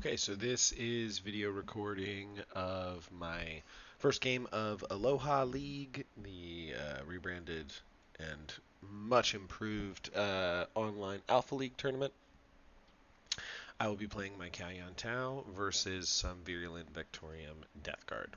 Okay, so this is video recording of my first game of Aloha League, the rebranded and much improved online Alpha League tournament. I will be playing my Kauyon Tau versus some Virulent Victorium Death Guard.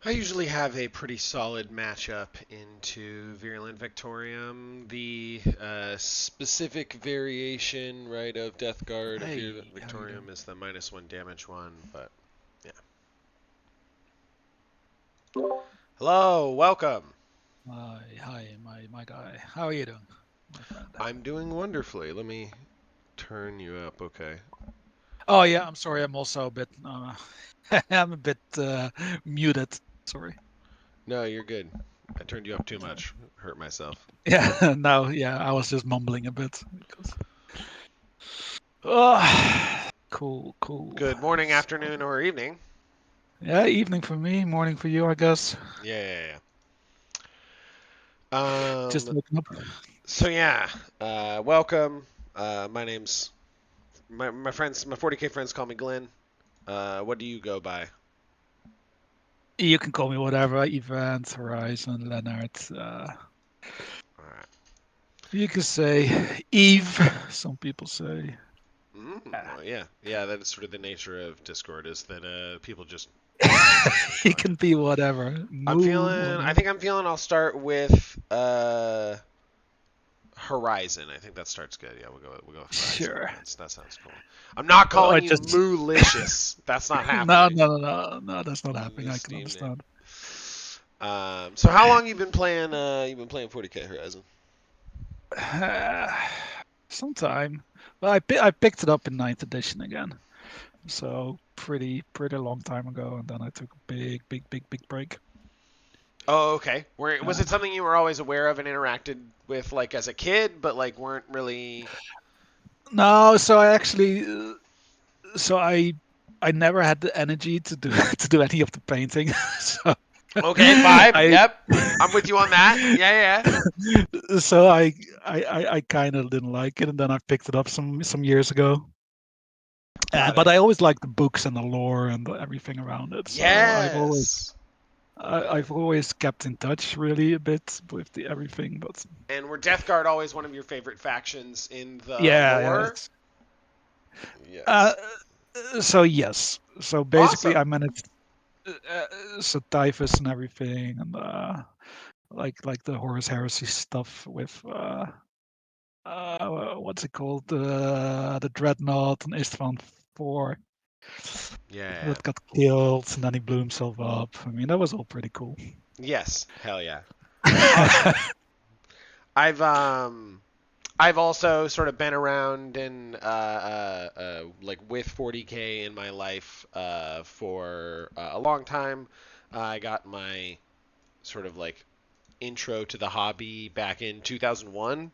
I usually have a pretty solid matchup into Virulent Victorium. The specific variation, right, of Death Guard of Virulent Hey, how you Victorium doing? is the -1 damage one, but yeah. Hello, welcome. Hi, my guy. How are you doing, my friend? I'm doing wonderfully. Let me turn you up, okay. Oh yeah, I'm sorry. I'm also a bit. I'm a bit muted. Sorry. No, you're good. I turned you up too much. Hurt myself. Yeah. No. Yeah. I was just mumbling a bit because. Oh, cool. Cool. Good morning, So, afternoon, or evening. yeah. Evening for me. Morning for you, I guess. Yeah, yeah, Just yeah. waking up. So yeah, welcome. My name's my friends, my 40K friends call me Glenn. What do you go by? You can call me whatever. Event, Horizon, Leonard. All right. You can say Eve. Some people say. Well, yeah, yeah. That is sort of the nature of Discord, is that people just He call you. can be whatever. I'm Moo, feeling. I whatever. think I'm feeling. I'll start with Horizon. I think that starts good. Yeah, we'll go with Horizon. Sure. That sounds cool. I'm not Well, I calling you just Moolicious. That's not no, happening. no, no, no, no. That's not happening. New I can Steam name. understand. So how long you been playing? You've been playing 40K Horizon. Sometime. Well, I picked it up in ninth edition again, so pretty long time ago, and then I took a big break. Oh, okay. Was Uh, it something you were always aware of and interacted with, like as a kid, but like weren't really? no, so I actually, so I never had the energy to do to do any of the painting, so Okay, vibe. I Yep, I'm with you on that. Yeah, yeah. so I kind of didn't like it, and then I picked it up some years ago. Got But it. I always liked the books and the lore and everything around it. So Yes. I've always kept in touch really a bit with the everything. But And were Death Guard always one of your favorite factions in the yeah. lore? Uh, Yes. so yes. So basically, Awesome. I managed so Typhus and everything, and like the Horus Heresy stuff with what's it called, the Dreadnought and Istvan 4 Yeah. that got killed, and then he blew himself up. I mean, that was all pretty cool. Yes. Hell yeah. I've I've also sort of been around and like with 40K in my life for a long time. I got my sort of like intro to the hobby back in 2001.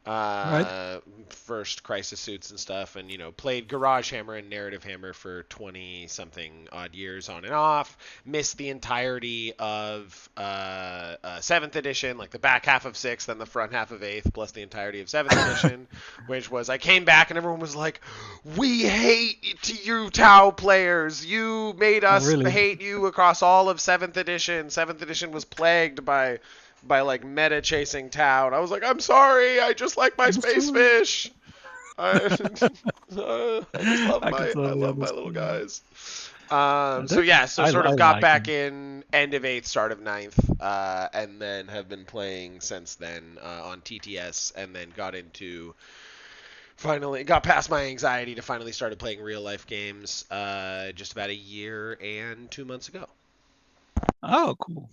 Right? First Crisis Suits and stuff, and played Garage Hammer and Narrative Hammer for 20 something odd years on and off. Missed the entirety of 7th edition, like the back half of 6th, then the front half of 8th, plus the entirety of 7th edition, which was I came back and everyone was like, "We hate you, Tau players. You made Oh, us really? hate you across all of 7th edition. 7th edition was plagued by like meta chasing Tau. And I was like, I'm sorry, I just like my I'm space sorry. fish. I, I just love I can my totally little understand. guys. So yeah, so I sort of got like back them. in end of eighth, start of ninth, and then have been playing since then on TTS, and then got into finally got past my anxiety to finally started playing real life games just about a year and 2 months ago. Oh, cool.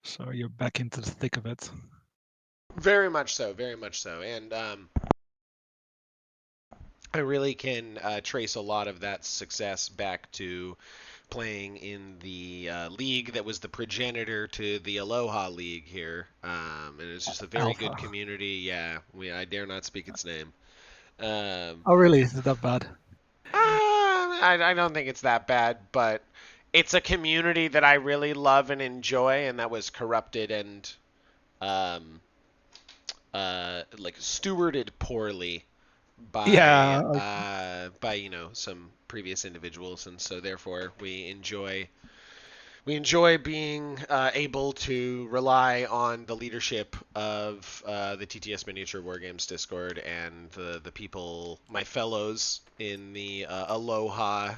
So you're back into the thick of it. Very much so, and I really can trace a lot of that success back to playing in the league that was the progenitor to the Aloha League here, and it's just a very good Alpha. community. Yeah, I dare not speak its name. Um, Oh, really? Is it that bad? I don't think it's that bad, but it's a community that I really love and enjoy, and that was corrupted and um, like stewarded poorly Yeah. by some previous individuals, and so therefore we enjoy being able to rely on the leadership of the TTS Miniature Wargames Discord and the people, my fellows in the Aloha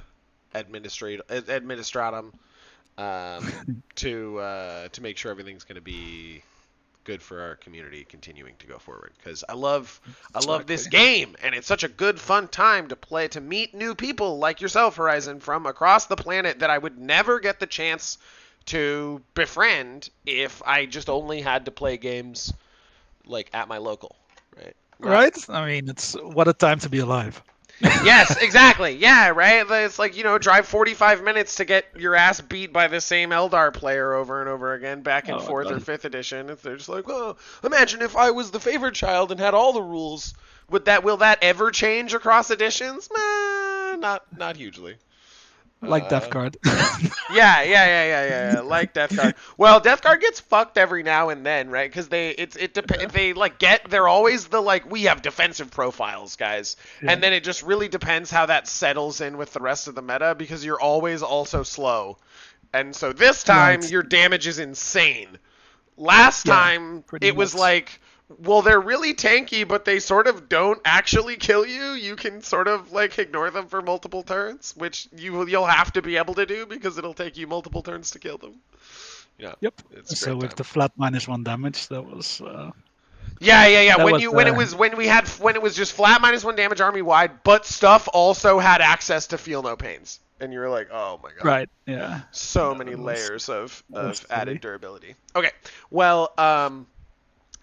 administratum, um, to make sure everything's going to be good for our community continuing to go forward, because I love this Exactly. game, and it's such a good fun time to play, to meet new people like yourself, Horizon, from across the planet that I would never get the chance to befriend if I just only had to play games like at my local, right? Not Right? I mean, it's what a time to be alive. Yes, exactly. Yeah, right. It's like, drive 45 minutes to get your ass beat by the same Eldar player over and over again, back in Oh my fourth or god. fifth edition. If they're just like, oh, imagine if I was the favorite child and had all the rules. Will that ever change across editions? Not hugely. Like Death Uh, Card. yeah. Like Death Guard. Well, Death Guard gets fucked every now and then, right? Because Yeah. they like they're always the like, we have defensive profiles, guys, Yeah. and then it just really depends how that settles in with the rest of the meta, because you're always also slow, and so this time Right. your damage is insane. Last Yeah. time Pretty it was nuts. like, well, they're really tanky, but they sort of don't actually kill you. You can sort of like ignore them for multiple turns, which you'll have to be able to do, because it'll take you multiple turns to kill them. Yeah, Yep. it's a So great with time. the flat -1 damage, Yeah. that When was you when it was when it was just flat -1 damage army wide, but stuff also had access to feel no pains, and you were like, oh my god, right. Yeah. so That many was layers of that was of added silly. durability. Okay, well,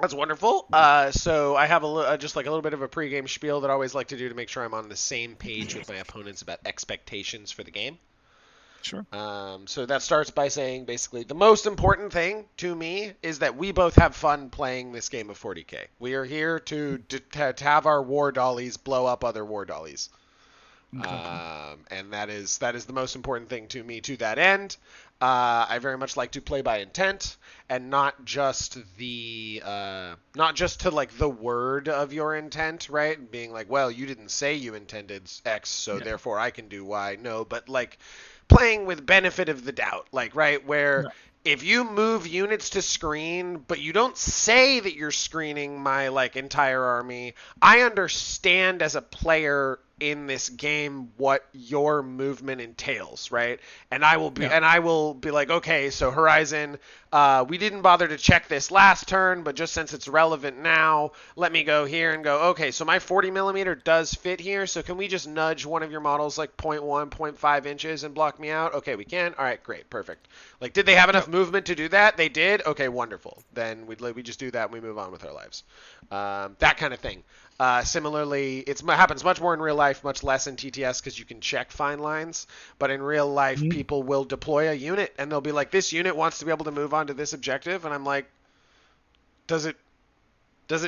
that's wonderful. So I have just like a little bit of a pregame spiel that I always like to do to make sure I'm on the same page with my opponents about expectations for the game. Sure. So that starts by saying, basically, the most important thing to me is that we both have fun playing this game of 40K. We are here to have our war dollies blow up other war dollies. Exactly. And that is the most important thing to me to that end. I very much like to play by intent, and not just to like the word of your intent, right? Being like, well, you didn't say you intended X, so Yeah. therefore I can do Y. No, but like playing with benefit of the doubt, like, right, where Yeah. if you move units to screen, but you don't say that you're screening my like entire army, I understand as a player in this game what your movement entails, right? And Yeah. I will be like, okay, so Horizon, we didn't bother to check this last turn, but just since it's relevant now, let me go here and go, okay, so my 40 millimeter does fit here, so can we just nudge one of your models like 0.1, 0.5 inches and block me out? Okay, we can. All right, great, perfect. Like, did they have enough Yep. movement to do that? They did. Okay, wonderful. Then we just do that and we move on with our lives. That kind of thing. Similarly, it happens much more in real life, much less in TTS, because you can check fine lines. But in real life, Mhm. people will deploy a unit and they'll be like, "This unit wants to be able to move on to this objective," and I'm like, "Does it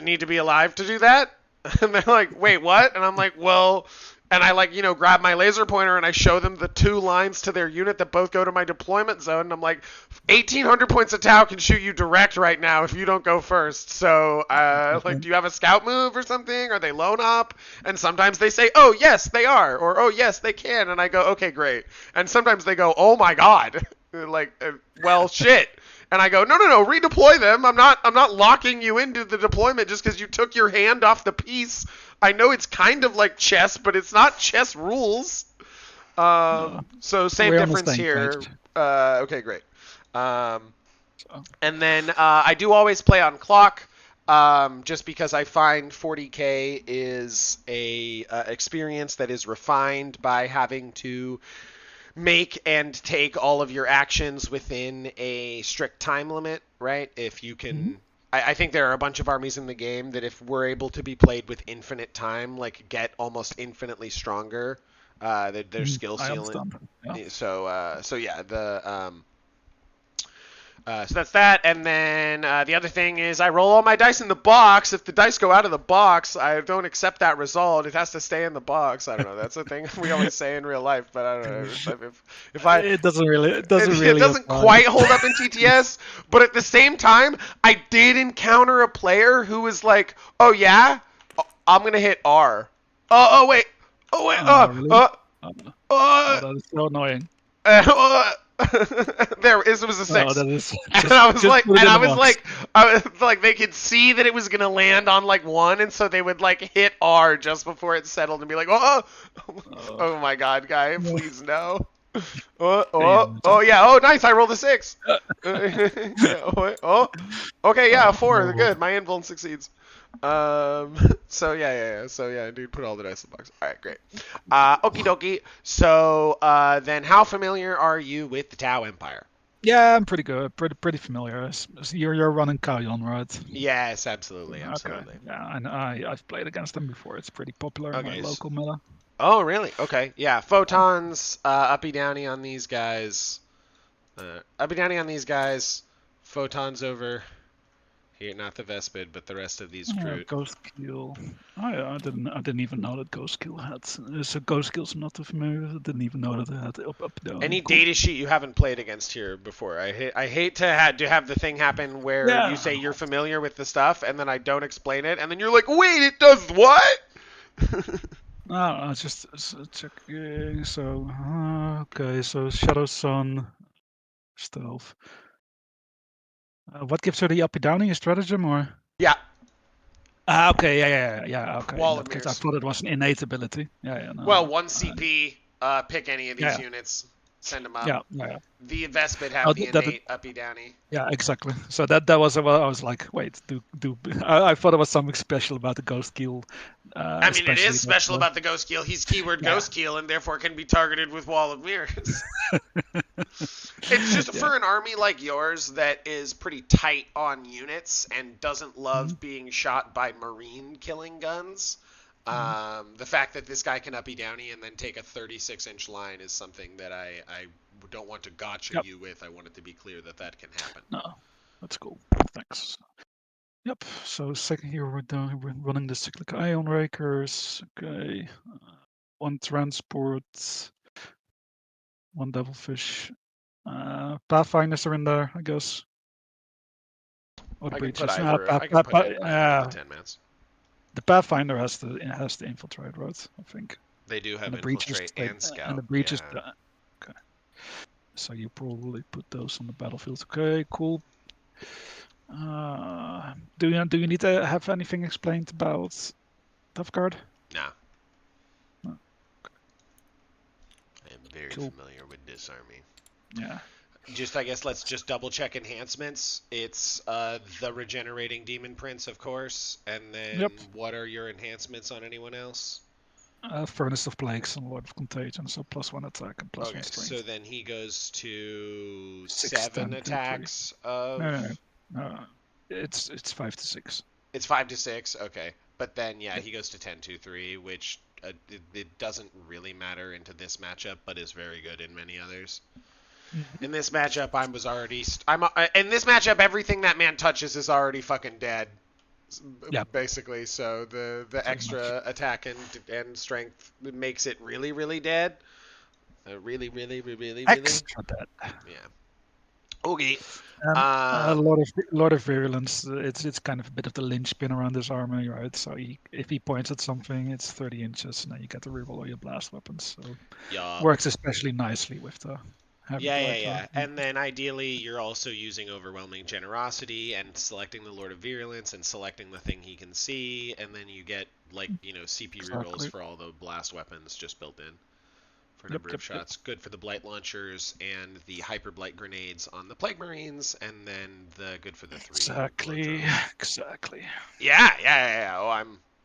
need to be alive to do that?" And they're like, "Wait, what?" And I'm like, "Well," and I like, grab my laser pointer and I show them the two lines to their unit that both go to my deployment zone. And I'm like, 1,800 points of Tau can shoot you direct right now if you don't go first. So, like, Exactly. do you have a scout move or something? Are they lone up? And sometimes they say, "Oh yes, they are," or "Oh yes, they can," and I go, "Okay, great." And sometimes they go, "Oh my god," like, well, shit. And I go, no, redeploy them. I'm not locking you into the deployment just because you took your hand off the piece. I know it's kind of like chess, but it's not chess rules. So same We're on the difference same page. here. Okay, great. Um, So, and then I do always play on clock, just because I find 40k is a experience that is refined by having to make and take all of your actions within a strict time limit, right? If you mhm, can. I think there are a bunch of armies in the game that, if we're able to be played with infinite time, like get almost infinitely stronger. Their skill I ceiling. understand. Yeah. So yeah, so that's that, and then the other thing is I roll all my dice in the box. If the dice go out of the box, I don't accept that result. It has to stay in the box. I don't know. That's a thing we always say in real life, but I don't know if I It doesn't really. It it, doesn't it really doesn't apply. quite hold up in TTS, but at the same time, I did encounter a player who was like, "Oh yeah, I'm gonna hit R. Oh wait, oh wait, Really? Uh, oh, uh, that is so annoying. uh, there it was a Oh, six. that is And I was just like, put it in the box. they could see that it was gonna land on like one, and so they would like hit R just before it settled and be like, oh, Oh, oh my god, guy, yeah. please no. Can you Oh imagine? yeah, oh nice, I rolled a six. Yeah, okay, yeah, four, Horrible. good, my invuln succeeds. So yeah. So yeah, dude, put all the dice in the box. All right, great. Okie dokie. So then, how familiar are you with the Tau Empire? Yeah, I'm pretty good. Pretty familiar. You're running Kauyon, right? Yes, absolutely, Okay. absolutely. Yeah, and I've played against them before. It's pretty popular in my Okay. local meta. Oh, really? Okay. Yeah. Yeah. Photons, uppy downy on these guys. Uppy downy on these guys. Photons over here, not the Vespid, but the rest of these crew. Ghost Kill. I didn't even know that Ghost Kill had. So Ghost Kill's not too familiar with. I didn't even know that they had up down. Any Cool. data sheet you haven't played against here before. I hate to have the thing happen where you Yeah. say you're familiar with the stuff and then I don't explain it and then you're like, wait, it does what? I just checking. So okay. So Shadow Sun stealth. What gives her the uppy downy? A stratagem or? Yeah, Okay. Yeah. Okay. In wall of that case, I mirrors. thought it was an innate ability. Yeah. Well, No. one CP, pick any of these Yeah. units, send them up. Yeah. The Vespid have Oh, the that innate uppy downy. Yeah, exactly. So that was what I was like, wait, do I thought there was something special about the Ghost Kill, I mean, it is especially that. special about the Ghost Keel. He's keyword Yeah, Ghost Keel and therefore can be targeted with Wall of Mirrors. It's just yeah. for an army like yours that is pretty tight on units and doesn't Mhm, love being shot by marine killing guns. mhm. The fact that this guy can uppy downy and then take a 36-inch line is something that I don't want to gotcha Yep. you with. I want it to be clear that that can happen. No, that's cool. Thanks. Yep. So second here we're running the cyclic ion rakers. Okay. One transport, one devilfish. Pathfinders are in there, I guess. Or the I can put breaches. either. I can put either of the 10 mans. The Pathfinder has to infiltrate, right? I think. They do And have the breaches infiltrate they and and scout. the breaches. Yeah. Okay. So you probably put those on the battlefield. Okay, cool. Do you need to have anything explained about Tough Guard? Nah. No. I am very Cool. familiar with this army. Yeah. Just, I guess, let's just double check enhancements. It's the regenerating demon prince, of course, and then Yep. what are your enhancements on anyone else? Furnace of Plagues and Lord of Contagion, so +1 attack and +1 Okay, so strength. then he goes to 6, 7 10, 2, 3. attacks of. No. It's 5 to 6. It's 5 to 6. Okay, but then yeah, Yep. he goes to 10-2-3, which it doesn't really matter into this matchup, but is very good in many others. Mhm. In this matchup, I'm in this matchup. Everything that man touches is already fucking dead, Yep. basically. So the Pretty much. extra attack and strength makes it really really dead. Really. Extra dead. Yeah. Okay. And Um. Lord of Virulence, it's kind of a bit of the linchpin around this army, right? So if he points at something, it's 30 inches, and then you get to reroll all your blast weapons. So Yeah. works especially nicely with the heavy blight. Yeah. And then ideally, you're also using overwhelming generosity and selecting the Lord of Virulence and selecting the thing he can see, and then you get CP rerolls Exactly. for all the blast weapons just built in. for a Yep, number yep, of yep. shots. Good for the blight launchers and the hyper blight grenades on the plague marines, and then the good for the 3 blow Exactly. drones. Exactly. Yeah. Oh,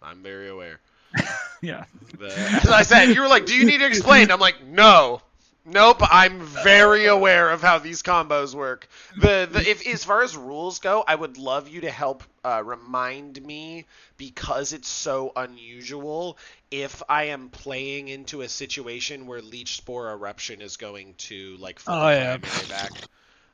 I'm very aware. Yeah. As I said, you were like, "Do you need to explain?" I'm like, "No, nope. I'm very aware of how these combos work." If as far as rules go, I would love you to help remind me because it's so unusual. If I am playing into a situation where Leech Spore Eruption is going to like flip a Oh yeah. primary back.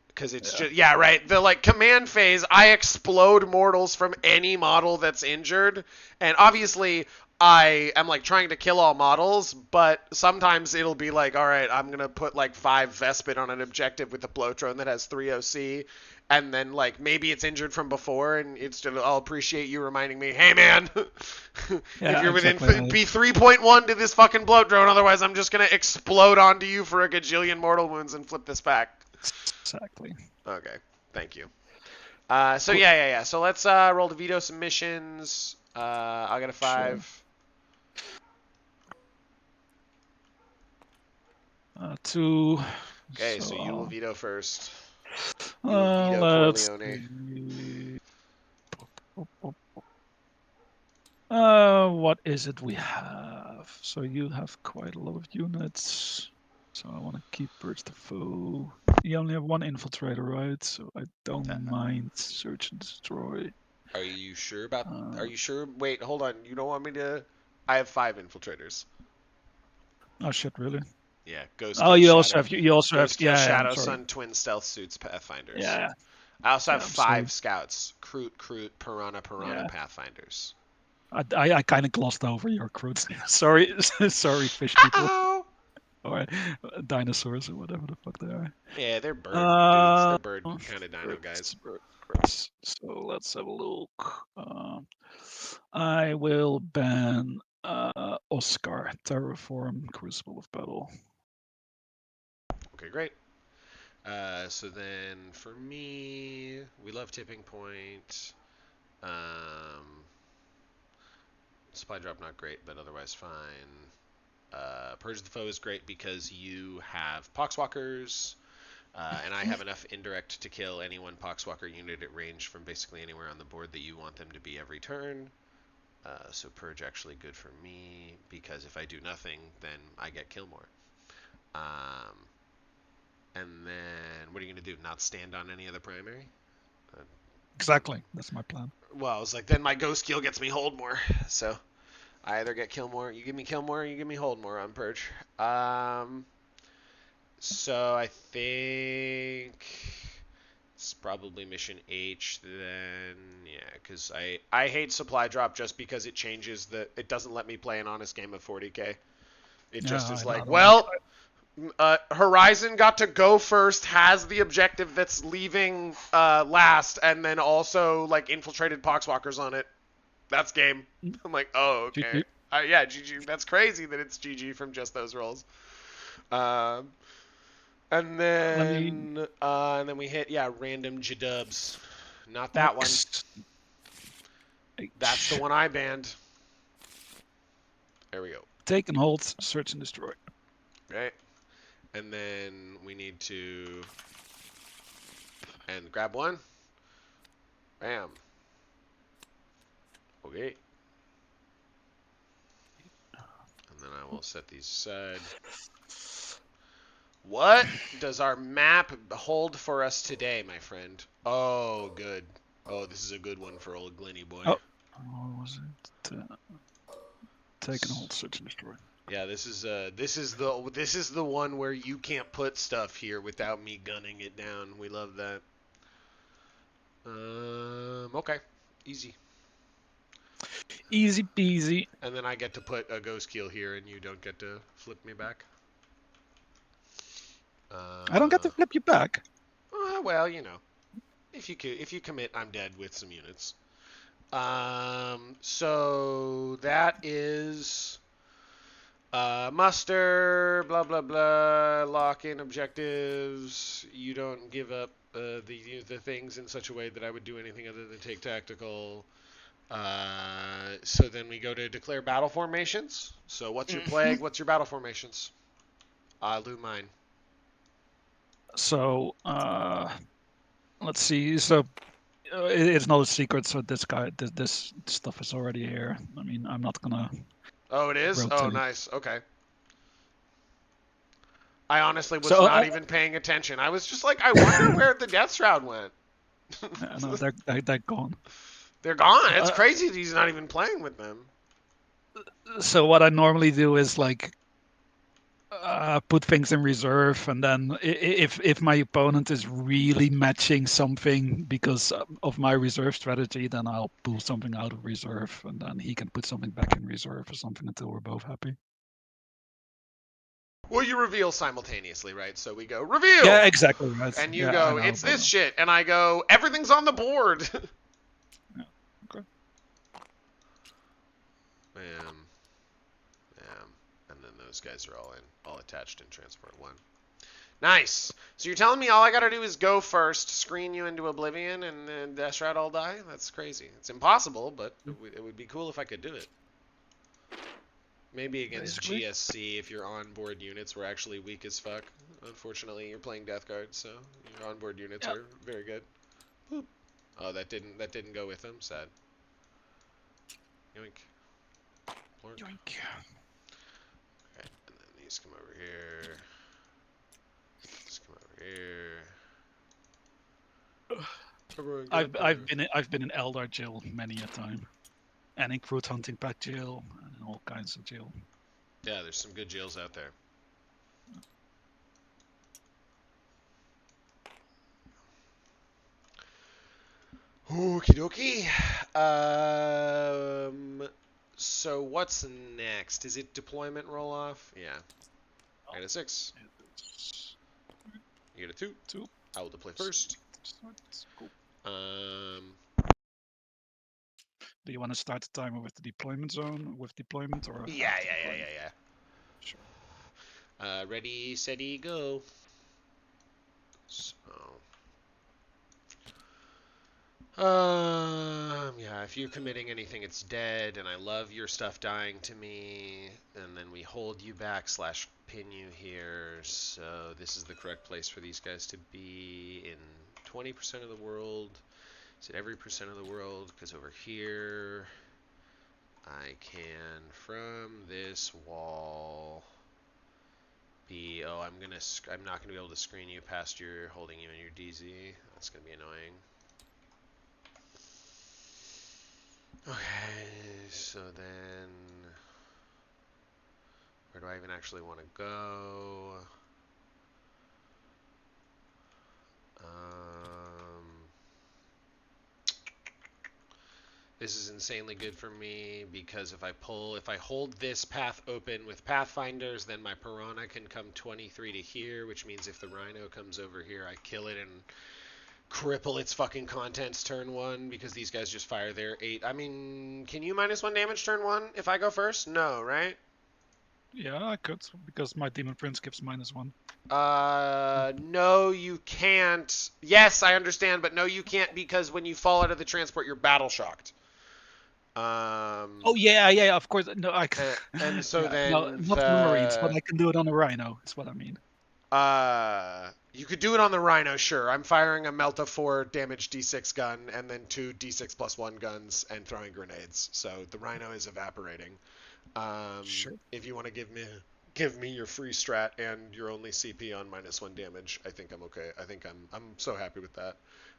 Because it's Yeah. just, yeah, right. The like command phase, I explode mortals from any model that's injured. And obviously, I am like trying to kill all models, but sometimes it'll be like, all right, I'm going to put like 5 Vespid on an objective with a Bloatrone that has 3 OC. And then like maybe it's injured from before, and it's just, I'll appreciate you reminding me, hey man, if Yeah, you're within exactly. be 3.1 to this fucking bloat drone, otherwise I'm just gonna explode onto you for a gajillion mortal wounds and flip this back. Exactly. Okay, thank you. So Cool. yeah. So let's roll the veto submissions. I'll get a Sure. 5. 2. Okay, So so you will veto first. You will uh, veto let's Corleone. see. What is it we have? So you have quite a lot of units. So I want to keep Purge the Foe. You only have one infiltrator, right? So I don't mind search and destroy. Are you sure about? Are Uh, you sure? Wait, hold on. You don't want me to? I have 5 infiltrators. oh shit, really? Yeah, Ghost Oh, Kill you also Shadow, have you also have Ghost Kill yeah, I'm Shadow sorry. Sun Twin Stealth Suits Pathfinders. Yeah, I also have yeah, I'm sorry. 5 Scouts, Kroot, Piranha Yeah, Pathfinders. I kind of glossed over your recruits. Sorry, sorry, fish people Oh. or dinosaurs or whatever the fuck they are. Yeah, they're bird dudes. Uh, They're bird kind of dino guys. Brits. So let's have a look. I will ban Oscar, Terraform, Crucible of Battle. Okay, great. So then for me, we love Tipping Point. Um, Supply Drop not great, but otherwise fine. Purge the Foe is great because you have Poxwalkers, and I have enough indirect to kill any one Poxwalker unit at range from basically anywhere on the board that you want them to be every turn. So Purge actually good for me because if I do nothing, then I get kill more. Um, and then what are you gonna do? Not stand on any of the primary? Uh, Exactly, that's my plan. well, I was like, then my ghost kill gets me hold more. So I either get kill more, you give me kill more, you give me hold more on purge. So I think it's probably mission H then. Yeah, because I hate supply drop just because it changes the. It doesn't let me play an honest game of 40k. It Yeah, just is I like, don't like well, Horizon got to go first, has the objective that's leaving last, and then also like infiltrated poxwalkers on it. That's game. it. I'm like, oh, okay. GG. Yeah, GG. That's crazy that it's GG from just those rolls. Um, Let me and then we hit random Jadubs. Not that one. X That's the H. one I banned. There we go. Take and hold, search and destroy. Right. And then we need to and grab one. Bam. Okay. And then I will set these aside. What does our map hold for us today, my friend? Oh, good. Oh, this is a good one for old Glenny boy. Oh, what was it? Take and hold, search and destroy. Yeah, this is the one where you can't put stuff here without me gunning it down. We love that. Okay, easy. Easy peasy. And then I get to put a ghost keel here, and you don't get to flip me back. I don't get to flip you back. Well, you know, if you commit, I'm dead with some units. So that is muster, blah blah blah, lock in objectives. You don't give up the things in such a way that I would do anything other than take tactical. So then we go to declare battle formations. So what's your plague? What's your battle formations? I'll do mine. So let's see. So it's not a secret. So this stuff is already here. I mean, I'm not gonna Oh, it is? Oh, rotate. nice. Okay. I honestly was So not even paying attention. I was just like, I wonder where the Death Shroud went. no, they're gone. They're gone. It's Uh, crazy that he's not even playing with them. so what I normally do is like put things in reserve, and then if my opponent is really matching something because of my reserve strategy, then I'll pull something out of reserve, and then he can put something back in reserve or something until we're both happy. Well, you reveal simultaneously, right? So we go, reveal! Yeah, exactly. Right. And you Yeah, I go, know, it's but this shit. And I go, everything's on the board. yeah, okay. Bam. Bam. And then those guys are all attached in transport 1. Nice. So you're telling me all I gotta do is go first, screen you into oblivion, and then Death Shroud all die? That's crazy. It's impossible, but it would be cool if I could do it. Maybe against Basically. GSC, if your onboard units were actually weak as fuck. Unfortunately, you're playing Death Guard, so your onboard units Yeah. are very good. Boop. Oh, that didn't go with them. Sad. Yoink. Plork. Yoink. Okay, and then these come over here. These come over here. Everyone get there. I've been in Eldar jail many a time, and in Crude Hunting Pack jail, and in all kinds of jail. Yeah, there's some good jails out there. Okie dokie. So what's next? Is it deployment roll off? Yeah. I got a 6. You get a 2. Two. I will deploy first. Cool. Um. Do you want to start the timer with the deployment zone, with deployment, or Yeah, after yeah, yeah, deployment? yeah, Sure. yeah. Ready, steady, go. So. Yeah, if you're committing anything, it's dead, and I love your stuff dying to me, and then we hold you back / pin you here, so this is the correct place for these guys to be in 20% of the world. Is it every percent of the world? Because over here, I can, from this wall, be, oh, I'm not gonna be able to screen you past your, holding you in your DZ. That's gonna be annoying. Okay, so then where do I even actually want to go? This is insanely good for me because if I hold this path open with Pathfinders, then my Piranha can come 23 to here, which means if the Rhino comes over here, I kill it and cripple its fucking contents turn 1 because these guys just fire their 8. I mean, can you -1 damage turn 1 if I go first? No, right? Yeah, I could, because my Demon Prince gives -1. No, you can't. Yes, I understand, but no, you can't because when you fall out of the transport, you're battle shocked. Oh yeah, of course. No, And so yeah, no, then not on the Marines, but I can do it on the Rhino. Is what I mean. you could do it on the Rhino, sure. I'm firing a Melta 4 damage D6 gun and then 2 D6 +1 guns and throwing grenades. So the Rhino is evaporating. Sure. If you want to give me your free strat and your only CP on -1 damage, I think I'm okay. I think I'm so happy with that.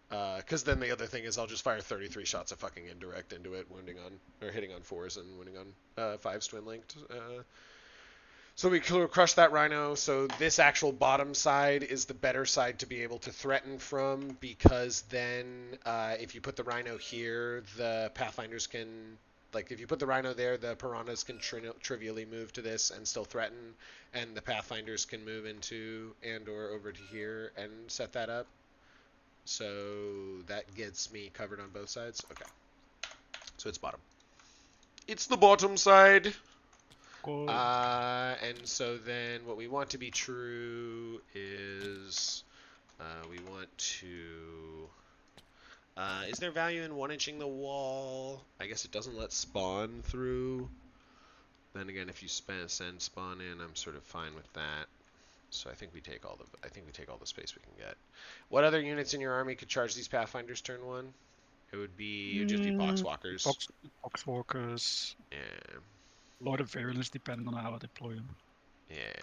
Because then the other thing is I'll just fire 33 shots of fucking indirect into it, wounding on or hitting on 4s and wounding on 5s twin linked. So we crush that Rhino. So this actual bottom side is the better side to be able to threaten from because then if you put the Rhino here, the Pathfinders can, like if you put the Rhino there, the Piranhas can trivially move to this and still threaten, and the Pathfinders can move into and or over to here and set that up. So that gets me covered on both sides. Okay. So it's bottom. It's the bottom side. Cool. And so then what we want to be true is we want to... is there value in 1-inching the wall? I guess it doesn't let spawn through. Then again, if you send spawn in, I'm sort of fine with that. So I think we take all the space we can get. What other units in your army could charge these pathfinders turn one? It'd just be Mm, boxwalkers. Boxwalkers, Yeah. Lord of Virulence, depending on how I deploy him. Yeah.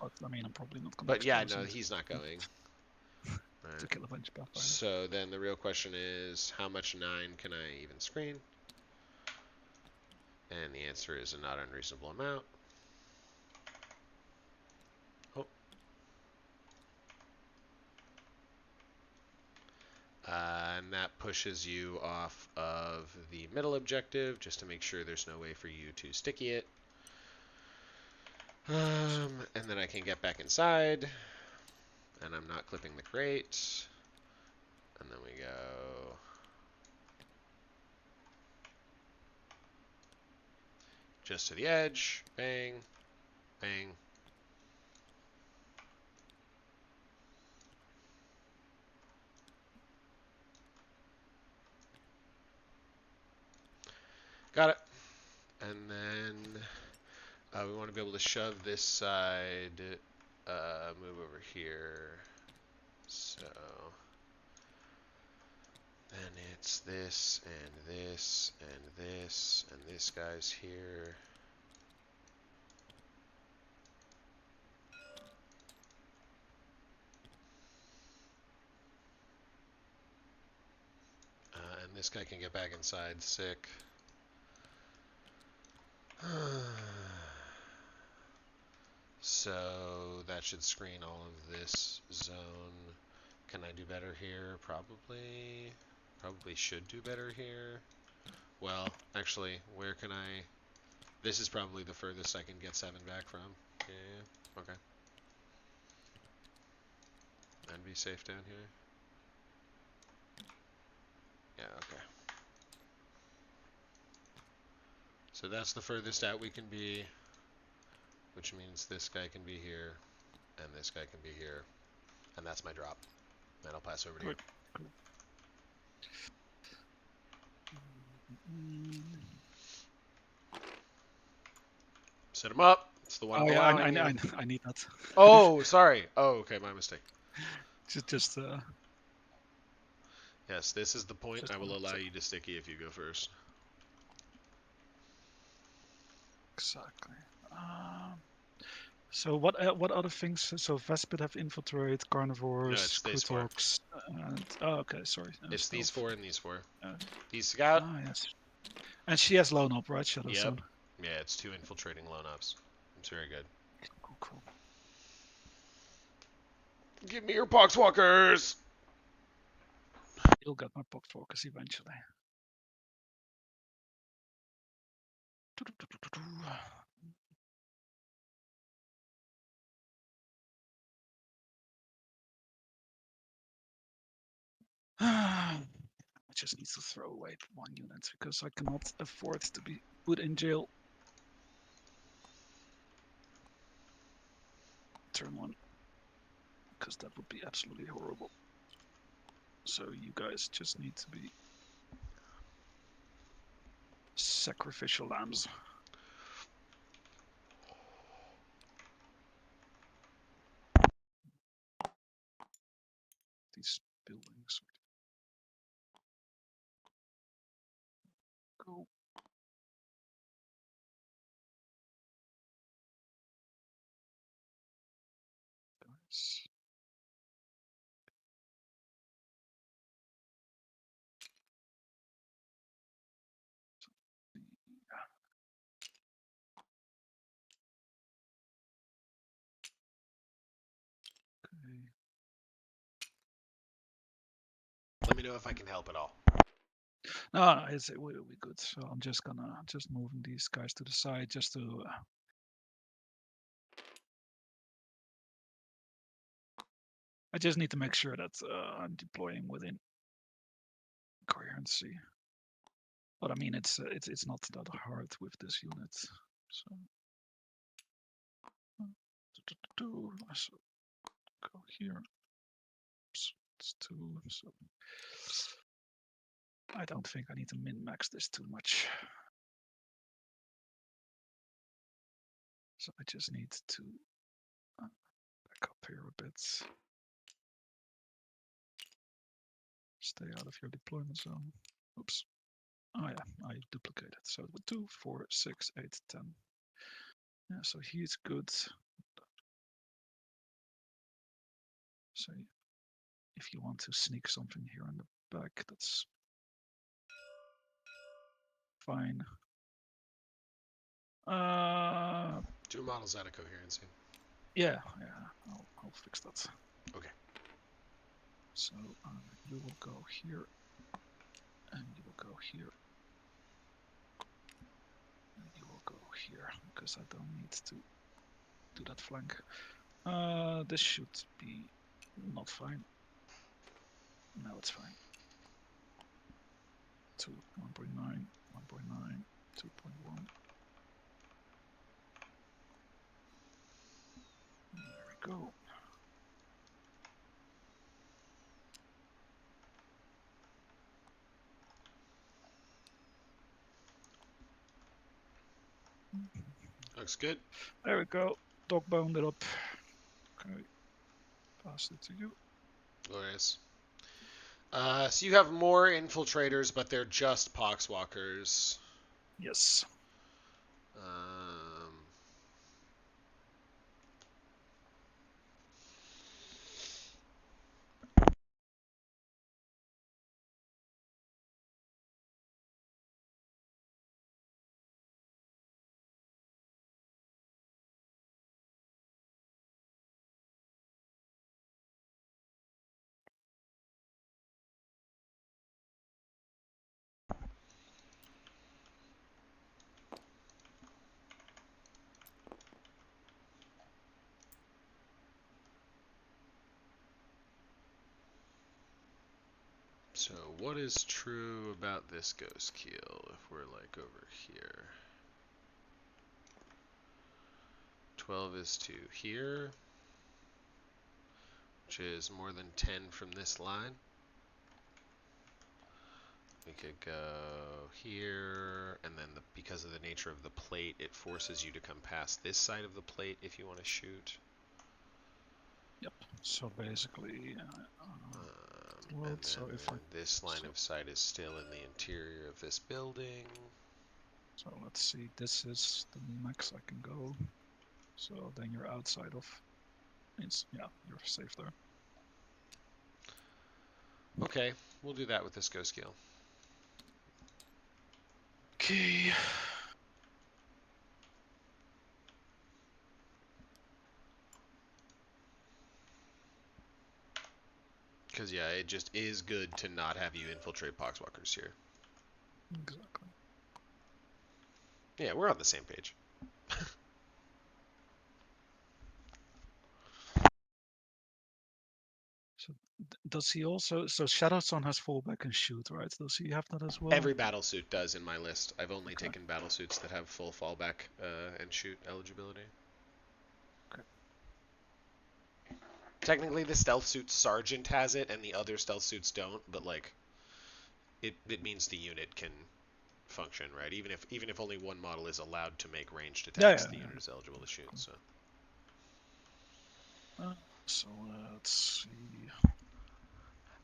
But I mean, I'm probably not gonna But yeah, expose no, him he's not going. to Right. kill a bunch of Pathfinders. So then the real question is, how much 9 can I even screen? And the answer is a not unreasonable amount. Oh. And that pushes you off of the middle objective, just to make sure there's no way for you to sticky it. And then I can get back inside, and I'm not clipping the crate. And then we go just to the edge, bang, bang. Got it. And then we want to be able to shove this side, move over here. So then it's this, and this, and this, and this guy's here. And this guy can get back inside, sick. So that should screen all of this zone. Can I do better here? Probably. Probably should do better here. Well, actually, where can I... This is probably the furthest I can get 7 back from. Yeah, okay. And be safe down here. Yeah, okay. So that's the furthest out we can be, which means this guy can be here, and this guy can be here, and that's my drop. And I'll pass over to you. Good. Mm. Set him up. It's the one Oh I'm yeah, allowing you. I need that. Oh, sorry. Oh, okay, my mistake. just Yes, this is the point. just I will wanted allow to you to sticky if you go first. exactly. So what other things? So Vespid have infiltrate, No, carnivores, it's these 4. Krutox, and okay, sorry, It's these stealth. 4 and these 4. Uh, These scout. yes, and she has lone up, right? Yep. Shadowstone. Yeah, it's 2 infiltrating lone ups. It's very good. Cool. Give me your poxwalkers! You'll get my pock focus eventually. I just need to throw away 1 unit because I cannot afford to be put in jail. Turn 1, because that would be absolutely horrible. So you guys just need to be sacrificial lambs. These buildings. Go. Guys. Okay. Let me know if I can help at all. No, it will be good. So I'm just moving these guys to the side just to. I just need to make sure that I'm deploying within coherency. But I mean, it's not that hard with this unit. So, so go here. So it's 2. So I don't think I need to min-max this too much. So I just need to back up here a bit. Stay out of your deployment zone. Oops. Oh yeah, I duplicated. So 2, 4, 6, 8, 10. Yeah, so he's good. So if you want to sneak something here in the back, that's fine. 2 models out of coherency. Yeah, I'll fix that. Okay. So you will go here, and you will go here, and you will go here, because I don't need to do that flank. This should be not fine. No, it's fine. 2, 1.9, 1.9, 2.1. There we go. Looks good. There we go. Dog boned it up. Okay. Pass it to you. Glorious. So you have more infiltrators, but they're just poxwalkers. Yes. Um, So what is true about this ghost keel if we're like over here? 12 is to here, which is more than 10 from this line. We could go here, and then because of the nature of the plate, it forces you to come past this side of the plate if you want to shoot. Yep. So basically, And so then if I this line of sight is still in the interior of this building. so let's see. This is the max I can go. So then you're outside of. Yeah, you're safe there. Okay, we'll do that with this ghost keel. Okay. Because, yeah, it just is good to not have you infiltrate poxwalkers here. Exactly. Yeah, we're on the same page. So does he also? So Shadowstone has fallback and shoot, right? Does he have that as well? Every battlesuit does in my list. I've only Okay. taken battlesuits that have full fallback and shoot eligibility. Okay. Technically, the stealth suit sergeant has it, and the other stealth suits don't. But like, it means the unit can function, right? Even if only one model is allowed to make ranged attacks, the unit is eligible to shoot. So. So let's see.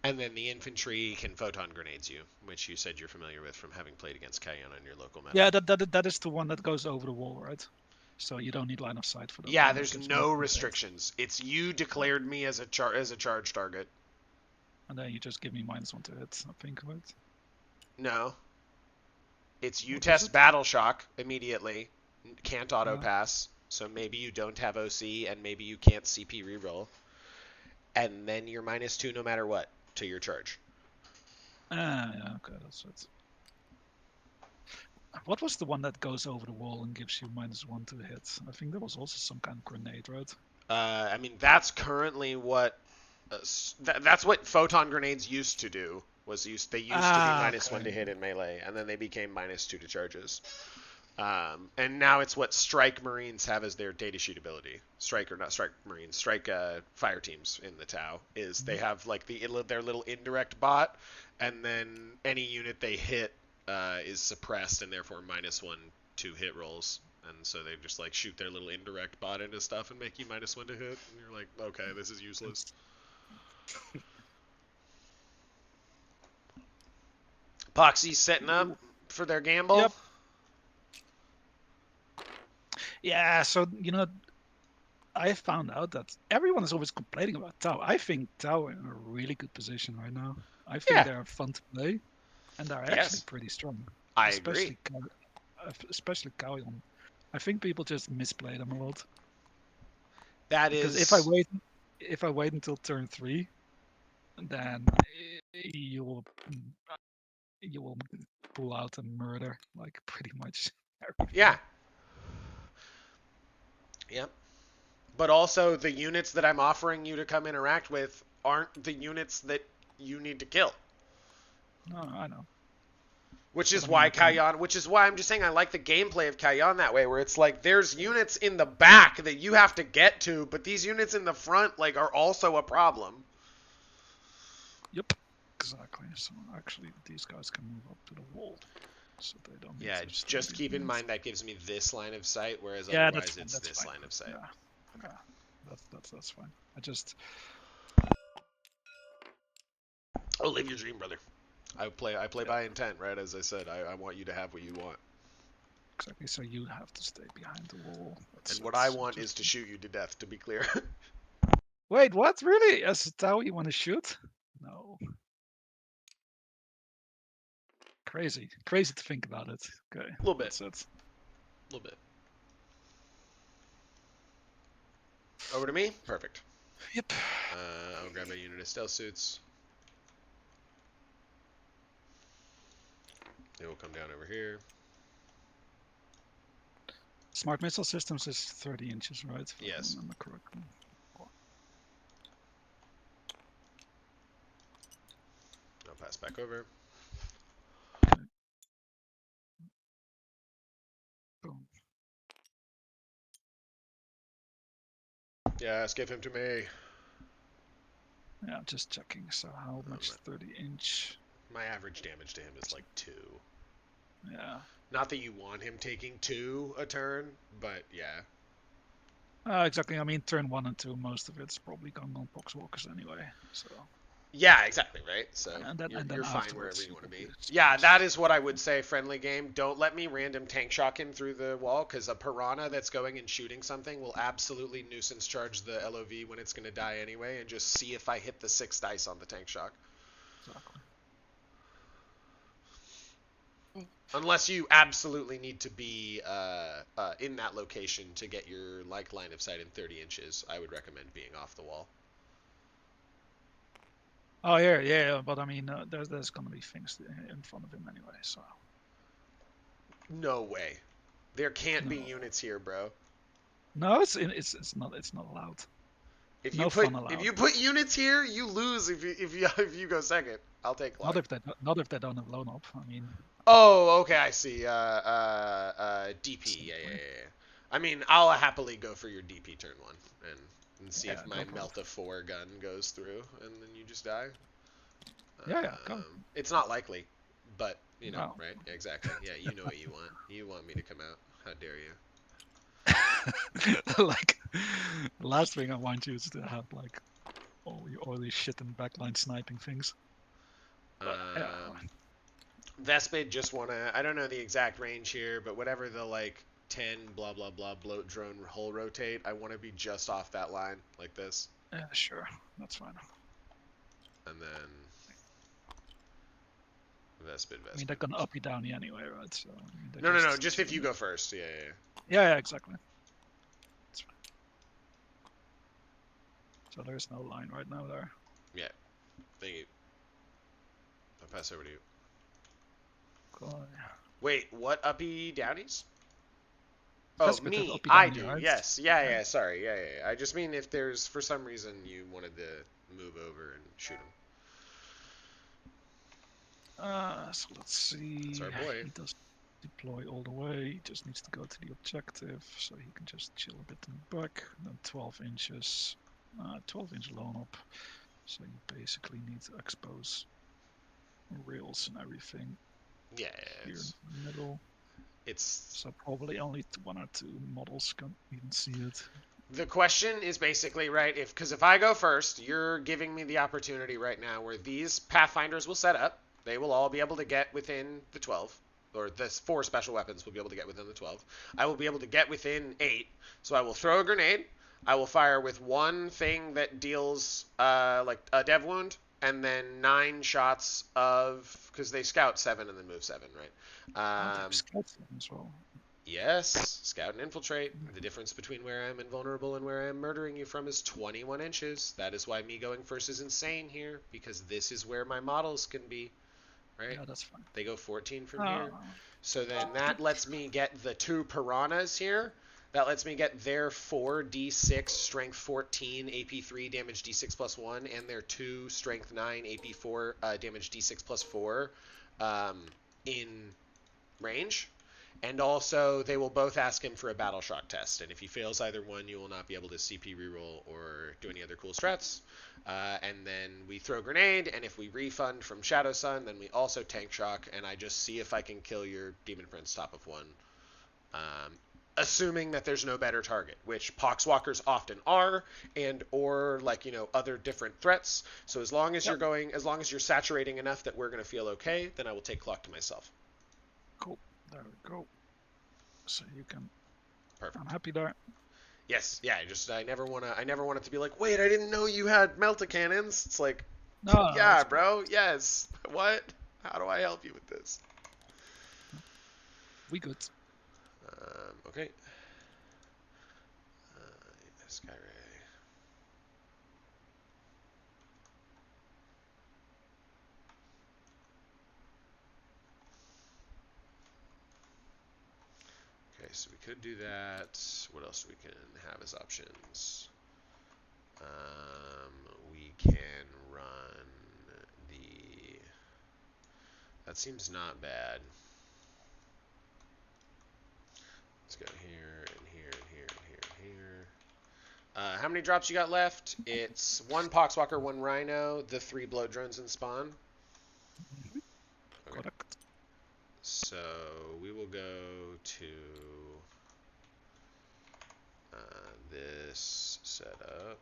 And then the infantry can photon grenades you, which you said you're familiar with from having played against Kauyon on your local meta. Yeah, that is the one that goes over the wall, right? So you don't need line of sight for that. Yeah, One. there's no restrictions. It's you declared me as a charge target. And then you just give me -1 to hit, I think, right? No. It's you What is test it? battle shock immediately. Can't auto pass. So maybe you don't have OC and maybe you can't CP reroll. And then you're -2 no matter what to your charge. Yeah, okay, that's it. What was the one that goes over the wall and gives you -1 to hit? I think there was also some kind of grenade, right? I mean, that's currently what that's what photon grenades used to do. They used to be -1 to hit in melee, and then they became -2 to charges. And now it's what strike marines have as their data sheet ability. Strike or not strike marines, strike fire teams in the Tau is they have like their little indirect bot, and then any unit they hit is suppressed and therefore -1 to hit rolls and so they just like shoot their little indirect bot into stuff and make you -1 to hit, and you're like, okay, this is useless. Poxy's setting up for their gamble. Yep. Yeah, so I found out that everyone is always complaining about Tau. I think Tau are in a really good position right now. I think Yeah. they're fun to play, and they're actually Yes. pretty strong. I agree. Especially Kauyon. I think people just misplay them a lot. That Because is. if I wait until turn 3, then you will pull out and murder like pretty much Yeah. everything. Yep. But also, the units that I'm offering you to come interact with aren't the units that you need to kill. No, I know. Which But is I mean, why I can. Kauyon, which is why I'm just saying I like the gameplay of Kauyon that way, where it's like there's units in the back that you have to get to, but these units in the front like are also a problem. Yep. Exactly. So actually, these guys can move up to the wall, so they don't need Yeah, to stay just keep in behind. mind that gives me this line of sight, whereas Yeah, that's otherwise fine. it's That's this fine. line of sight. Yeah, yeah. That's fine. I just Oh, live your dream, brother. I play by intent, right? As I said, I want you to have what you want. exactly. So you have to stay behind the wall. And what I want is to shoot you to death, to be clear. Wait, what? Really? As a Tau, you want to shoot? No. Crazy to think about it. Okay, A little bit. that's it. A little bit. Over to me? Perfect. Yep. I'll grab a unit of stealth suits. They will come down over here. Smart missile systems is 30 inches, right? If Yes. I remember correctly. I'll pass back over. Okay. Boom. Yes, give him to me. Yeah, I'm just checking. So how much 30 inch? My average damage to him is like 2. Yeah. Not that you want him taking 2 a turn, but yeah. Exactly. I mean, turn 1 and 2, most of it's probably going on Poxwalkers anyway. So. Yeah, exactly, right? So And then you're fine wherever afterwards you you want to will be. be Yeah, that exposed. is what I would say, friendly game. Don't let me random tank shock him through the wall, because a piranha that's going and shooting something will absolutely nuisance charge the LOV when it's going to die anyway, and just see if I hit the 6 dice on the tank shock. Exactly. Unless you absolutely need to be in that location to get your line of sight in 30 inches, I would recommend being off the wall. Oh yeah. But I mean, there's gonna be things in front of him anyway. So. No way. There can't be No. units here, bro. No, it's not allowed. If you No put fun if allowed. you put units here, you lose if you go second. I'll take Not luck. if they don't have loan up. I mean, Oh, okay, I see. DP. Yeah, yeah, simply. yeah, yeah. I mean, I'll happily go for your DP turn 1 and see Yeah, if my go for it. melt of 4 gun goes through, and then you just die. Yeah, go. It's not likely, but No. right? Exactly. Yeah, you know what you want. You want me to come out. How dare you? Like, the last thing I want you is to have like all these shit in backline sniping things. But yeah, Vespid just wanna. I don't know the exact range here, but whatever the 10 blah blah blah bloat drone hull rotate, I want to be just off that line like this, yeah, sure, that's fine. and then Vespid. I mean, they're gonna up you down anyway, right? So I mean, they're No. just Just if you chilling. go first. Yeah, yeah. Yeah, exactly. That's fine. So there's no line right now there. Yeah. Thank you. I'll pass over to you. Cool. Wait, what uppy downies? Oh, That's a bit of me. up you I down, do. right? Yes. Yeah, Yeah. yeah. Sorry. Yeah, yeah, yeah. I just mean if there's for some reason you wanted to move over and shoot him. So let's see. That's our boy. He does deploy all the way. He just needs to go to the objective, so he can just chill a bit in the back. And then 12 inches, 12-inch loan up. So you basically need to expose rails and everything Yeah. here in the middle. It's So probably only one or two models can even see it. the question is basically right if I go first, you're giving me the opportunity right now where these pathfinders will set up. They will all be able to get within the 12, or the 4 special weapons will be able to get within the 12. I will be able to get within 8, so I will throw a grenade. I will fire with one thing that deals like a dev wound, and then 9 shots of because they scout 7 and then move 7, Oh, they right? have scouts them as well. Yes, scout and infiltrate. The difference between where I am invulnerable and where I am murdering you from is 21 inches. That is why me going first is insane here, because this is where my models can be, right? Yeah, that's fine. They go 14 from here. Uh, So then that lets me get the 2 piranhas here. That lets me get their 4d6 strength 14 AP3 damage d6 plus 1 and their 2 strength 9 AP4 damage d6 plus 4 in range. And also, they will both ask him for a battle shock test. And if he fails either one, you will not be able to CP reroll or do any other cool strats. And then we throw grenade, and if we refund from Shadow Sun, then we also tank shock, and I just see if I can kill your Demon Prince top of 1. Um, assuming that there's no better target, which Poxwalkers often are, and or other different threats. So as long as as long as you're saturating enough that we're gonna feel okay, then I will take clock to myself. cool. There we go. So you can. Perfect. I'm happy there. Yes, yeah. I never want it to be like, wait, I didn't know you had melta cannons. It's like, No, yeah, that's bro. Yes. What? How do I help you with this? we good. Okay. Skyray. Okay, so we could do that. What else do we can have as options? We can run the. That seems not bad. Let's go here and here and here and here and here. How many drops you got left? It's 1 Poxwalker, 1 Rhino, the 3 blow drones and spawn. Okay. Correct. So we will go to this setup.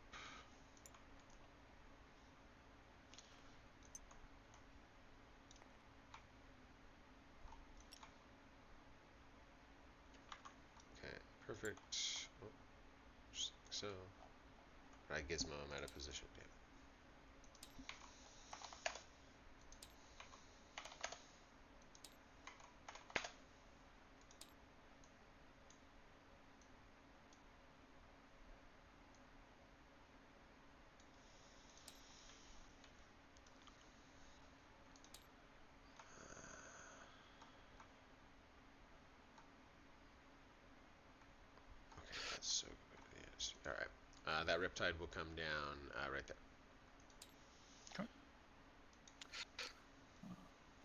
Okay, perfect. Oh, just like so. Right, Gizmo, I'm out of position. Damn. Okay, that's so good. Yes. All right. That Riptide will come down right there. Okay.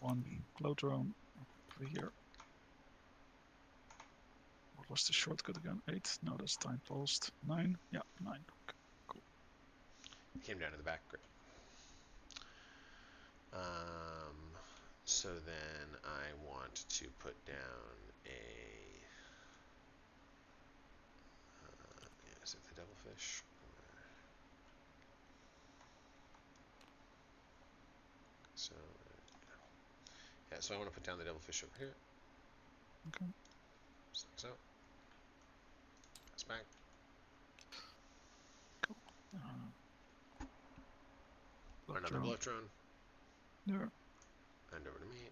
One glow drone over here. What was the shortcut again? 8? No, that's time pulsed. 9? Yeah, 9. Okay, cool. Came down to the back. Great. So then I want to put down a. Is it the Devilfish? So yeah, so I want to put down the Devilfish over here. Okay. Just like so. That's back. Cool. Another blow drone. There. And over to me.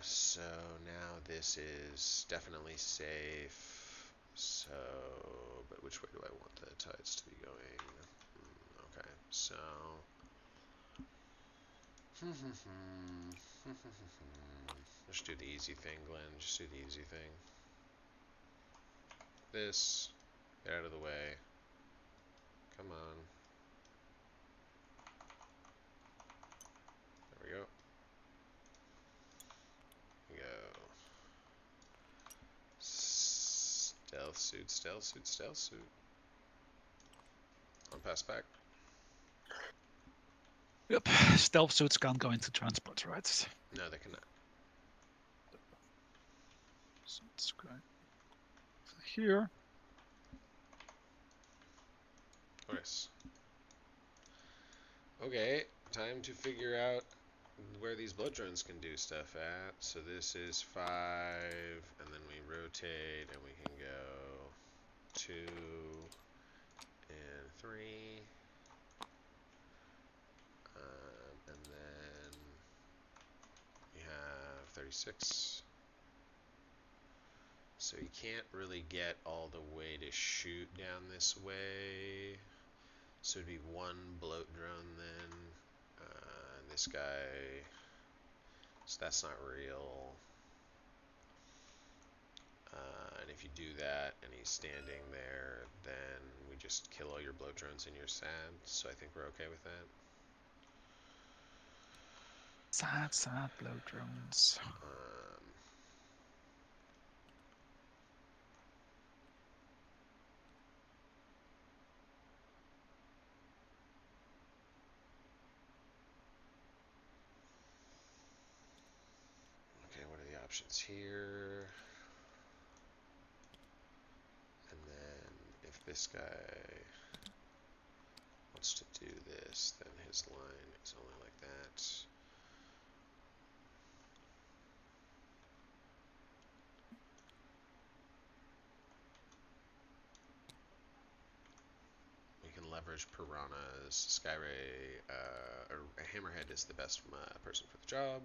So now this is definitely safe. So, but which way do I want the tides to be going? Okay, so. Just do the easy thing, Glenn. Just do the easy thing. This. Get out of the way. Come on. There we go. We go. Stealth suit, stealth suit, stealth suit. On pass back. Yep. Stealth suits can't go into transports, right? No, they cannot. So let's go here. Of course. Okay, time to figure out where these blood drones can do stuff at. So this is 5, and then we rotate, and we can go 2 and 3. And then we have 36. So you can't really get all the way to shoot down this way. So it'd be one bloat drone then. This guy, so that's not real. And if you do that and he's standing there, then we just kill all your bloat drones and you're sad. So I think we're okay with that. Sad blow drones. Okay, what are the options here? And then if this guy wants to do this, then his line is only like that. We can leverage piranhas. Skyray, or Hammerhead is the best person for the job.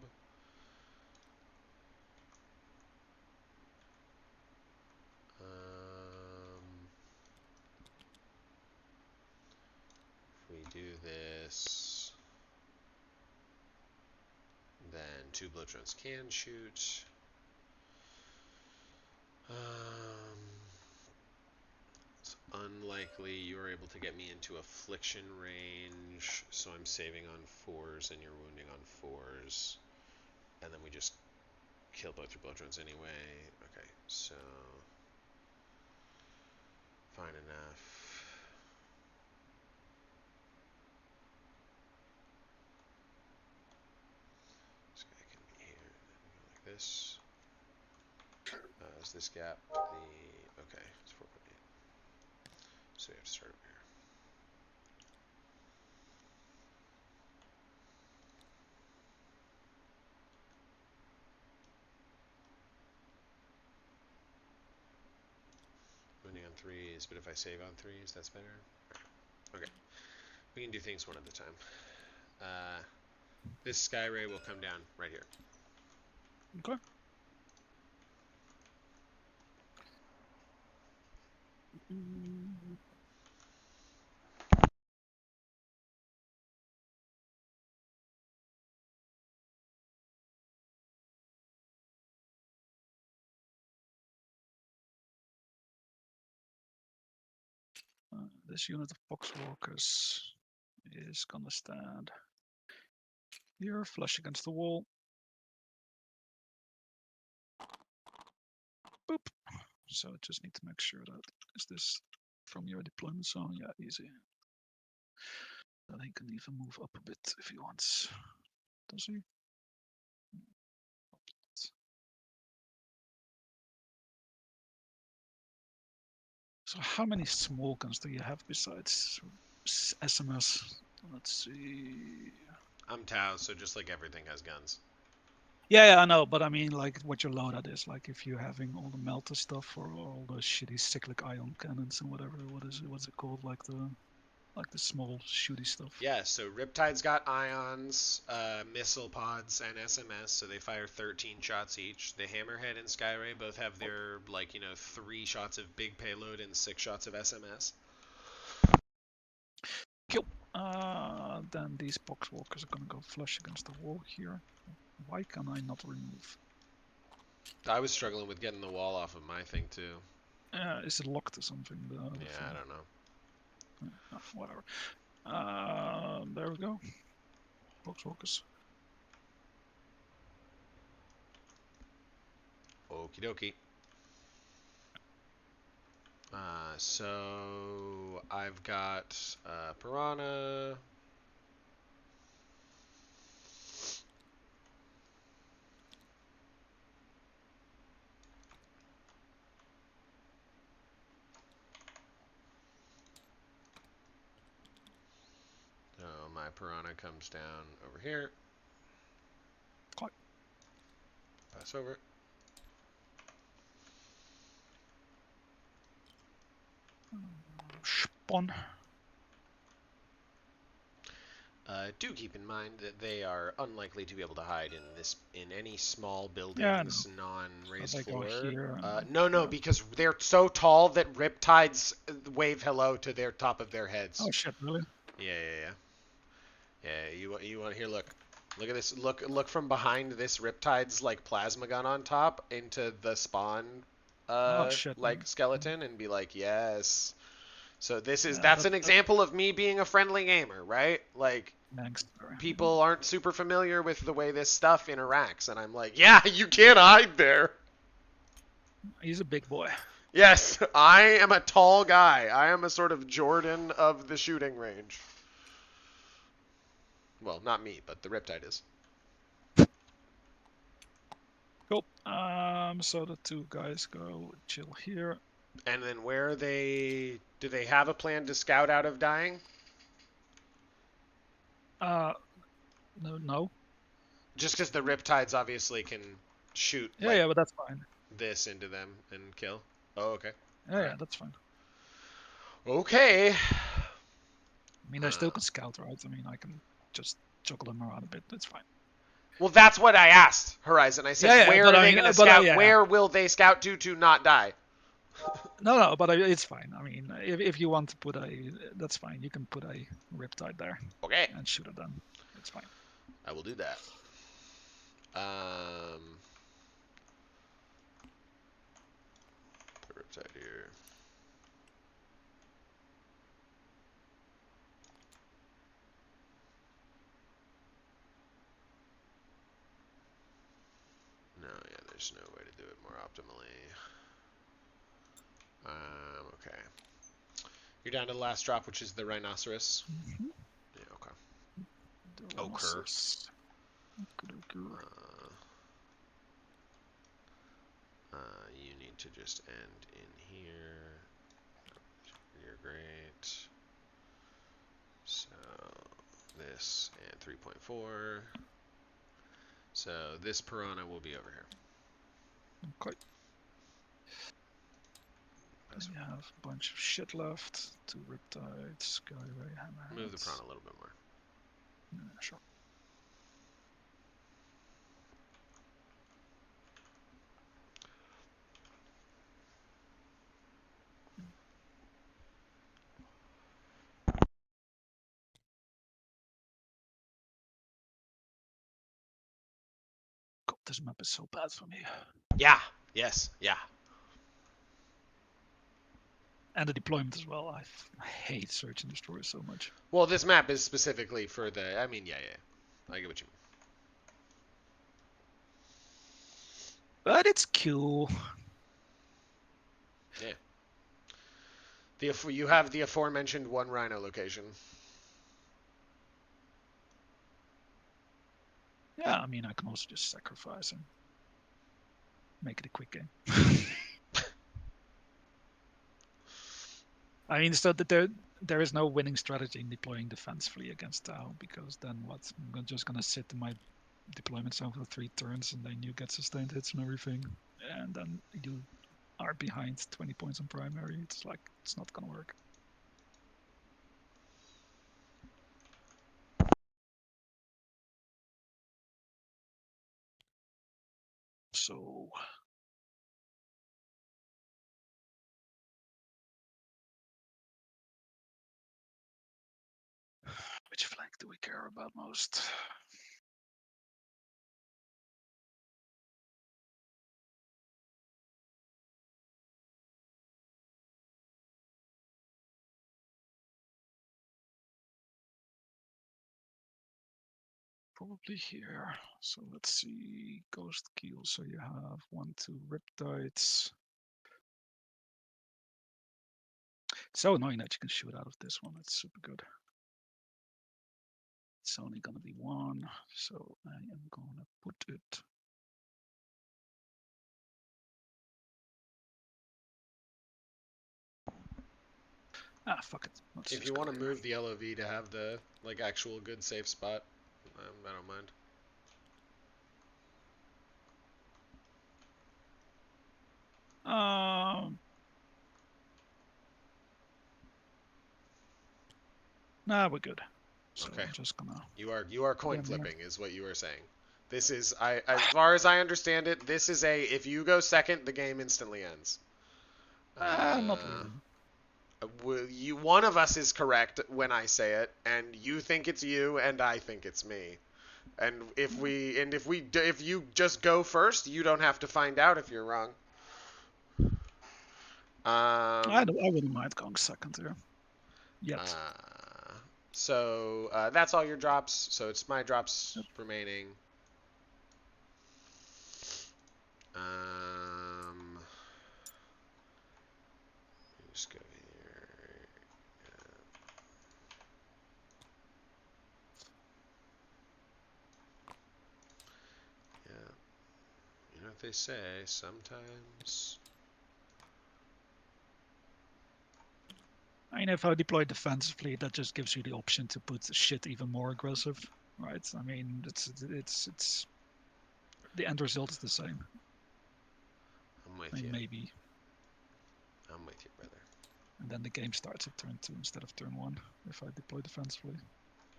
If we do this, then 2 blood drones can shoot. It's unlikely you are able to get me into affliction range, so I'm saving on 4s and you're wounding on 4s. And then we just kill both your blood drones anyway. Okay, so fine enough. This guy can be here, and then we go like this. Is this gap the... Okay, it's 4.8. So we have to start over here. Wounding on 3s, but if I save on 3s, that's better. Okay, we can do things one at a time. This sky ray will come down right here. Okay. This unit of Poxwalkers is gonna stand here, flush against the wall. Boop. So I just need to make sure that is this from your deployment zone? Yeah, easy. Then he can even move up a bit if he wants. Does he? So how many small guns do you have besides SMS? Let's see. I'm Tau, so just like everything has guns. Yeah, I know, but I mean, like, what your loadout is. Like, if you're having all the melter stuff or all the shitty cyclic ion cannons and whatever. What's it called? Like the small shooty stuff. Yeah, so Riptide's got ions, missile pods, and SMS, so they fire 13 shots each. The Hammerhead and Skyray both have their, 3 shots of big payload and 6 shots of SMS. Kill. Then these Poxwalkers are gonna go flush against the wall here. Why can I not remove? I was struggling with getting the wall off of my thing, too. Is it locked or something? Yeah, I don't know. No, whatever. There we go. Poxwalkers. Okie dokie. So I've got Piranha. piranha comes down over here. Quite. Pass over. Spawn. Do keep in mind that they are unlikely to be able to hide in any small Yeah, I know. buildings, So non-raised they go floor. here. No, Yeah. because they're so tall that riptides wave hello to their top of their heads. Oh shit! Really? Yeah. You want here? Look at this. Look from behind this riptide's like plasma gun on top into the spawn, Oh shit! like skeleton, and be like, yes. So Yeah, that's an example of me being a friendly gamer, right? Like thanks. people aren't super familiar with the way this stuff interacts, and I'm like, yeah, you can't hide there. He's a big boy. Yes, I am a tall guy. I am a sort of Jordan of the shooting range. Well, not me, but the Riptide is. Cool. So the two guys go chill here. And then where are they? Do they have a plan to scout out of dying? No. Just because the Riptides obviously can shoot Yeah, like yeah, but that's fine. this into them and kill. Oh, okay. Yeah, All yeah, right. that's fine. Okay. I mean, I still can scout, right? I mean, I can just juggle them around a bit. That's fine. Well, that's what I asked Horizon. I said, Yeah, yeah, where but are I they mean, going to scout? yeah, yeah. Where will they scout to not die? No, but it's fine. I mean, if you want to put that's fine. You can put a Riptide there Okay. and shoot at them. It's fine. I will do that. Put Riptide here. No, yeah, there's no way to do it more optimally. Okay. You're down to the last drop, which is the rhinoceros. Mm-hmm. Yeah, okay. The Ochre. rhinoceros. You need to just end in here. You're great. So this and 3.4. So this piranha will be over here. Okay. And you have a bunch of shit left. Two Riptides, Skyway, Hammerheads. Move the piranha a little bit more. Yeah, sure. God, this map is so bad for me. Yeah. Yes. Yeah. And the deployment as well. I hate search and destroy so much. Well, this map is specifically for the. I mean, yeah. I get what you mean. But it's cool. Yeah. You have the aforementioned one rhino location. Yeah, I mean, I can also just sacrifice and make it a quick game. I mean, so that there is no winning strategy in deploying defensively against Tau, because then what? I'm just gonna sit in my deployment zone for 3 turns, and then you get sustained hits and everything, and then you are behind 20 points on primary. It's like, it's not gonna work. So which flank do we care about most? Probably here. So let's see. Ghost Keel. So you have 1, 2 Riptides. It's so annoying that you can shoot out of this one. It's super good. It's only gonna be 1, so I am gonna put it. Ah, fuck it. Let's If just you go want to here. move the LOV to have the like actual good safe spot, I don't mind. Nah, we're good. So Okay. I'm just gonna You are put coin them here. flipping is what you were saying. This is as far as I understand it, this is a if you go second, the game instantly ends. Not Uh, really. one of us is correct when I say it, and you think it's you, and I think it's me. And if you just go first, you don't have to find out if you're wrong. I Um, don't, I wouldn't mind going second here. Yet. uh, so that's all your drops. So it's my drops Yep. remaining. Um, just go here. Yeah, you know what they say. Sometimes. I mean, if I deploy defensively, that just gives you the option to put shit even more aggressive, right? I mean, it's the end result is the same. I'm I with mean, you. maybe, I'm with you, brother. and then the game starts at turn 2 instead of turn 1 if I deploy defensively,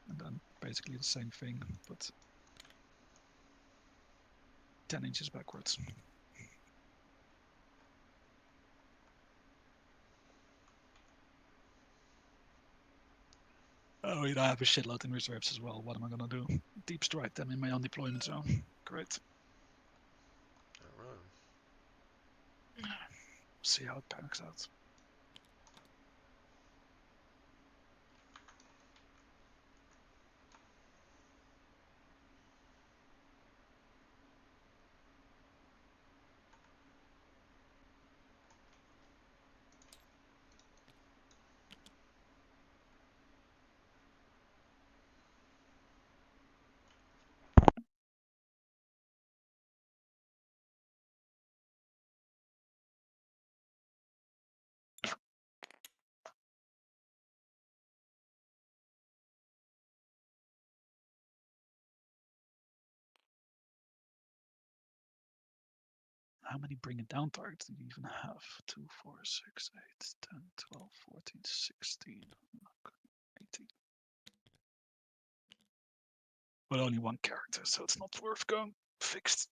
and then basically the same thing, but 10 inches backwards. Oh, I have a shitload in reserves as well. What am I gonna do? Deep strike them in my own deployment zone. Great. Not wrong. See how it panics out. How many bring it down targets do you even have? 2, 4, 6, 8, 10, 12, 14, 16, 18. But only one character, so it's not worth going fixed.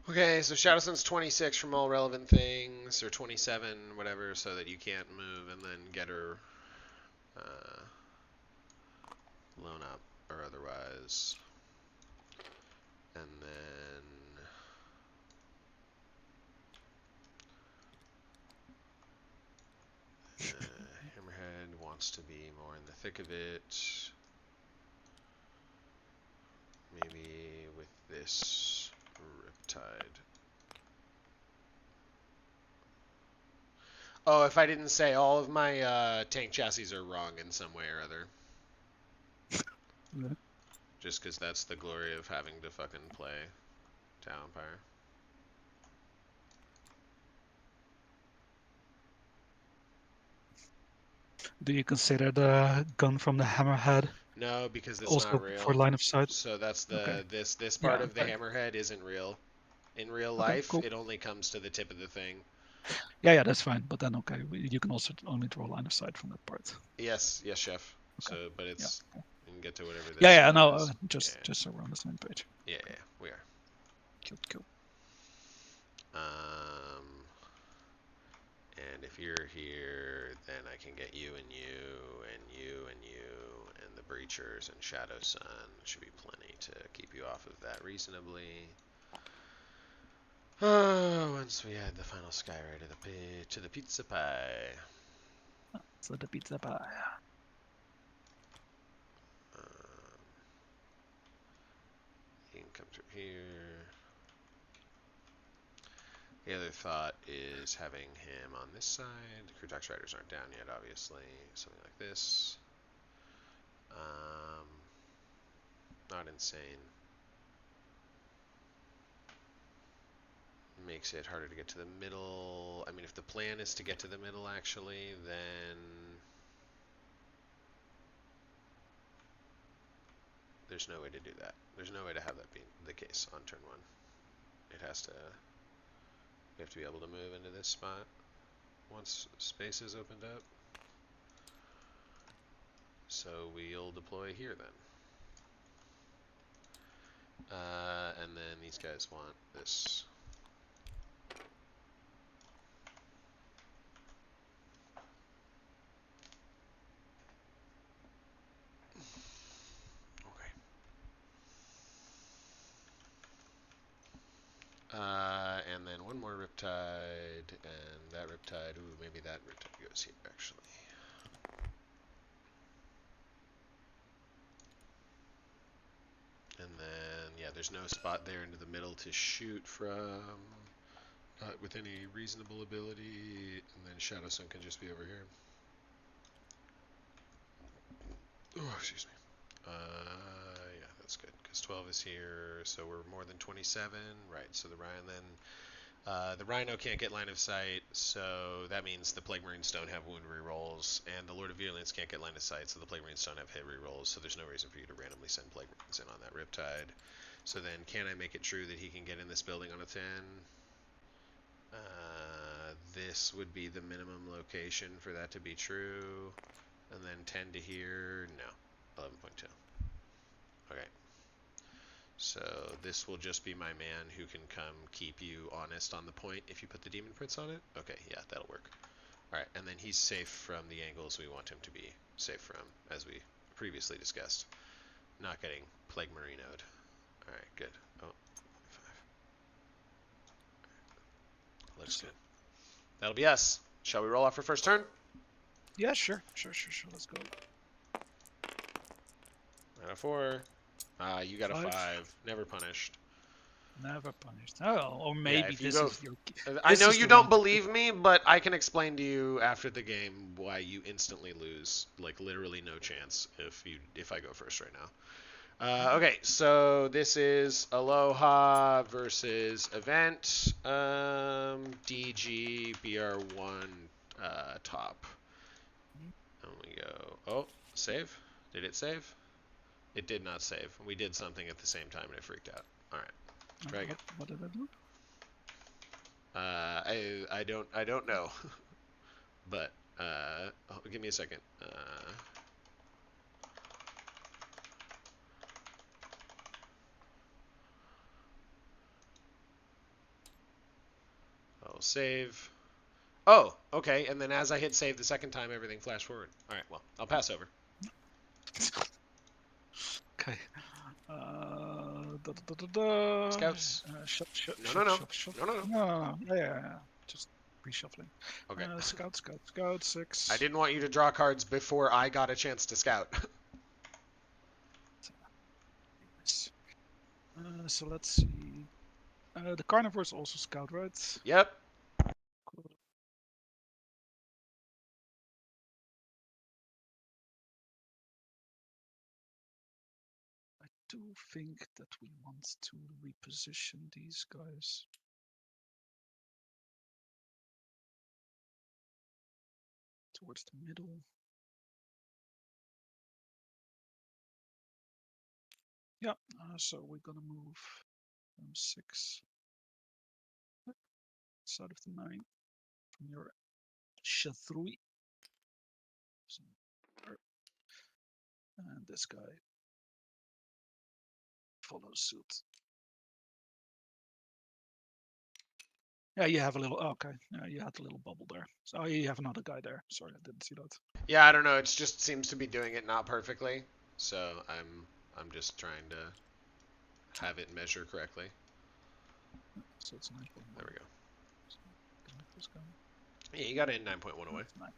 Okay, so Shadowsun's 26 from all relevant things, or 27, whatever, so that you can't move, and then get her uh, blown up or otherwise. And then Hammerhead wants to be more in the thick of it. Maybe with this Riptide. Oh, if I didn't say, all of my tank chassis are wrong in some way or other. Yeah. Just because that's the glory of having to fucking play Town Empire. Do you consider the gun from the hammerhead No, because it's not also for real. line of sight? So that's Okay. this part Yeah. of the Okay. hammerhead isn't real. In real Okay. life, Cool. it only comes to the tip of the thing. Yeah. Yeah. That's fine. But then, okay, you can also only draw line of sight from that part. Yes, yes, chef. Okay. So, but Yeah. it's Cool. we can get to whatever Yeah. this Yeah. one No. is. Yeah, Just so we're on the same page. yeah, yeah, we are. Cool. Cool. Um, and if you're here, then I can get you and you and you and you and the Breachers and Shadow Sun. Should be plenty to keep you off of that reasonably. Oh, once we add the final Skyray to the pizza pie. So the pizza pie. Um, he can come through here. The other thought is having him on this side. The Crew Riders aren't down yet, obviously. Something like this. Um, not insane. Makes it harder to get to the middle. I mean, if the plan is to get to the middle, actually, then there's no way to do that. There's no way to have that be the case on turn one. It has to. We have to be able to move into this spot once space is opened up. So we'll deploy here then. And then these guys want this. Okay. And then one more Riptide, and that Riptide, ooh, maybe that Riptide goes here, actually. And then, yeah, there's no spot there into the middle to shoot from with any reasonable ability, and then Shadow Sun can just be over here. Oh, excuse me. Yeah, that's good, because 12 is here, so we're more than 27, right, so the Ryan then the Rhino can't get line of sight, so that means the Plague Marines don't have wound rerolls, and the Lord of Virulence can't get line of sight, so the Plague Marines don't have hit rerolls, so there's no reason for you to randomly send Plague Marines in on that Riptide. So then, can I make it true that he can get in this building on a 10? This would be the minimum location for that to be true, and then 10 to here, no, 11.2. Okay. So this will just be my man who can come keep you honest on the point if you put the demon prints on it. Okay, yeah, that'll work. Alright, and then he's safe from the angles we want him to be safe from, as we previously discussed. Not getting Plague Marinoed. Alright, good. Oh, 5. Looks good. That'll be us. Shall we roll off for first turn? Yeah, sure. Let's go. Out of 4. You got a 5. 5. Never punished. Never punished. Oh, or Yeah, maybe if you this go. is your. I This know is you the don't round to believe me, but I can explain to you after the game why you instantly lose. Like literally no chance if I go first right now. Okay, so this is Aloha versus Event. DG BR1 top. And we go. Oh, save. Did it save? It did not save. We did something at the same time and it freaked out. All right, try again. What did I do? I don't know, but give me a second. I'll save. Oh, okay. And then as I hit save the second time, everything flashed forward. All right. Well, I'll pass over. Okay. Da. Scouts. No, no, no, Shuffle. no, no, no. No. Yeah. Just reshuffling. Okay. Scout. 6. I didn't want you to draw cards before I got a chance to scout. So let's see. The carnivores also scout, right? Yep. Cool. do think that we want to reposition these guys. Towards the middle. Yeah, so we're gonna move from 6 side of the 9 from your Shathrui. So, and this guy follows suit. Yeah, you have a little. Oh, okay, yeah, you had a little bubble there. So you have another guy there. Sorry, I didn't see that. Yeah, I don't know. It just seems to be doing it not perfectly. So I'm just trying to have it measure correctly. So it's 9.1. There we go. So can move this guy. Yeah, you got it in 9.1 away. 9.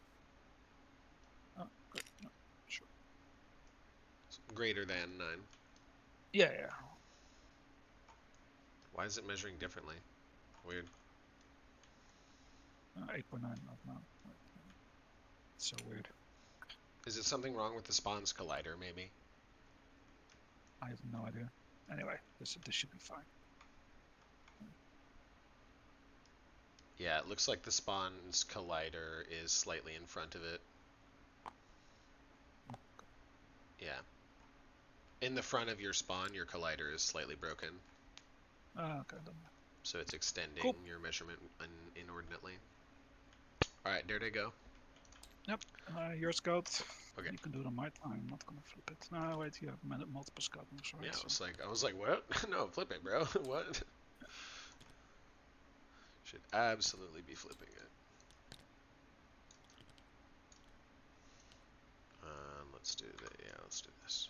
Oh, good. No, sure. It's greater than 9. Yeah, yeah. Why is it measuring differently? Weird. 8.9, not now. So weird. Is it something wrong with the Spawn's collider, maybe? I have no idea. Anyway, this should be fine. Yeah, it looks like the Spawn's collider is slightly in front of it. Yeah. In the front of your Spawn, your collider is slightly broken. Okay, then. So it's extending Cool. your measurement inordinately. Alright, dare they go? Yep, your scout. Okay. You can do it on my time. I'm not gonna flip it. No, wait, you have multiple scout moves, right? Yeah, So. I was like, what? No, flip it, bro. What? Should absolutely be flipping it. Let's do the, yeah, let's do this.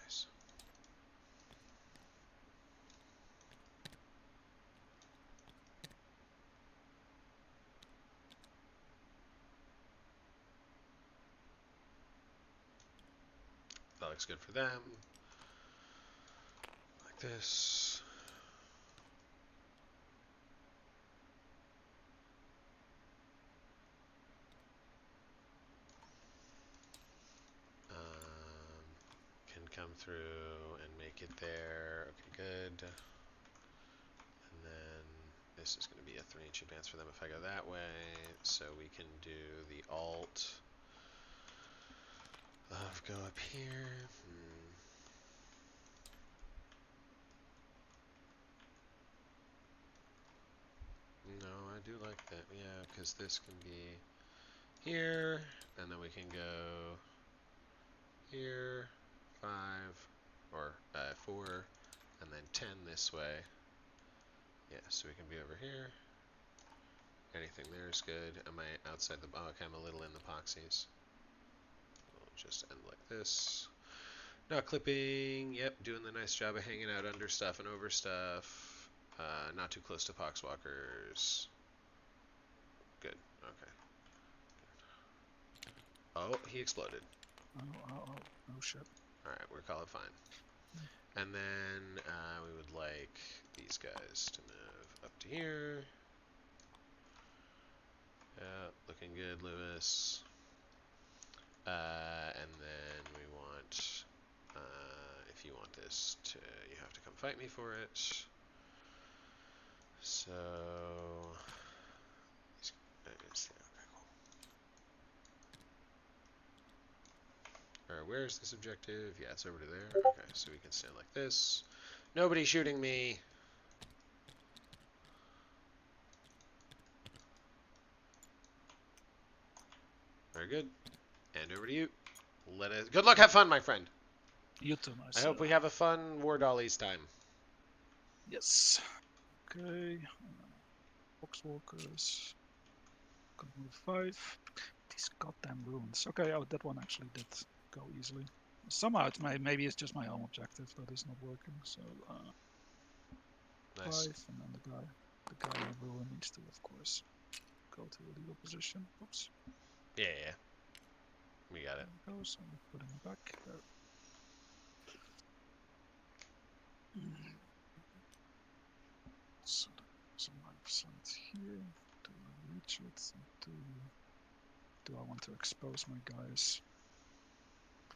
Nice. That looks good for them. Like this. Can come through and make it there. Okay, good. And then this is going to be a 3-inch advance for them if I go that way. So we can do the alt of go up here. No, I do like that. Yeah, because this can be here, and then we can go here, 5, or 4, and then 10 this way. Yeah, so we can be over here. Anything there is good. Am I outside the... Oh, okay, I'm a little in the epoxies. We'll just end like this. Not clipping. Yep, doing the nice job of hanging out under stuff and over stuff. Not too close to poxwalkers. Good. Okay. Oh, he exploded. Oh, shit. Alright, we're calling fine. And then we would like these guys to move up to here. Yeah, looking good, Lewis. And then we want, if you want this to, you have to come fight me for it. So, okay, cool. Or where's this objective? Yeah, it's over to there. Okay, so we can stand like this. Nobody shooting me. Very good. And over to you. Let us. Good luck. Have fun, my friend. You too, I hope we have a fun War Dollies time. Yes. Okay. Boxwalkers. Gonna move 5. These goddamn ruins. Okay, oh, that one actually did go easily. Somehow maybe it's just my home objective that is not working. So Nice. 5, and then the guy in ruin needs to, of course, go to a legal position. Oops. Yeah, yeah. We got it. There we go. So I'm putting it back there. So there's a 9% here. Do I reach it? Do I want to expose my guys?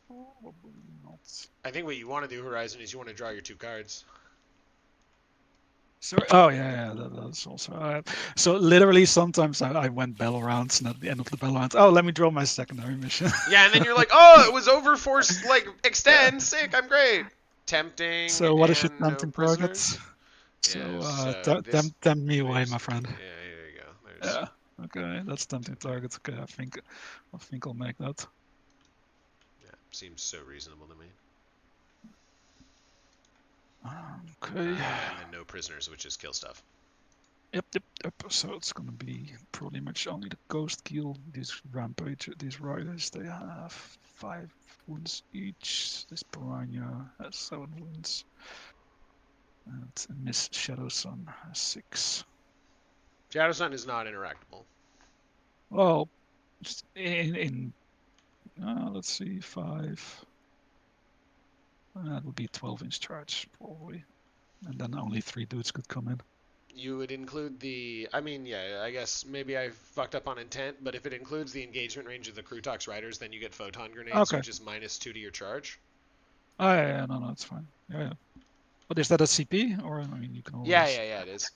Probably not. I think what you want to do, Horizon, is you want to draw your 2 cards. Sorry. Oh yeah, that's also. So literally, sometimes I went battle rounds, and at the end of the battle rounds, oh, let me draw my secondary mission. Yeah, and then you're like, oh, it was over force, like, Yeah. extend, sick, I'm great. Tempting So what is your and no tempting target? prisoners. Yeah, So so this tempt me away, my basically, friend. yeah, here you go. There's, Yeah. Okay, that's tempting target. Okay, I think I'll make that. yeah, seems so reasonable to me. Okay. And then no prisoners, which is kill stuff. Yep. So it's gonna be pretty much only the ghost kill. These rampage, these riders, they have 5 wounds each. This piranha has 7 wounds, and Miss Shadow Sun has 6. Shadow Sun is not interactable. Well, in let's see, 5. That would be a 12-inch charge probably, and then only 3 dudes could come in. You would include the, I mean, yeah, I guess maybe I fucked up on intent, but if it includes the engagement range of the Crutox Riders, then you get photon grenades, Okay. which is -2 to your charge. Oh yeah, no, it's fine. Yeah. But is that a CP, or I mean, you can Yeah, always. yeah, yeah, it is.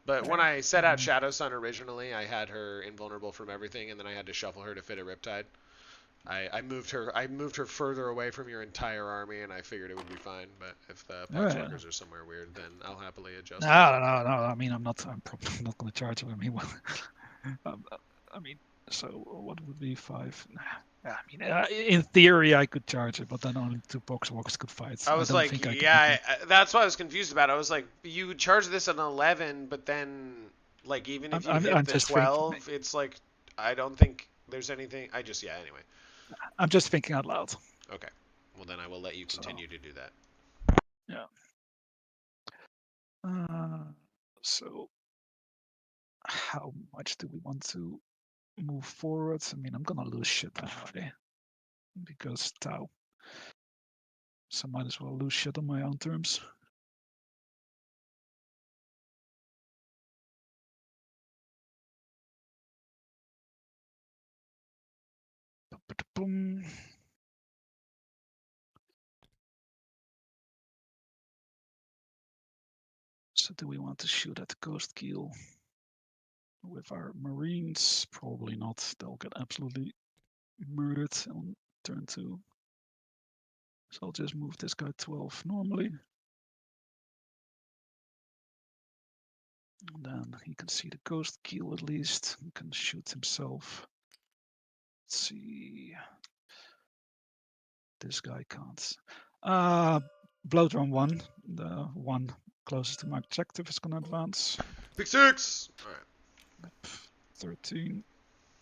But when Yeah. I set out Shadow Sun originally, I had her invulnerable from everything, and then I had to shuffle her to fit a Riptide. I moved her further away from your entire army, and I figured it would be fine. But if the Yeah. Poxwalkers are somewhere weird, then I'll happily adjust it. No. I mean, I'm probably not going to charge them. I mean, um, I mean, so what would be 5? Yeah, I mean, in theory, I could charge it, but then only 2 Poxwalkers could fight. I I was don't like, think I can beat yeah, them. that's what I was confused about. I was like, you would charge this at an 11, but then, like, even if you hit I'm the just thinking. 12, it's like, I don't think there's anything. Yeah, anyway. I'm just thinking out loud. Okay. Well, then I will let you So continue to do that. yeah. So how much do we want to move forward? I mean, I'm gonna lose shit anyway because Tau. So might as well lose shit on my own terms. Boom. So do we want to shoot at the Ghost Keel with our Marines? Probably not. They'll get absolutely murdered on turn 2. So I'll just move this guy 12 normally. And then he can see the Ghost Keel at least. He can shoot himself. Let's see. This guy can't. Blow drum 1. The one closest to my objective is going to advance. Big 6! Alright. 13.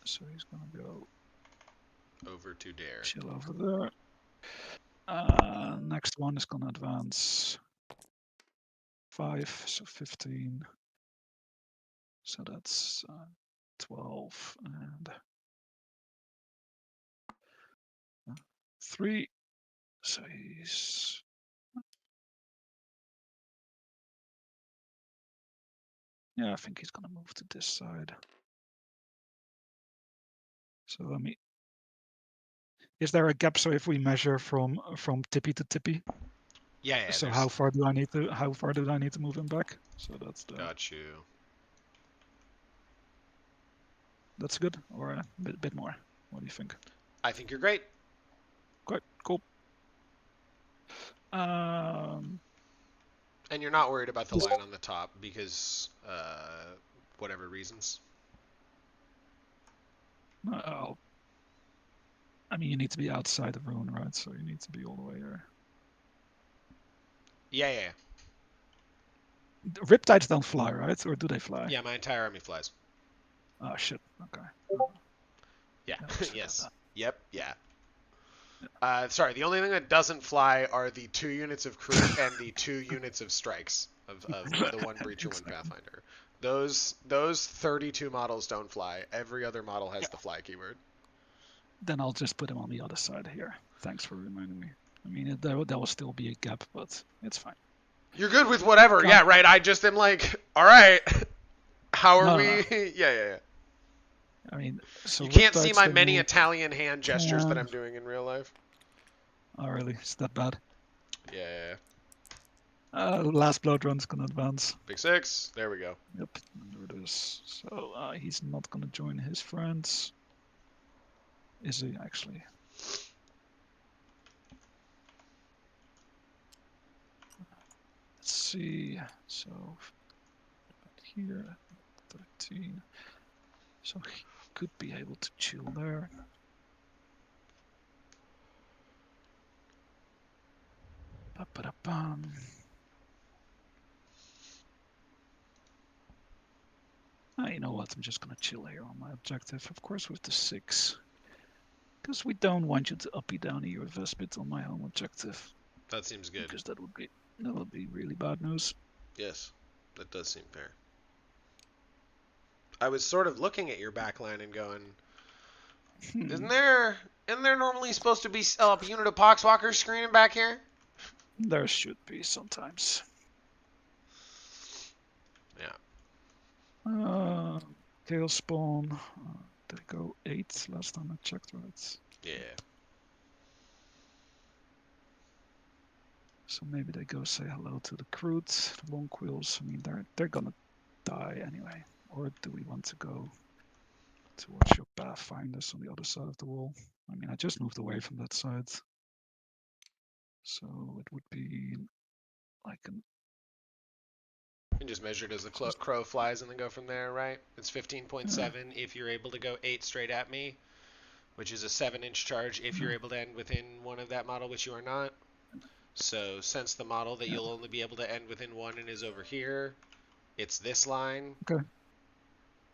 So he's going to go Over to Dare. chill over there. Next one is going to advance 5, so 15. So that's 12 and 3. So he's. Yeah, I think he's going to move to this side. So let me. Is there a gap? So if we measure from tippy to tippy, Yeah, so there's. how far do I need to move him back? So Got you. that's good, or a bit more. What do you think? I think you're great. Quite cool. Um, And you're not worried about the this, line on the top because, whatever reasons. uh, I mean, you need to be outside the ruin, right? So you need to be all the way there. Yeah. Riptides don't fly, right? Or do they fly? Yeah, my entire army flies. Oh shit. Okay. Yeah. Yeah, let's forget Yes. that. Yep. Yeah. Yeah. Sorry, the only thing that doesn't fly are the 2 units of Kroot and the 2 units of Strikes of the one Breacher, one Exactly. Pathfinder. Those 32 models don't fly. Every other model has Yeah. the fly keyword. then I'll just put him on the other side here. Thanks for reminding me. I mean, there will still be a gap, but it's fine. You're good with whatever. Can't, Yeah, right. I just am like, all right. How are no, no, we? no. Yeah. I mean, so You can't see Riptides my they many move Italian hand gestures that 10. I'm doing in real life. Oh, really? Is that bad? Yeah. Last blood run's gonna advance. Big 6. There we go. Yep, there it is. So he's not gonna join his friends. Is he actually? Let's see. So here, 13. So he could be able to chill there. Ba-ba-da-bum. You know what? I'm just gonna chill here on my objective, of course, with the 6, because we don't want you to uppy down your Vespit on my home objective, That seems good. because that would be really bad news. Yes, that does seem fair. I was sort of looking at your backline and going, isn't there normally supposed to be a unit of Poxwalkers screening back here? There should be sometimes. Yeah. Tail spawn. Did it go 8 last time I checked, right? Yeah. So maybe they go say hello to the Croods, the Longquills. I mean, they're gonna die anyway. Or do we want to go towards your Pathfinders on the other side of the wall? I mean, I just moved away from that side. So it would be like an... And just measure it as the crow flies and then go from there, right? It's 15.7 if you're able to go 8 straight at me, which is a 7-inch charge if you're able to end within one of that model, which you are not. So since the model that you'll only be able to end within one and is over here, it's this line. Okay.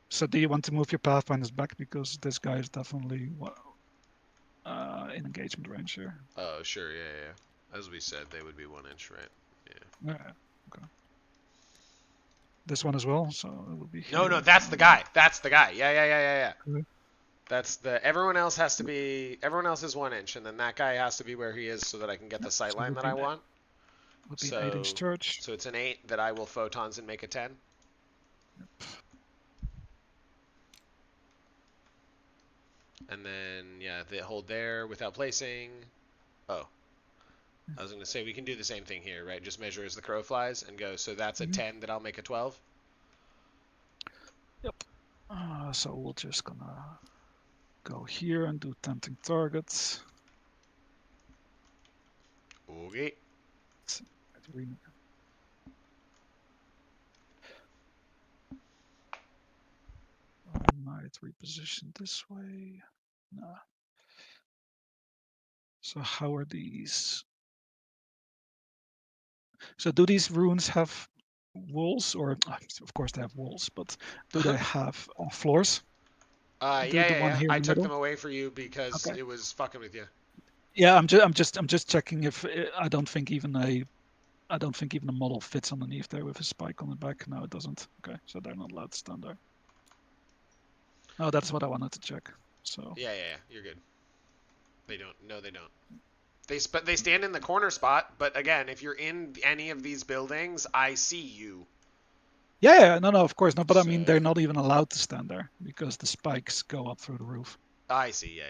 So do you want to move your Pathfinders back, because this guy is definitely in engagement range here? Oh, sure, yeah. As we said, they would be 1 inch, right? Yeah. Okay. This one as well, so it would be here. No, that's the guy. That's the guy. Yeah. Okay. That's the. Everyone else has to be. Everyone else is 1 inch, and then that guy has to be where he is so that I can get the sight line that I want. Would be an 8-inch charge. So it's an 8 that I will photons and make a 10. Yep. And then they hold there without placing. Oh, I was gonna say we can do the same thing here, right? Just measure as the crow flies and go. So that's a 10 that I'll make a 12. Yep. So we're just gonna go here and do tempting targets. Okay. Might reposition this way. Nah. So how are these? So do these runes have walls, or of course they have walls, but do they have floors? The one Yeah. here in I the took middle? them away for you because Okay. it was fucking with you. Yeah, I'm just checking if I don't think even a model fits underneath there with a spike on the back. No, it doesn't. Okay, so they're not allowed to stand there. No, that's what I wanted to check. So Yeah. You're good. They don't. No, they don't. They stand in the corner spot, but again, if you're in any of these buildings, I see you. yeah, no, of course not. But I mean, So they're not even allowed to stand there because the spikes go up through the roof. I see. Yeah.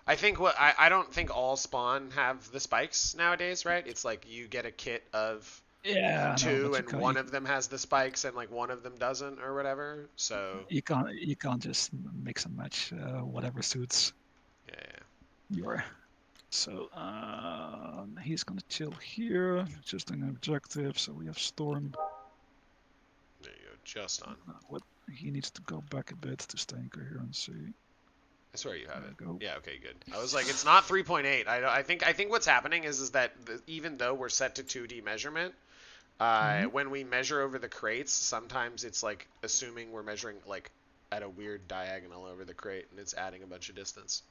I think I don't think all spawn have the spikes nowadays, right? It's like you get a kit of Yeah, I know, 2 but you and can't one of them has the spikes and like one of them doesn't or whatever. So you can't just mix and match whatever suits yeah. your. So he's gonna chill here, just an objective. So we have Storm. There you go. Just on. What he needs to go back a bit to stay in coherency. I swear you have it. Go. Yeah, okay, good. I was like, it's not 3.8. I think what's happening is that even though we're set to 2D measurement, when we measure over the crates, sometimes it's like assuming we're measuring like at a weird diagonal over the crate, and it's adding a bunch of distance.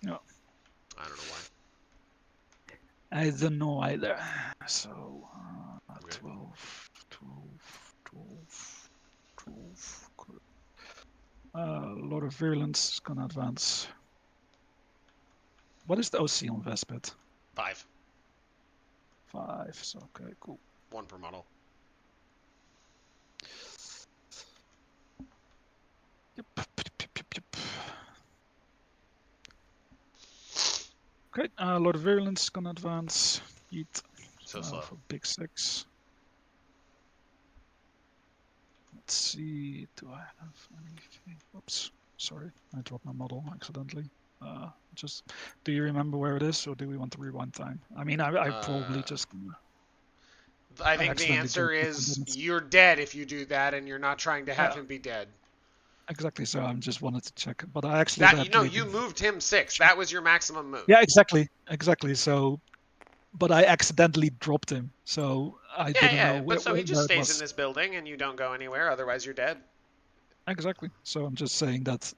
Yeah. I don't know why. I don't know either. So Okay. 12. Lord of Virulence is gonna advance. What is the OC on Vespet? 5. 5. So okay, cool. 1 per model. Yep. Yep. Okay, Lord of Virulence gonna advance. Yeet. So slow. For big 6. Let's see. Do I have anything? Oops. Sorry, I dropped my model accidentally. Just, do you remember where it is, or do we want to rewind time? I mean, I probably just. I I think the accidentally answer dropped it, and then is it's. you're dead if you do that, and you're not trying to have Yeah, him be dead. exactly. So I just wanted to check, but I That you know, accidentally. you moved him 6. That was your maximum move. Yeah, exactly. So, but I accidentally dropped him, so I Yeah, didn't know yeah. But so he just where it stays in was. this building, and you don't go anywhere. Otherwise, you're dead. Exactly. So I'm just saying that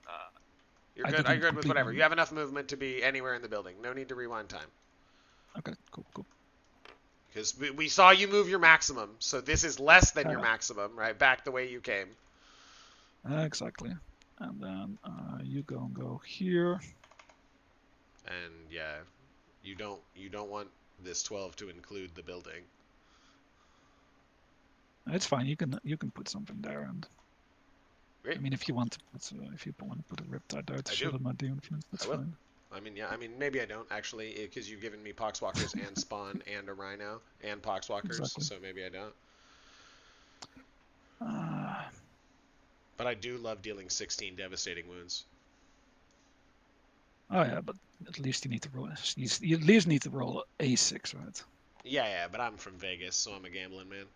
You're I good. I'm didn't good with complete whatever. my. You have enough movement to be anywhere in the building. No need to rewind time. Okay, cool. Because we saw you move your maximum, so this is less than your Yeah, maximum, right? Back the way you came. exactly. And then you go here. And yeah, you don't want this 12 to include the building. It's fine. You can put something there, and I Great. mean, if you want to put a riptide there to I show do. them my influence, I that's will. fine. I mean, yeah. I mean, maybe I don't actually, because you've given me poxwalkers and spawn and a rhino and poxwalkers, Exactly. so maybe I don't. Uh, But I do love dealing 16 devastating wounds. oh yeah, but at least you need to roll. You at least need to roll a6, right? Yeah, yeah. But I'm from Vegas, so I'm a gambling man.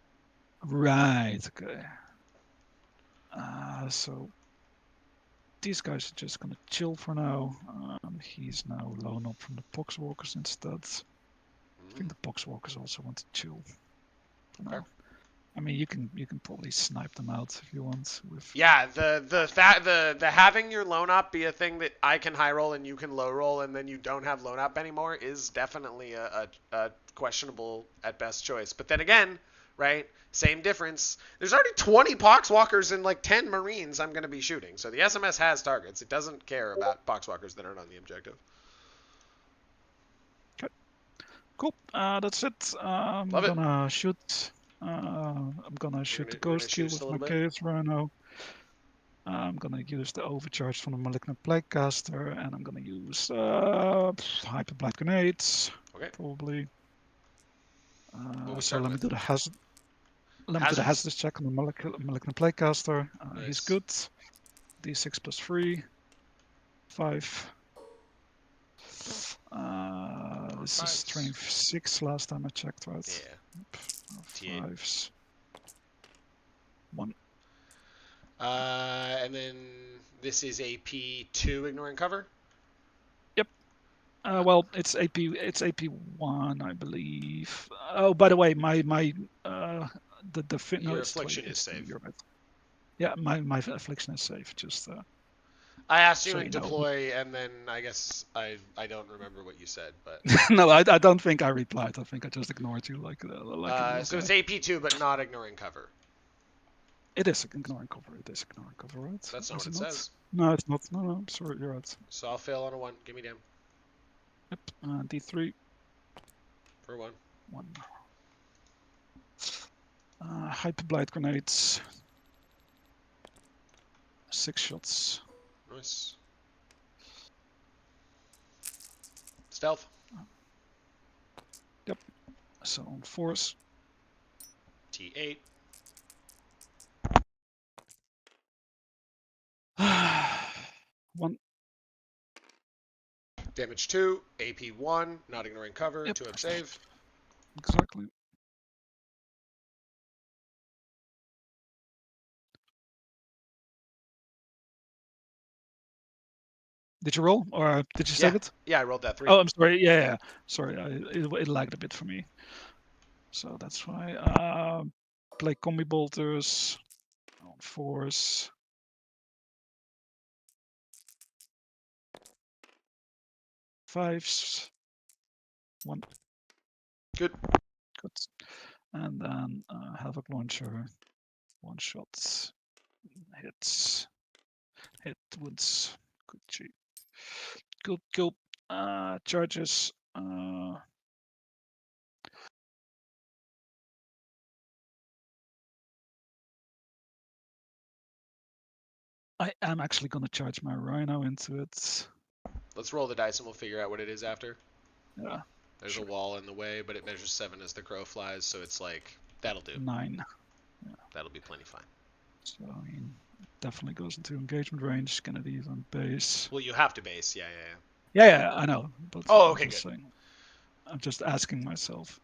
Right. Okay. So these guys are just gonna chill for now. He's now loan up from the poxwalkers instead. I think the poxwalkers also want to chill for Okay. now. I mean, you can probably snipe them out if you want with. Yeah, the having your loan up be a thing that I can high roll and you can low roll, and then you don't have loan up anymore is definitely a questionable at best choice. But then again, right? Same difference. There's already 20 poxwalkers and like 10 marines I'm going to be shooting. So the SMS has targets. It doesn't care about poxwalkers that aren't on the objective. Okay, cool. That's it. Love it. I'm gonna shoot the We're gonna ghost kill shoot a with little my bit. chaos rhino. I'm gonna use the overcharge from the malignant plague caster, and I'm gonna use hyper black grenades Okay. probably. What are we So starting let me with? do the hazard. Let me do the Hazards. hazardous check on the malignant plague caster. He's Nice. good. D6 plus 3, 5. Come on, This is fives. strength 6 last time I checked, right? Yeah. T8. Fives. 1. And then this is AP2 ignoring cover. Yep. Well, it's AP1, I believe. Oh, by the way, my the fit. No, Your it's 20. affliction is It's 20. safe. You're right. Yeah, my affliction is safe. Just I asked you so in you know. deploy, and then I guess I don't remember what you said, but No, I don't think I replied. I think I just ignored you like a real so guy. it's AP2, but not ignoring cover. It is ignoring cover. It is ignoring cover, right? That's not Is what it it not? says. No, it's not. No, I'm sorry. You're right. So I'll fail on a 1. Give me down Yep. D3. for 1. 1. Hyper blight grenades. 6 shots. Nice. Stealth. Yep. So on force. T8. 1. Damage 2. AP1. Not ignoring cover. Yep. 2 up save. Exactly. Did you roll or did you Yeah. save it? Yeah, I rolled that 3. Oh, I'm sorry. Yeah. Sorry, it lagged a bit for me. So that's why. Play combi bolters on force. Fives. 1. Good. Good. And then havoc launcher. 1 shot. Hits. Hit wounds. Good. Good. Cool. Charges. I am actually going to charge my Rhino into it. Let's roll the dice and we'll figure out what it is after. Yeah. There's Sure. a wall in the way, but it measures 7 as the crow flies, so it's like, that'll do. 9. Yeah. That'll be plenty fine. So, I mean, definitely goes into engagement range. Kennedy's on base. Well, you have to base, yeah. Yeah, I know. But Oh, I'm okay, just good. saying. I'm just asking myself,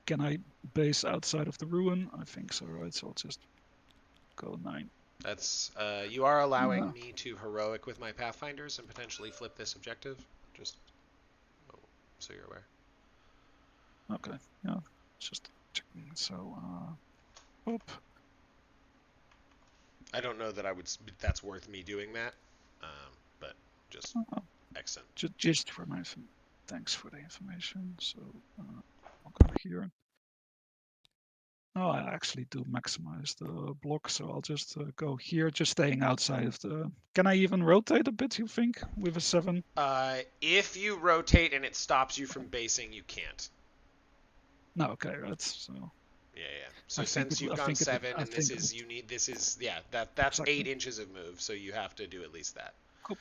can I base outside of the ruin? I think so, right? So I'll just go 9. That's, you are allowing Yeah. me to heroic with my Pathfinders and potentially flip this objective, just so you're aware. Okay. Yeah. Just checking. So, oop. I don't know that that's worth me doing that, but just accent. Just for my thanks for the information. So I'll go here. Oh, I actually do maximize the block, so I'll just go here, just staying outside of the. Can I even rotate a bit? You think with a 7? If you rotate and it stops you from basing, you can't. No, okay, right. So Yeah. So since you've I gone think it would. 7 I and this think it would is you need this is yeah that's exactly. 8 inches of move, so you have to do at least that. Cool.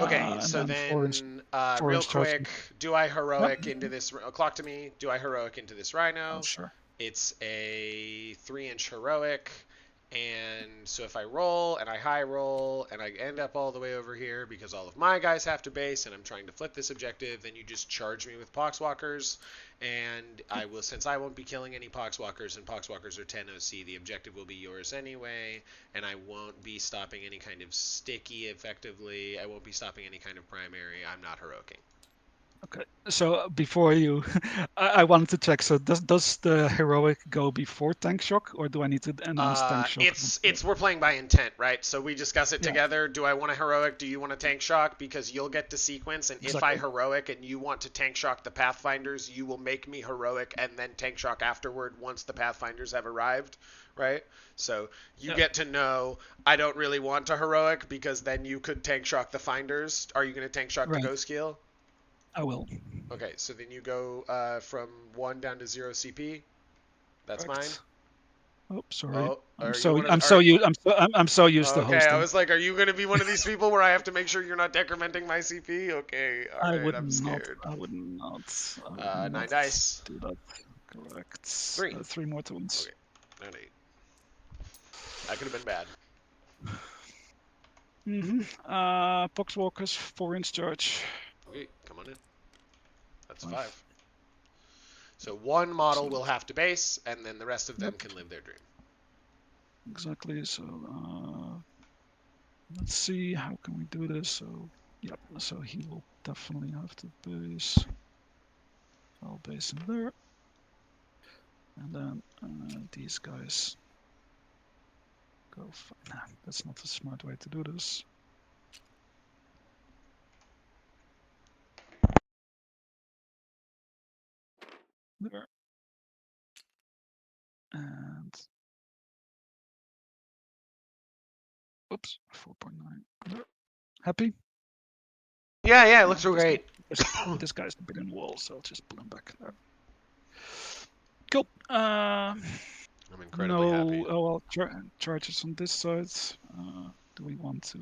Okay, And so then then four real inch charge. quick, do I Yep. heroic into this? Clock to me. Do I heroic into this Oh, rhino? sure. It's a 3-inch heroic, and so if I roll and I high roll and I end up all the way over here because all of my guys have to base and I'm trying to flip this objective, then you just charge me with Poxwalkers, and Cool. I will, since I won't be killing any Poxwalkers and Poxwalkers are 10 OC, the objective will be yours anyway, and I won't be stopping any kind of sticky effectively. I won't be stopping any kind of primary. I'm not heroicing. Okay. So before you, I wanted to check. So does the heroic go before tank shock, or do I need to announce tank shock? It's we're playing by intent, right? So we discuss it Yeah, together. Do I want a heroic? Do you want a tank shock? Because you'll get to sequence, and if I exactly. heroic and you want to tank shock the Pathfinders, you will make me heroic and then tank shock afterward once the Pathfinders have arrived, right? So you Yeah. get to know I don't really want to heroic because then you could tank shock the Finders. Are you going to tank shock the Right. Ghost Skill? I will. Okay, so then you go from 1 down to 0 CP. That's mine. Correct. Oh, sorry. Oh, are you one of the? I'm so used to Okay, I hosting. was like, are you going to be one of these people where I have to make sure you're not decrementing my CP? Okay, all I right, would I'm not. scared. I would not. I would 9 not dice. do that. Correct. 3. 3 more twins. Okay, and 8. That could have been bad. Poxwalkers, 4-inch charge. Okay, come on in. That's a 5. 5. So one model So will have to base, and then the rest of them yep, can live their dream. exactly. So let's see how can we do this. So yep. So he will definitely have to base. I'll base him there, and then these guys go. Nah, that's not a smart way to do this. There. And oops, 4.9. There. Happy? Yeah, it Yeah, looks real great. this guy's a bit in the wall, so I'll just put him back there. Cool. I'm incredibly happy. No, oh well, charges on this side. Do we want to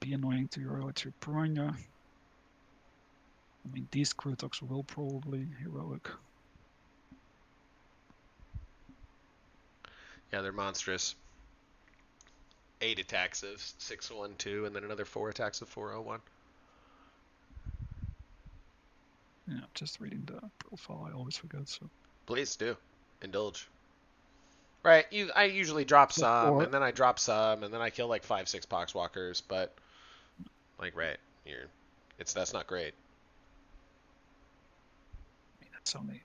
be annoying to your Piranha? I mean, these Crutox will probably heroic. Yeah, they're monstrous. 8 attacks of 612, and then another 4 attacks of 401. Yeah, just reading the profile, I always forget. So Please do. Indulge. Right, I usually drop so some, 4. and then I drop some, and then I kill like 5, 6 Poxwalkers, but like right, that's not great. I mean, it's only.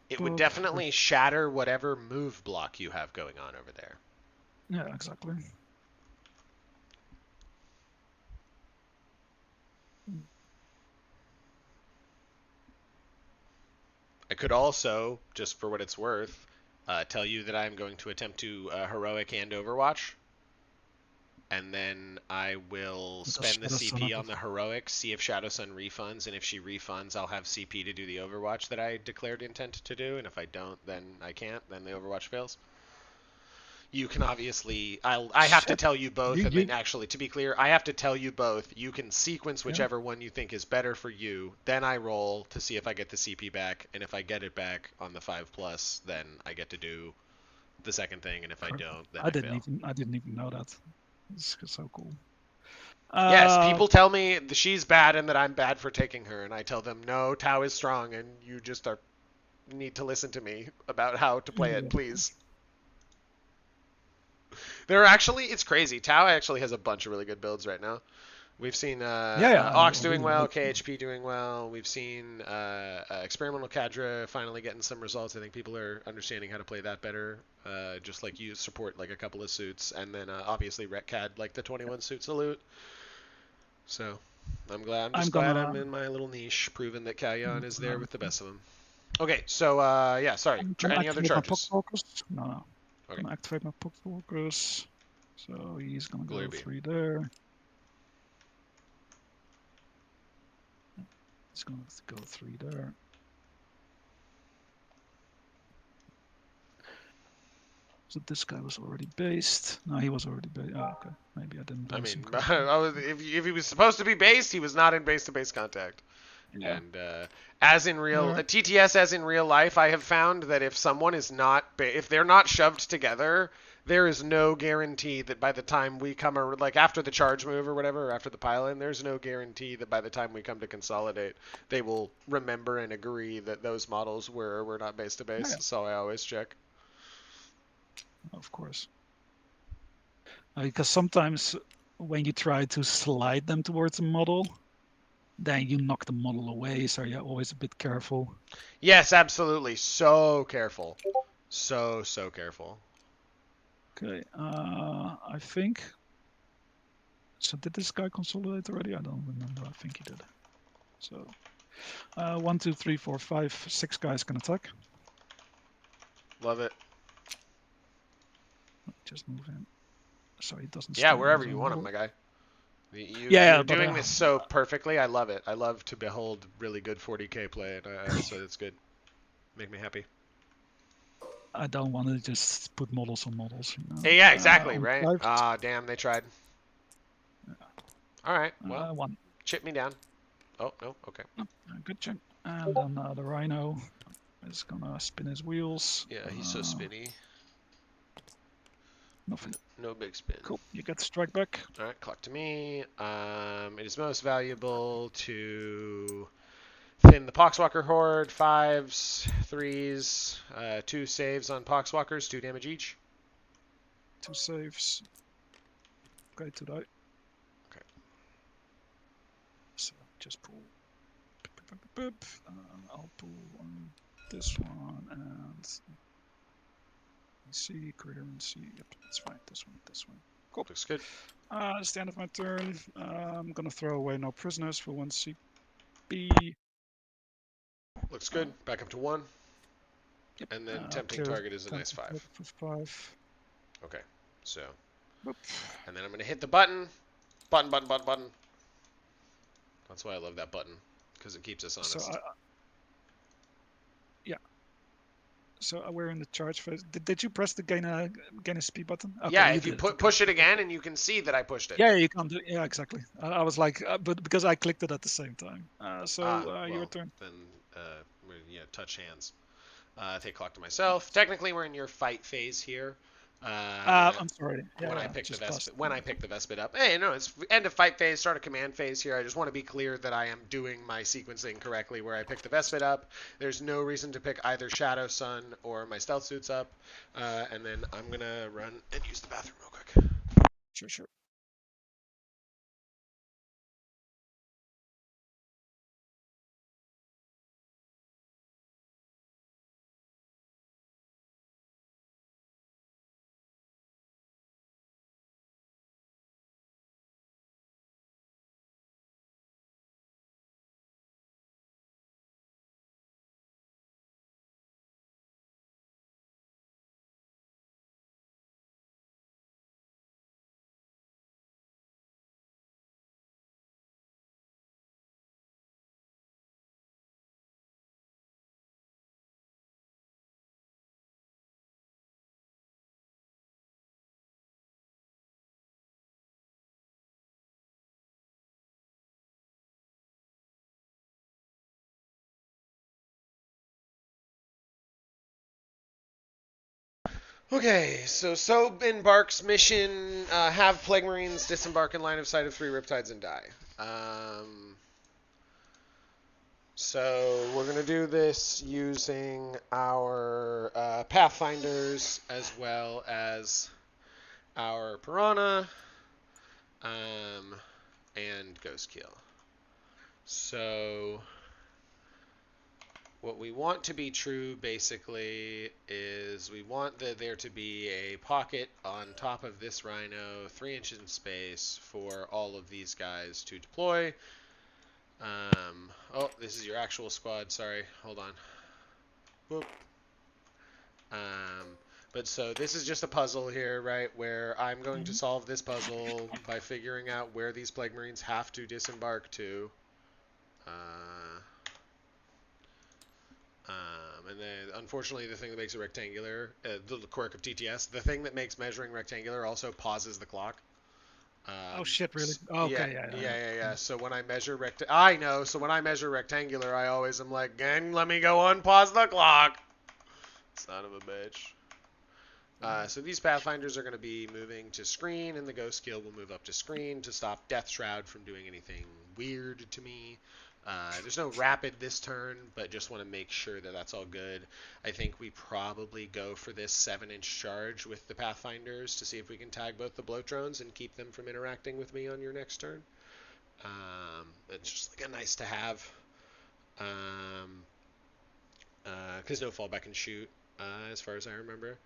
It would definitely shatter whatever move block you have going on over there. Yeah, exactly. I could also, just for what it's worth, tell you that I'm going to attempt to heroic and Overwatch, and then I will Because spend the Shadow Son CP of on the heroic, see if Shadow Sun refunds, and if she refunds, I'll have CP to do the Overwatch that I declared intent to do, and if I don't, then I can't, then the Overwatch fails. You can obviously, I have to shit. tell you both, and then You actually, to be clear, I have to tell you both. You can sequence yeah, whichever one you think is better for you. Then I roll to see if I get the CP back, and if I get it back on the 5+, then I get to do the second thing, and if I don't, then I fail. I didn't even know that. It's so cool. Yes, people tell me she's bad and that I'm bad for taking her, and I tell them no, Tao is strong, and you just are need to listen to me about how to play it, Yeah, please. There are actually, it's crazy. Tao actually has a bunch of really good builds right now. We've seen yeah, I Ox doing really well, like. KHP doing well. We've seen Experimental Cadre finally getting some results. I think people are understanding how to play that better. Just like you support like a couple of suits, and then obviously Retcad like the 21 suit salute. So I'm glad. I'm I'm just glad gonna. I'm in my little niche, proving that Kauyon I'm is there gonna, with the best of them. Okay, so yeah, sorry. I'm gonna Any other activate my Puck charges? Focus. No, no. Okay, Gonna activate my Puck Focus. So he's gonna Glory go be. 3 there. He's gonna go 3 there. So this guy was already based. No, he was already based. Oh, okay. Maybe I didn't I base him mean, correctly. if he was supposed to be based, he was not in base-to-base contact. Yeah. And as in real There. TTS, as in real life, I have found that if someone is not, if they're not shoved together, there is no guarantee that by the time we come, like after the charge move or whatever, or after the pile-in, there's no guarantee that by the time we come to consolidate, they will remember and agree that those models were not base to Yeah, base. So I always check. of course. Because sometimes when you try to slide them towards a model, then you knock the model away. So you're always a bit careful. Yes, absolutely. So careful. So careful. Okay. I think. So did this guy consolidate already? I don't remember. I think he did. So 1, 2, 3, 4, 5, 6 guys can attack. Love it. Just move in so he doesn't Yeah, stay on wherever his you own want him, model. my guy. You Yeah, you're yeah, but doing this so perfectly. I love it. I love to behold really good 40k play, and so it's good. Make me happy. I don't want to just put models on models, Hey, yeah, exactly, on right? fives. Ah, damn, they tried. All right, well, 1. chip me down. Oh no, okay. Good check. And then the Rhino is gonna spin his wheels. Yeah, he's so spinny. Nothing. No big spin. Cool. You get the strike back. All right, clock to me. It is most valuable to thin the Poxwalker Horde. Fives, threes, 2 saves on Poxwalkers, 2 damage each. 2 saves. Okay, 2 die. Okay. So just pull. I'll pull on this one and see coherency. Yep, that's fine. This one, this one. Cool. Looks good. It's the end of my turn. I'm gonna throw away no prisoners for 1 CP. Looks good. Back up to 1. Yep. And then tempting Clear target is a nice 5. for 5. Okay, so. Boop. And then I'm going to hit the button. Button. That's why I love that button, because it keeps us honest. So yeah. So we're in the charge phase. Did you press the gain a speed button? Okay, Yeah, you if you did it. Okay. push it again, and you can see that I pushed it. Yeah, you can't do. Yeah, exactly. I was like, but because I clicked it at the same time. Your Well, turn. then, yeah, touch hands. Take clock to myself. Technically, we're in your fight phase here. I'm sorry. When I Yeah, pick the just passed. Vespid up. Hey, no, it's end of fight phase, start of command phase here. I just want to be clear that I am doing my sequencing correctly where I pick the Vespid up. There's no reason to pick either Shadow Sun or my stealth suits up. And then I'm going to run and use the bathroom real quick. Sure, sure. Okay, so Soap embarks mission. Have Plague Marines disembark in line of sight of 3 Riptides and die. So we're gonna do this using our Pathfinders as well as our Piranha and Ghost Kill. So what we want to be true basically is we want there to be a pocket on top of this Rhino, 3 inches in space for all of these guys to deploy. Oh, this is your actual squad. Sorry, hold on. Whoop. Um, but so this is just a puzzle here, right? Where I'm going to solve this puzzle by figuring out where these Plague Marines have to disembark to. And then, unfortunately, the thing that makes it rectangular, the quirk of TTS, the thing that makes measuring rectangular also pauses the clock. Oh shit! Really? Oh, Yeah, okay. yeah. So when I measure I know. So when I measure rectangular, I always am like, gang, let me go unpause the clock. Son of a bitch. So these Pathfinders are going to be moving to screen, and the Ghost Kill will move up to screen to stop Death Shroud from doing anything weird to me. There's no rapid this turn, but just want to make sure that that's all good. I think we probably go for this 7-inch charge with the Pathfinders to see if we can tag both the Bloat Drones and keep them from interacting with me on your next turn. It's just like a nice to have. Because no fallback and shoot, as far as I remember.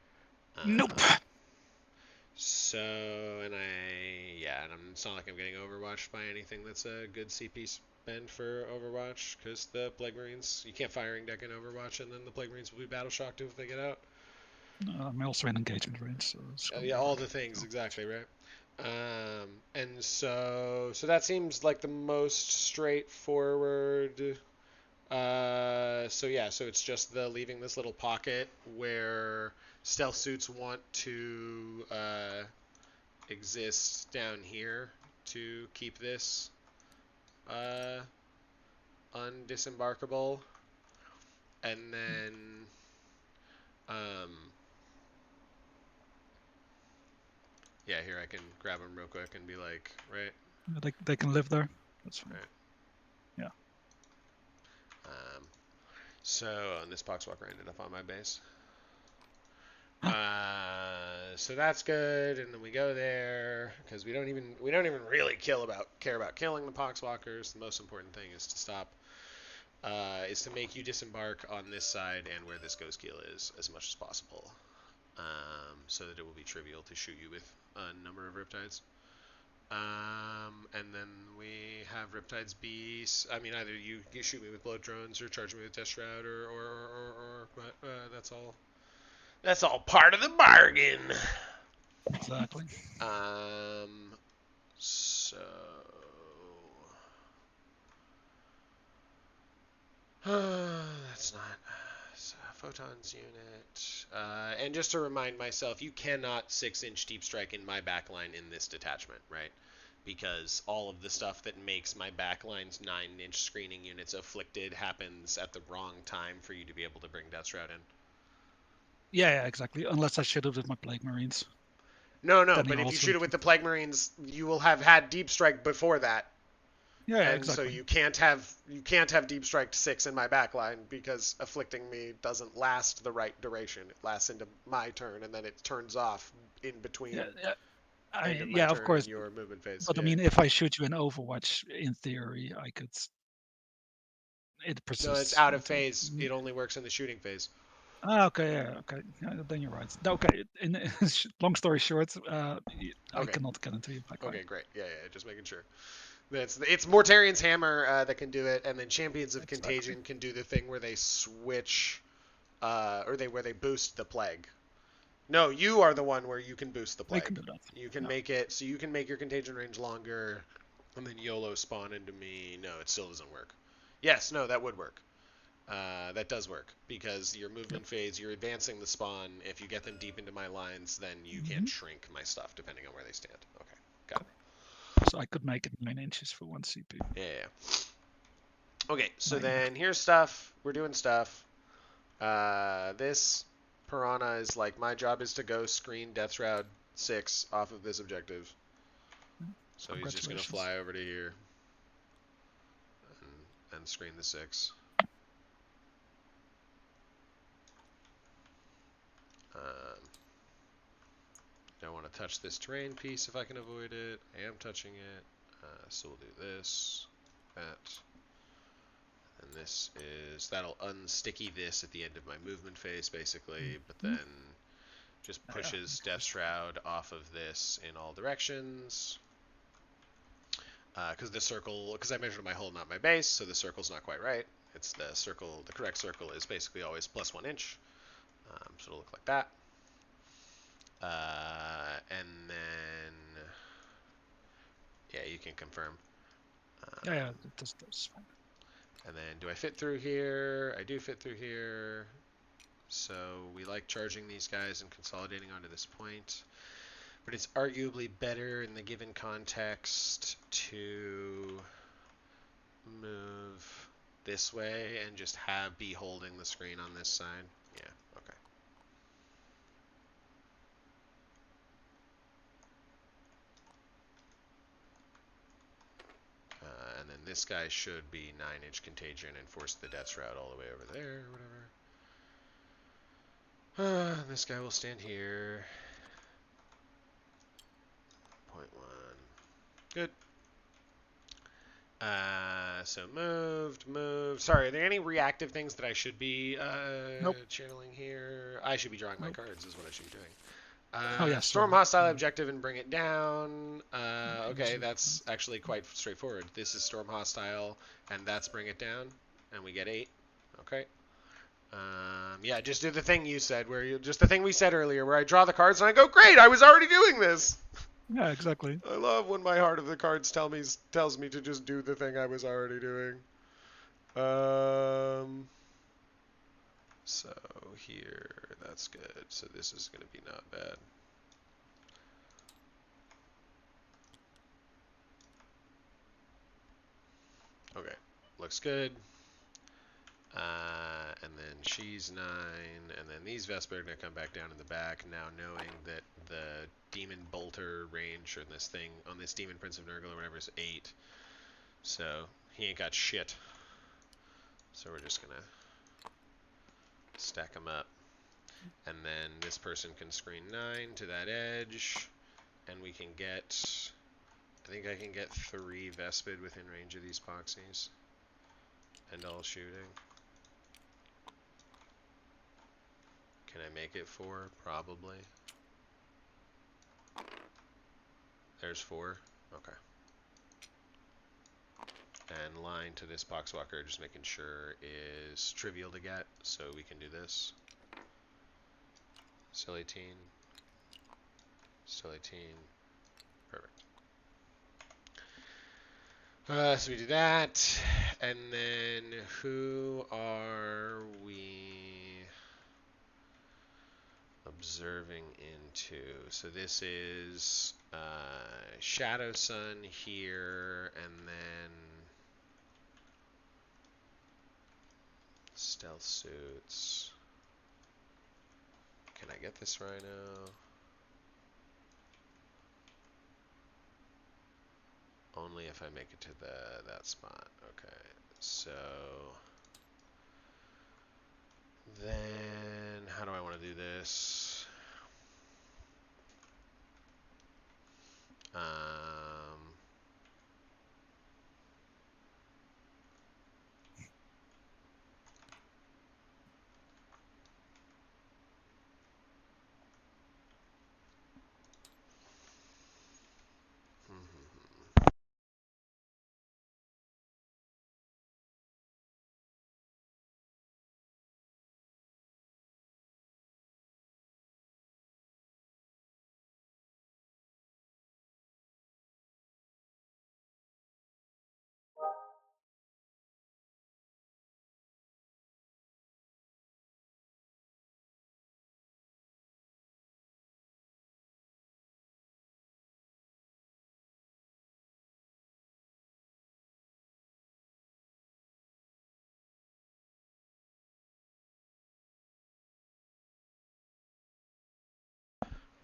Nope. So, and it's not like I'm getting overwatched by anything that's a good CP spend for Overwatch, because the Plague Marines, you can't firing deck in Overwatch, and then the Plague Marines will be battle shocked if they get out. I'm also in engagement range, so Yeah, all the things, exactly, right? And so that seems like the most straightforward. So it's just the leaving this little pocket where stealth suits want to exist down here to keep this uh, undisembarkable, and then um, here I can grab them real quick and be like, right, they can live there. That's fine. right. Yeah. And this Poxwalker ended up on my base. So that's good, and then we go there because we don't even really care about killing the Poxwalkers. The most important thing is to stop, is to make you disembark on this side and where this Ghost Keel is as much as possible, so that it will be trivial to shoot you with a number of Riptides. And then we have Riptides be. I mean, either you shoot me with blood drones or charge me with Death Shroud, but that's all. That's all part of the bargain. Exactly. So that's not photons unit. And just to remind myself, you cannot 6-inch deep strike in my backline in this detachment, right? Because all of the stuff that makes my backline's 9-inch screening units afflicted happens at the wrong time for you to be able to bring Death Shroud in. Yeah, exactly. Unless I shoot it with my Plague Marines. No, Then but if you also shoot it with the Plague Marines, you will have had deep strike before that. Yeah, And exactly. so you can't have deep strike 6 in my backline because afflicting me doesn't last the right duration. It lasts into my turn and then it turns off in between Yeah. end of my yeah, of turn course. and your movement phase. But I Yeah. mean, if I shoot you in Overwatch, in theory, I could. It No, it's persists. out of phase. It only works in the shooting phase. Okay, yeah, okay. Yeah, then you're right. Okay, long story short, I Okay. cannot get into your backline. Okay, great. Yeah, just making sure. It's Mortarian's Hammer that can do it, and then Champions of Exactly. Contagion can do the thing where they switch, where they boost the plague. No, you are the one where you can boost the I can plague. do that. You can Yeah. make it so you can make your contagion range longer, and then YOLO spawn into me. No, it still doesn't work. Yes, no, that would work. That does work because your movement Yep. phase, you're advancing the spawn. If you get them deep into my lines, then you can shrink my stuff depending on where they stand. Okay, got it. So I could make it 9 inches for 1 CP. Yeah. Okay, so 9. then here's stuff. We're doing stuff. This. Piranha is like, my job is to go screen Death Shroud 6 off of this objective. So he's just going to Congratulations. fly over to here and screen the 6. Don't want to touch this terrain piece if I can avoid it. I am touching it. So we'll do this, that, and this is, that'll unsticky this at the end of my movement phase basically, but then just pushes Death Shroud off of this in all directions. Because the circle, because I measured my hull, not my base, so the circle's not quite right. It's the circle, the correct circle is basically always plus 1 inch. So it'll look like that. And then, yeah, you can confirm. Yeah, that's fine. And then, do I fit through here? I do fit through here. So we like charging these guys and consolidating onto this point. But it's arguably better in the given context to move this way and just be holding the screen on this side. Yeah, okay. And then this guy should be 9-inch contagion and force the Death Shroud all the way over there or whatever. This guy will stand here. 0.1. Good. So moved. Sorry, are there any reactive things that I should be Nope. channeling here? I should be drawing my Nope. cards is what I should be doing. Oh, yes. Storm hostile objective and bring it down. Okay, that's Right. actually quite straightforward. This is storm hostile, and that's bring it down, and we get 8. Okay. Yeah, just do the thing you said, just the thing we said earlier, where I draw the cards and I go, great, I was already doing this. Yeah, exactly. I love when my heart of the cards tells me to just do the thing I was already doing. So here, that's good. So this is going to be not bad. Okay, looks good. And then she's 9, and then these Vespa are going to come back down in the back, now knowing that the Demon Bolter range on this Demon Prince of Nurgle or whatever is 8. So he ain't got shit. So we're just going to stack them up. And then this person can screen 9 to that edge, and we can get, I think I can get 3 Vespid within range of these Poxies. And all shooting. Can I make it 4? Probably. There's 4. Okay. And line to this Poxwalker, just making sure is trivial to get, so we can do this. Still 18. Still 18. Perfect. So we do that, and then who are we observing into? So this is Shadow Sun here, and then stealth suits. Can I get this Rhino? Only if I make it to that spot. Okay, so then how do I want to do this?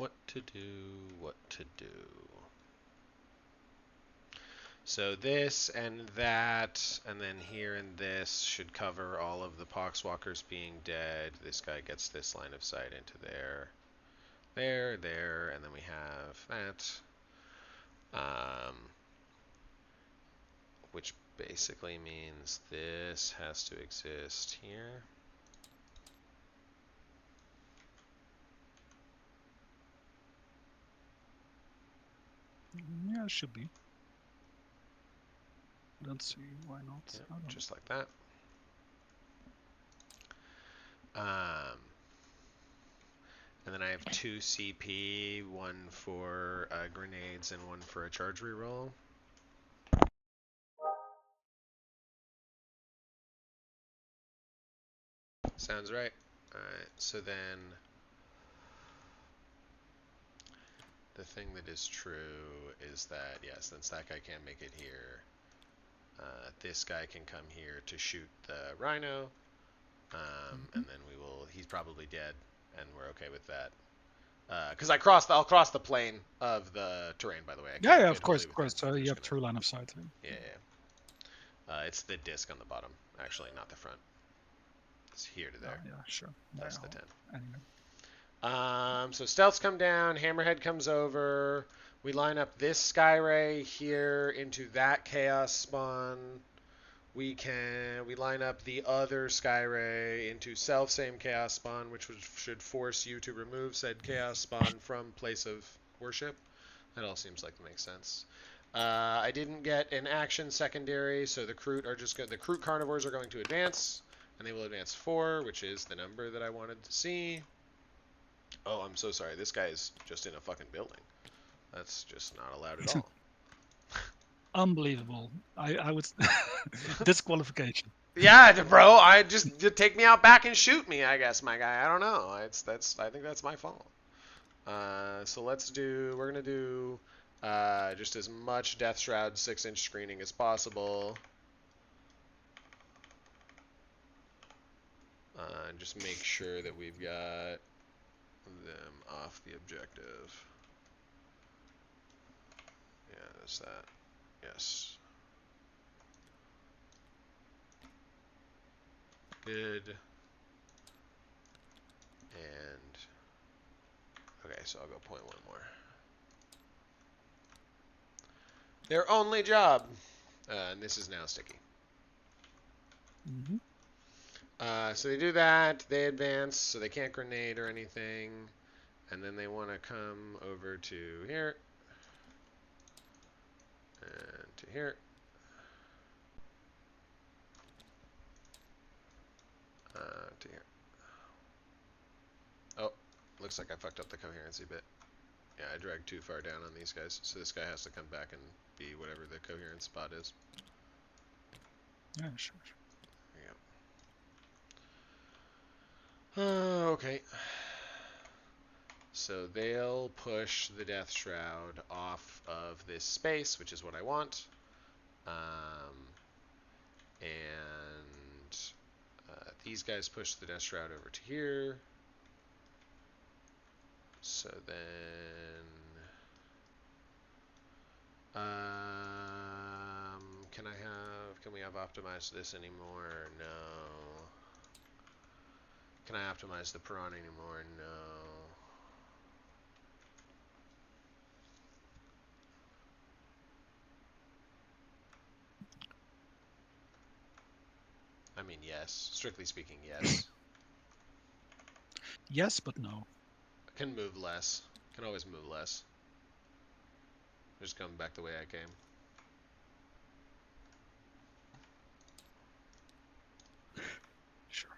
What to do, what to do. So this and that, and then here and this should cover all of the Poxwalkers being dead. This guy gets this line of sight into there. There, and then we have that. Which basically means this has to exist here. Yeah, it should be. Don't see why not. Yeah, just like that. And then I have 2 CP, one for grenades and one for a charge reroll. Sounds right. Alright, so then the thing that is true is that, yes, since that guy can't make it here, this guy can come here to shoot the rhino, and then he's probably dead, and we're okay with that. Because I'll cross the plane of the terrain, by the way. I can't Yeah, get of course, wholly of within. course. So you have true line of sight. Yeah. It's the disc on the bottom, actually, not the front. It's here to there. Oh, yeah, sure. That's the 10. Anyway. So stealths come down, hammerhead comes over. We line up this skyray here into that chaos spawn. We line up the other skyray into same chaos spawn, which should force you to remove said chaos spawn from place of worship. That all seems like it makes sense. I didn't get an action secondary, so the Kroot carnivores are going to advance, and they will advance 4, which is the number that I wanted to see. Oh, I'm so sorry. This guy is just in a fucking building. That's just not allowed at all. Unbelievable. I would disqualification. Yeah, bro. I just take me out back and shoot me. I guess, my guy. I don't know. I think that's my fault. So we're gonna do just as much Death Shroud 6-inch screening as possible. And just make sure that we've got them off the objective. Yeah, that's that. Yes. Good. And okay, so I'll go point 1 more. Their only job, and this is now sticky. Mm-hmm. So they do that. They advance, so they can't grenade or anything, and then they want to come over to here and to here. To here. Oh, looks like I fucked up the coherency bit. Yeah, I dragged too far down on these guys, so this guy has to come back and be whatever the coherence spot is. Yeah, sure. There you go. Okay. So they'll push the Death Shroud off of this space, which is what I want. And these guys push the Death Shroud over to here. So then, can we have optimized this anymore? No. Can I optimize the Piranha anymore? No. I mean, yes. Strictly speaking, yes. Yes, but no. Can move less. Can always move less. Just come back the way I came. Sure.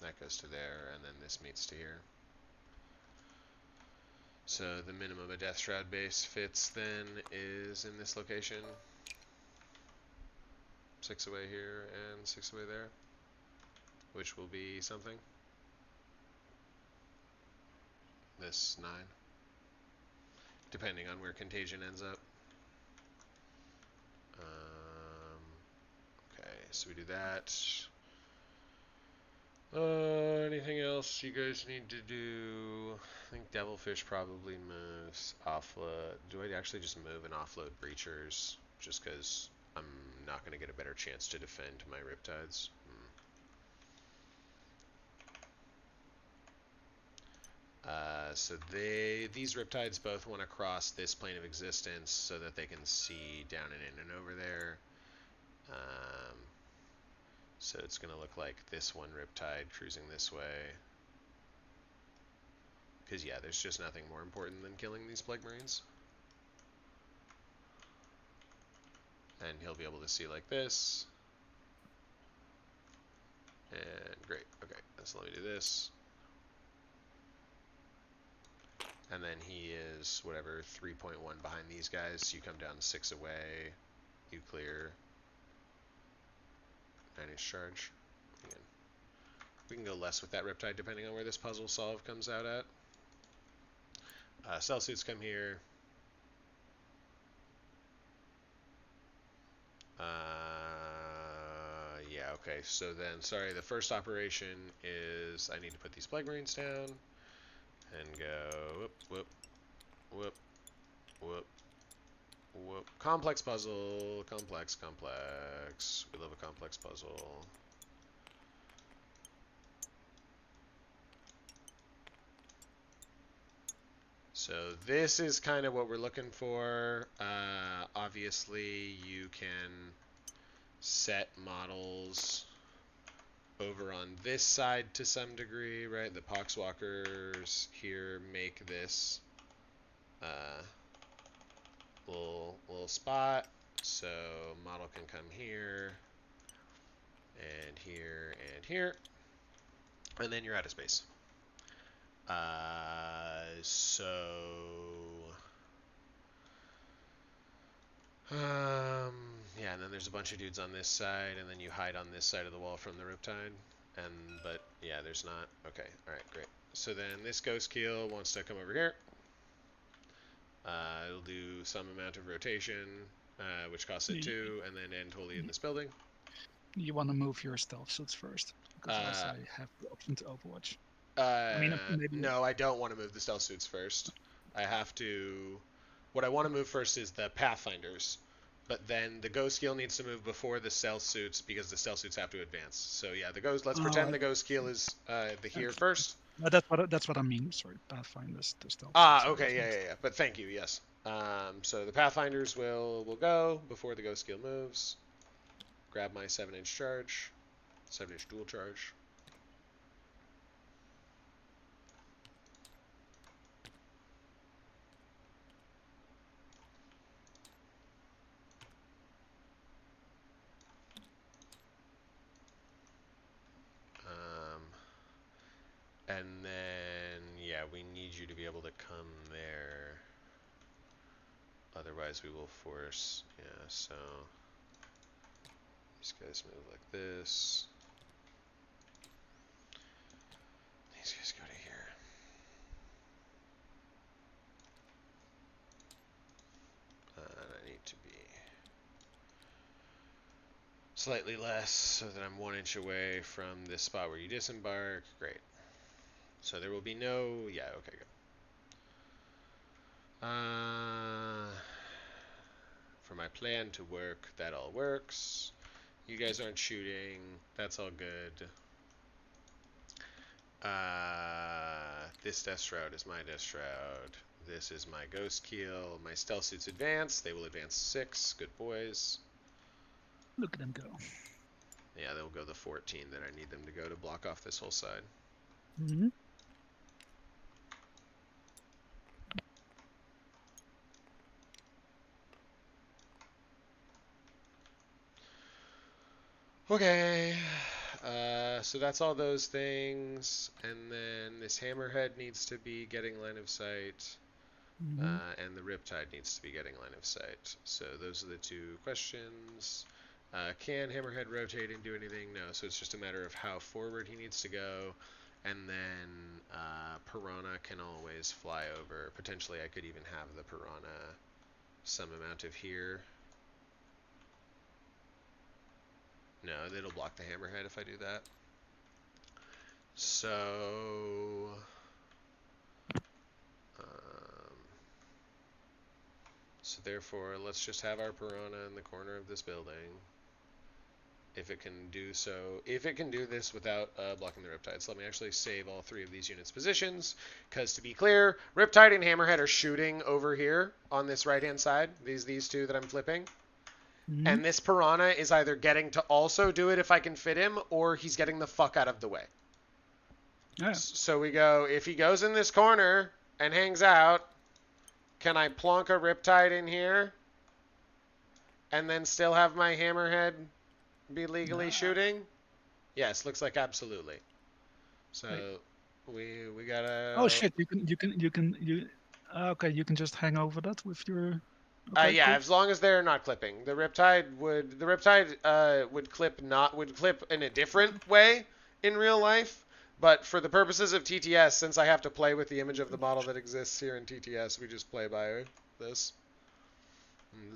That goes to there, and then this meets to here. So the minimum a Death Shroud base fits then is in this location. 6 away here and 6 away there. Which will be something. This 9. Depending on where Contagion ends up. Okay, so we do that. Anything else you guys need to do? I think Devilfish probably moves. Offload. Do I actually just move and offload Breachers? Just because I'm not going to get a better chance to defend my Riptides. So these Riptides both want to cross this plane of existence so that they can see down and in and over there. So it's going to look like this one Riptide cruising this way. Because, yeah, there's just nothing more important than killing these Plague Marines. And he'll be able to see like this. And great. Okay, so let me do this. And then he is, whatever, 3.1 behind these guys. You come down 6 away. You clear. 9-inch charge. Again. We can go less with that Riptide depending on where this puzzle solve comes out at. Cell suits come here. Yeah, okay. So then, sorry, the first operation is I need to put these Plague Marines down and go whoop, whoop, whoop, whoop, whoop. Complex puzzle. Complex, complex. We love a complex puzzle. So this is kind of what we're looking for. Obviously, you can set models over on this side to some degree, right? The Poxwalkers here make this little spot. So model can come here, and here, and here. And then you're out of space. So... yeah, and then there's a bunch of dudes on this side, and then you hide on this side of the wall from the Riptide. But yeah, there's not. Okay, alright, great. So then this Ghost Keel wants to come over here. It'll do some amount of rotation, which costs it 2, and then end wholly in this building. You want to move your stealth suits first, because else I have the option to Overwatch. Maybe. No, I don't want to move the stealth suits first. I have to. What I want to move first is the Pathfinders, but then the Ghost Keel needs to move before the stealth suits because the stealth suits have to advance. So yeah, the ghost. Let's pretend the Ghost Keel is here first. That's what I mean. Sorry, Pathfinders, the stealth suits. Okay, yeah. But thank you. Yes. So the Pathfinders will go before the Ghost Keel moves. Grab my 7-inch charge, 7-inch dual charge. And then, yeah, we need you to be able to come there. Otherwise, we will force. Yeah, so these guys move like this. These guys go to here. And I need to be slightly less so that I'm 1 inch away from this spot where you disembark. Great. So there will be no. Yeah, okay, go. For my plan to work, that all works. You guys aren't shooting. That's all good. This Death Shroud is my Death Shroud. This is my Ghost Keel. My Stealth Suits advance. They will advance 6. Good boys. Look at them go. Yeah, they'll go the 14 that I need them to go to block off this whole side. Mm-hmm. Okay. So that's all those things. And then this Hammerhead needs to be getting line of sight. And the Riptide needs to be getting line of sight. So those are the 2 questions. Can Hammerhead rotate and do anything? No. So it's just a matter of how forward he needs to go. And then Piranha can always fly over. Potentially I could even have the Piranha some amount of here. No, it'll block the Hammerhead if I do that. So, um, so therefore, let's just have our piranha in the corner of this building. If it can do so, if it can do this without blocking the Riptide. So let me actually save all three of these units' positions, because to be clear, Riptide and Hammerhead are shooting over here on this right-hand side. These two that I'm flipping. Mm-hmm. And this Piranha is either getting to also do it if I can fit him, or he's getting the fuck out of the way. Yeah. So we go, if he goes in this corner and hangs out, can I plonk a Riptide in here? And then still have my Hammerhead be legally shooting? Yes, looks like absolutely. So Wait. we Oh gotta. shit! You. Okay, you can just hang over that with your. Okay, Yeah, cool. as long as they're not clipping, the Riptide would clip in a different way in real life, but for the purposes of TTS, since I have to play with the image of the model that exists here in TTS, we just play by this.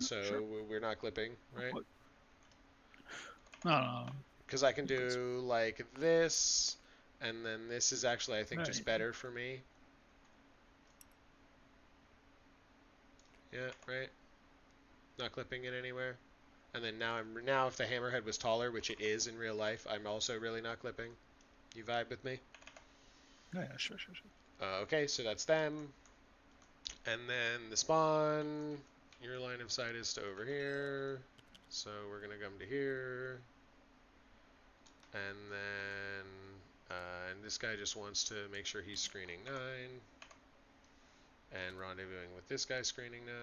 Sure. So we're not clipping, right? What? No. Because I can You can. do like this, and then this is actually I think just Right. better for me. Yeah, right. Not clipping it anywhere. And then now if the hammerhead was taller, which it is in real life, I'm also really not clipping. You vibe with me? Yeah, sure. Okay, so that's them. And then the spawn, your line of sight is to over here. So we're gonna come to here. And then and this guy just wants to make sure he's screening 9. And rendezvousing with this guy screening 9.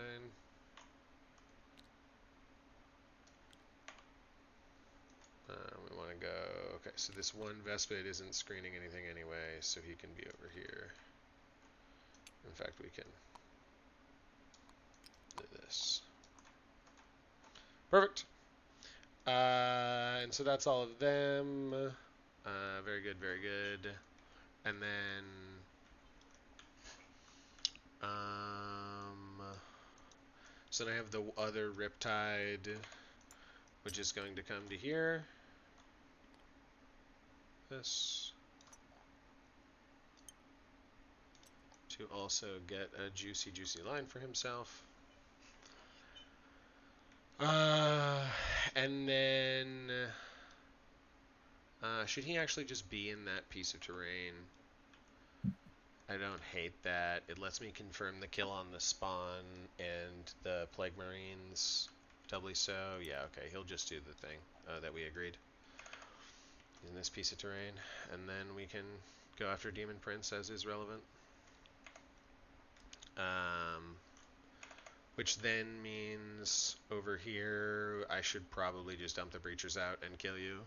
We want to go, okay, so this one Vespid isn't screening anything anyway, so he can be over here. In fact, we can do this. Perfect. And so that's all of them. Very good, very good. And then, so then I have the other Riptide, which is going to come to here. This. To also get a juicy, juicy line for himself. And then, should he actually just be in that piece of terrain? I don't hate that. It lets me confirm the kill on the spawn and the Plague Marines. Doubly so. Yeah, okay. He'll just do the thing that we agreed in this piece of terrain. And then we can go after Demon Prince as is relevant. Which then means over here I should probably just dump the Breachers out and kill you.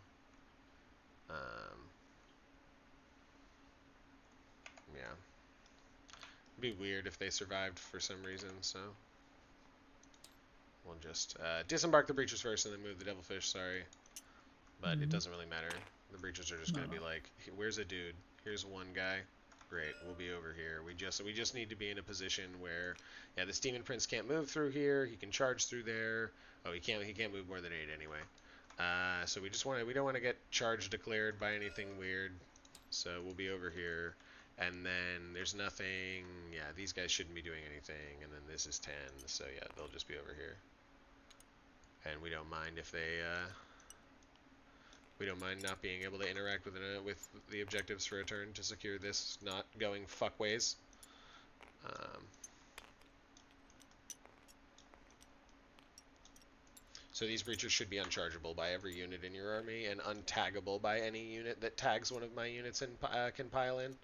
Yeah. It'd be weird if they survived for some reason, so we'll just disembark the Breachers first and then move the Devilfish, sorry. But it doesn't really matter. The Breachers are just going to be like, where's a dude? Here's one guy. Great, we'll be over here. We just need to be in a position where, yeah, this Demon Prince can't move through here. He can charge through there. Oh, he can't move more than 8 anyway. So we don't want to get charge declared by anything weird. So we'll be over here. And then there's nothing, yeah, these guys shouldn't be doing anything. And then this is 10, so yeah, they'll just be over here. And we don't mind if they, we don't mind not being able to interact with the objectives for a turn to secure this not going fuckways. So these breachers should be unchargeable by every unit in your army and untaggable by any unit that tags one of my units and can pile in.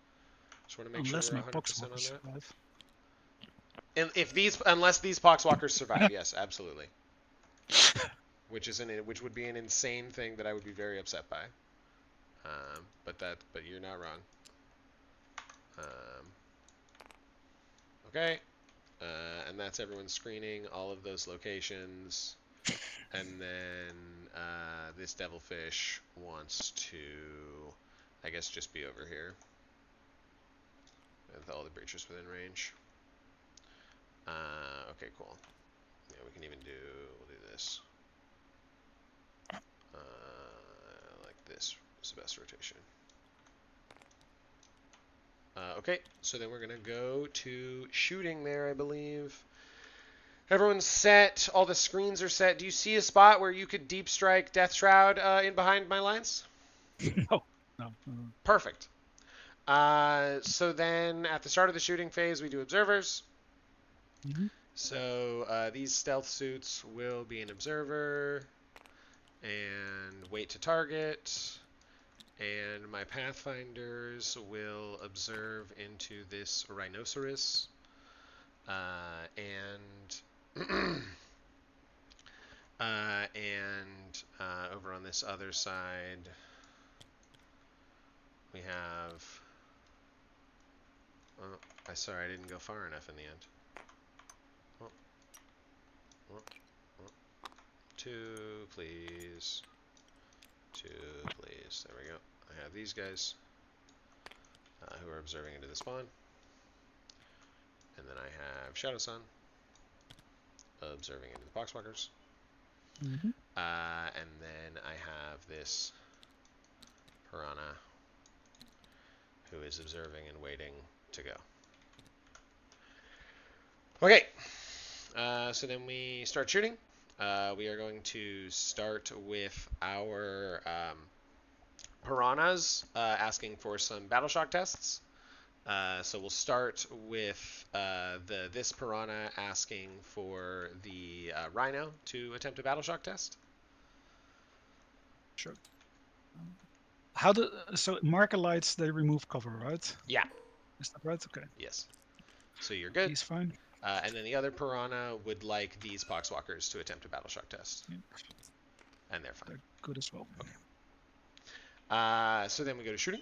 Just want to make Unless sure we're my 100% on poxwalkers that. survive. And unless these poxwalkers survive, yes, absolutely. Which would be an insane thing that I would be very upset by. But you're not wrong. Okay, and that's everyone screening all of those locations. And then this Devilfish wants to, I guess, just be over here with all the breachers within range. Okay, cool. Yeah, we can even we'll do this. Like this is the best rotation. Okay, so then we're gonna go to shooting there, I believe. Everyone's set. All the screens are set. Do you see a spot where you could deep strike Death Shroud in behind my lines? No, no. Perfect. So then at the start of the shooting phase, we do observers. Mm-hmm. So these stealth suits will be an observer and wait to target. And my pathfinders will observe into this rhinoceros. And over on this other side, we have. Oh, sorry, I didn't go far enough in the end. Oh, oh, oh. Two, please. Two, please. There we go. I have these guys who are observing into the spawn. And then I have Shadow Sun observing into the Poxwalkers. Mm-hmm. And then I have this Piranha who is observing and waiting to go. Okay, so then we start shooting. We are going to start with our Piranhas asking for some battle shock tests. So we'll start with this Piranha asking for the Rhino to attempt a battle shock test. Sure. So marker lights, they remove cover, right? Yeah. Is that right? Okay. Yes. So you're good. He's fine. And then the other Piranha would like these Poxwalkers to attempt a battle shock test. Yep. And they're fine. They're good as well. Okay. So then we go to shooting.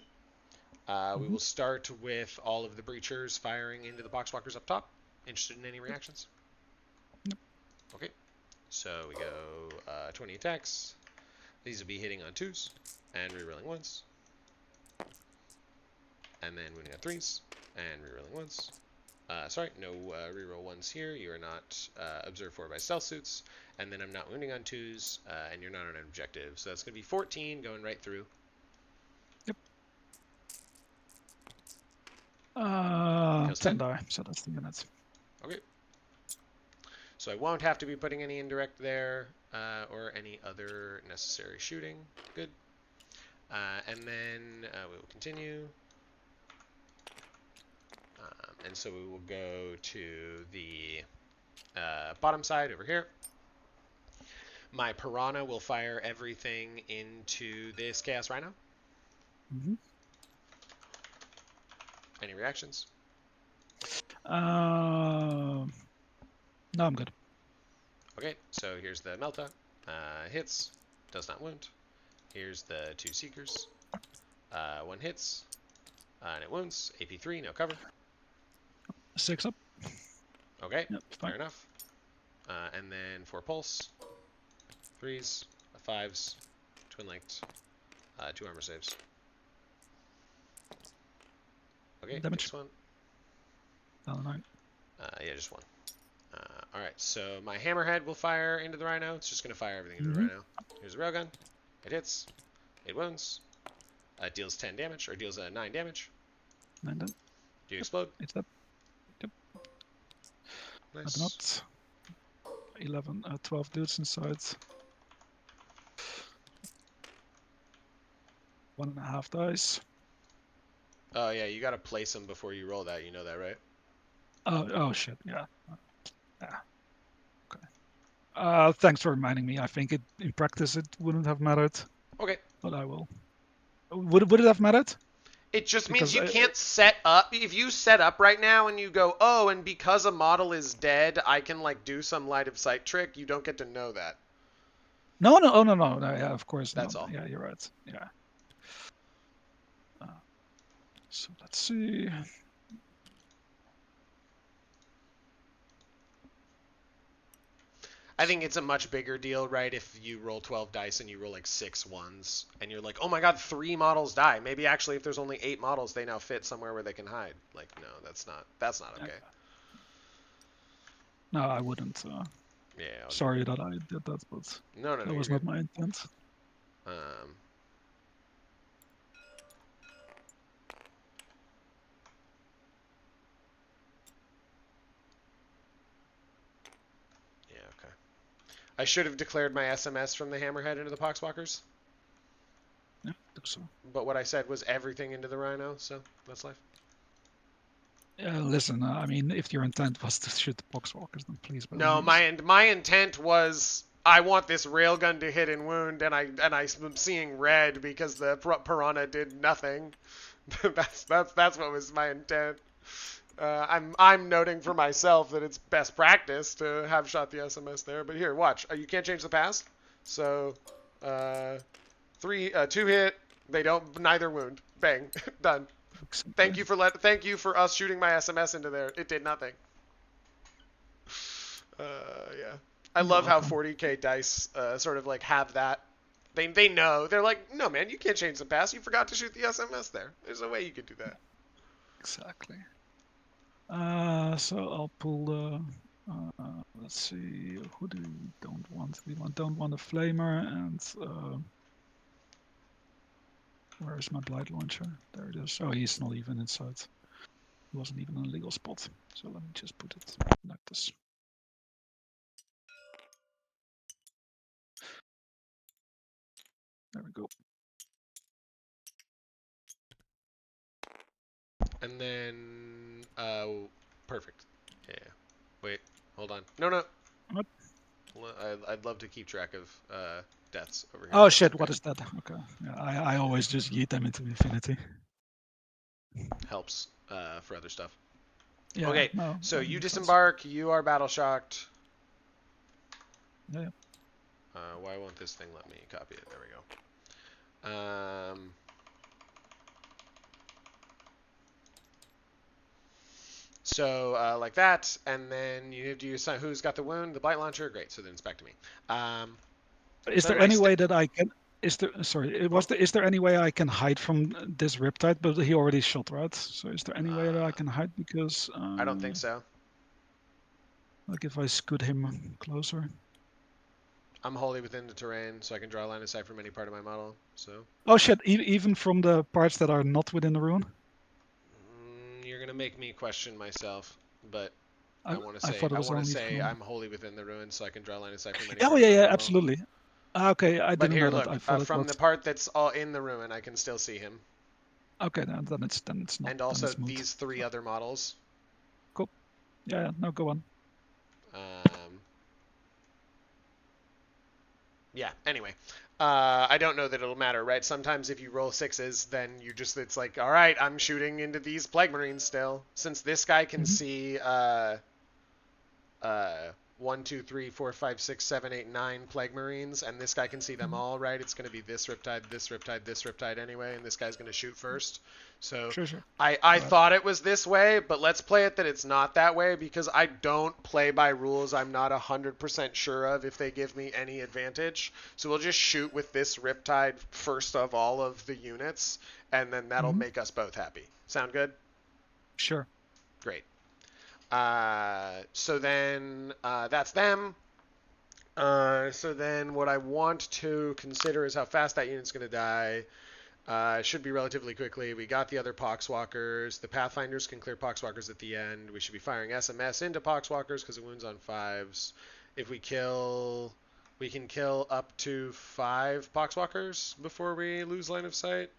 We will start with all of the breachers firing into the Poxwalkers up top. Interested in any reactions? Nope. Okay. So we go 20 attacks. These will be hitting on 2s and rerolling 1s. And then wounding on 3s and rerolling 1s. Sorry, no reroll 1s here. You are not observed for by stealth suits. And then I'm not wounding on 2s, and you're not on an objective. So that's going to be 14 going right through. Yep. 10 die, so that's the units. Okay. So I won't have to be putting any indirect there or any other necessary shooting. Good. And then we will continue. And so we will go to the bottom side over here. My Piranha will fire everything into this Chaos Rhino. Mm-hmm. Any reactions? No, I'm good. Okay, so here's the Melta. Hits, does not wound. Here's the 2 Seekers. 1 hits, and it wounds. AP 3, no cover. 6 up. Okay, yep, fair enough. And then 4 pulse, 3s, 5s, twin linked, 2 armor saves. Okay, damage. next one. Oh, 9. Yeah, just 1. Alright, so my Hammerhead will fire into the Rhino. It's just going to fire everything into the Rhino. Here's a railgun. It hits. It wounds. It deals 10 damage, or deals 9 damage. 9 done. Do you explode? It's up. Yep. Nice. Not. 11, 12 dudes inside. 1.5 dice. Oh, yeah, you got to place them before you roll that. You know that, right? Oh shit, yeah. Okay. Thanks for reminding me. I think in practice it wouldn't have mattered. Okay. But I will. Would it have mattered? It just means you can't set up. If you set up right now and you go, oh, and because a model is dead, I can like do some line of sight trick. You don't get to know that. No. Yeah, of course. That's not. all. Yeah, you're right. Yeah. So let's see. I think it's a much bigger deal, right? If you roll 12 dice and you roll like 6 ones, and you're like, oh my god, 3 models die. Maybe actually, if there's only 8 models, they now fit somewhere where they can hide. Like, no, that's not okay. No, I wouldn't. Yeah. Sorry that I did that, but no, that was not my intent. I should have declared my SMS from the Hammerhead into the Poxwalkers. Yeah, do so. But what I said was everything into the Rhino, so that's life. Yeah, listen, I mean, if your intent was to shoot the Poxwalkers, then please, by all No, means. my intent was I want this railgun to hit and wound, and I'm seeing red because the piranha did nothing. that's what was my intent. I'm noting for myself that it's best practice to have shot the SMS there. But here, watch. You can't change the pass. So, two hit. They don't neither wound. Bang, done. Exactly. Thank you for us shooting my SMS into there. It did nothing. Yeah. I You're love how welcome. 40k dice sort of like have that. They know. They're like, no man, you can't change the pass. You forgot to shoot the SMS there. There's no way you could do that. Exactly. So I'll pull the. Let's see, who do we don't want? We don't want a flamer, and where is my blight launcher? There it is. Oh, he's not even inside. He wasn't even in a legal spot. So let me just put it like this. There we go. And then, perfect. Yeah. Wait, hold on. No. What? I'd love to keep track of deaths over here. Oh shit! What is that? Okay. Yeah, I always just yeet them into infinity. Helps for other stuff. Yeah. Okay, No. so you Sense. disembark. You are battle shocked. Yeah. Why won't this thing let me copy it? There we go. So like that, and then you do who's got the wound, the blight launcher. Great. So then it's back to me. Is So there any way that I can? Is there? Sorry. Is there any way I can hide from this Riptide? But he already shot, right? So is there any way that I can hide? Because I don't think so. like if I scoot him closer. I'm wholly within the terrain, so I can draw a line of sight from any part of my model. So. Oh shit! Even from the parts that are not within the rune. You're gonna make me question myself, but I want to I say thought it was only from. I'm wholly within the ruins, so I can draw a line of sight from any Oh part of yeah, my yeah, model. absolutely. Okay, I But didn't here, know that. look, I thought it from was. the part that's all in the ruin, I can still see him. Okay, then it's not. And Then also it's moot. these three other models. Cool. Yeah. No, go on. Yeah. Anyway, I don't know that it'll matter, right? Sometimes if you roll sixes, then it's like, all right, I'm shooting into these plague marines still. Since this guy can see 1, 2, 3, 4, 5, 6, 7, 8, 9 plague marines, and this guy can see them all, right? It's going to be this riptide, this riptide, this riptide anyway, and this guy's going to shoot first. So Sure. I thought it was this way, but let's play it that it's not that way because I don't play by rules I'm not 100% sure of if they give me any advantage. So we'll just shoot with this riptide first of all of the units, and then that'll make us both happy. Sound good? Sure. Great. So then that's them. So then what I want to consider is how fast that unit's going to die. Should be relatively quickly. We got the other Poxwalkers. The Pathfinders can clear Poxwalkers at the end. We should be firing SMS into Poxwalkers because it wounds on 5s. If we kill, we can kill up to 5 Poxwalkers before we lose line of sight.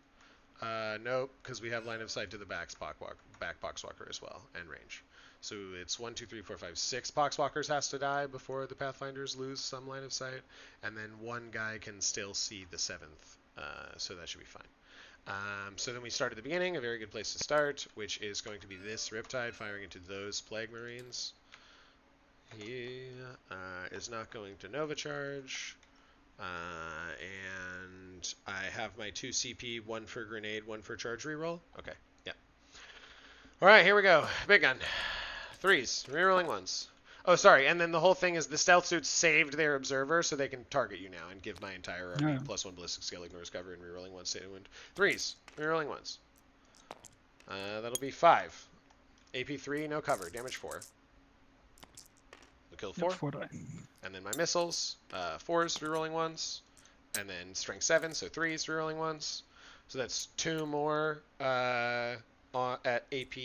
Nope, because we have line of sight to the back Poxwalker as well, and range. So it's 1, 2, 3, 4, 5, 6 Poxwalkers has to die before the Pathfinders lose some line of sight, and then one guy can still see the 7th, so that should be fine. So then we start at the beginning, a very good place to start, which is going to be this Riptide firing into those Plague Marines. He is not going to Nova Charge. And I have my 2 CP, 1 for grenade, 1 for charge reroll. Okay, yeah. All right, here we go. Big gun. 3s, rerolling 1s. Oh, sorry, and then the whole thing is the stealth suits saved their observer, so they can target you now and give my entire army +1 ballistic skill, ignores cover, and rerolling 1 state of wound. 3s, rerolling 1s. That'll be 5. AP 3, no cover, damage 4. We'll kill 4. 4 die. And then my missiles, 4s, rerolling 1s. And then strength 7, so 3s, rerolling 1s. So that's 2 more at AP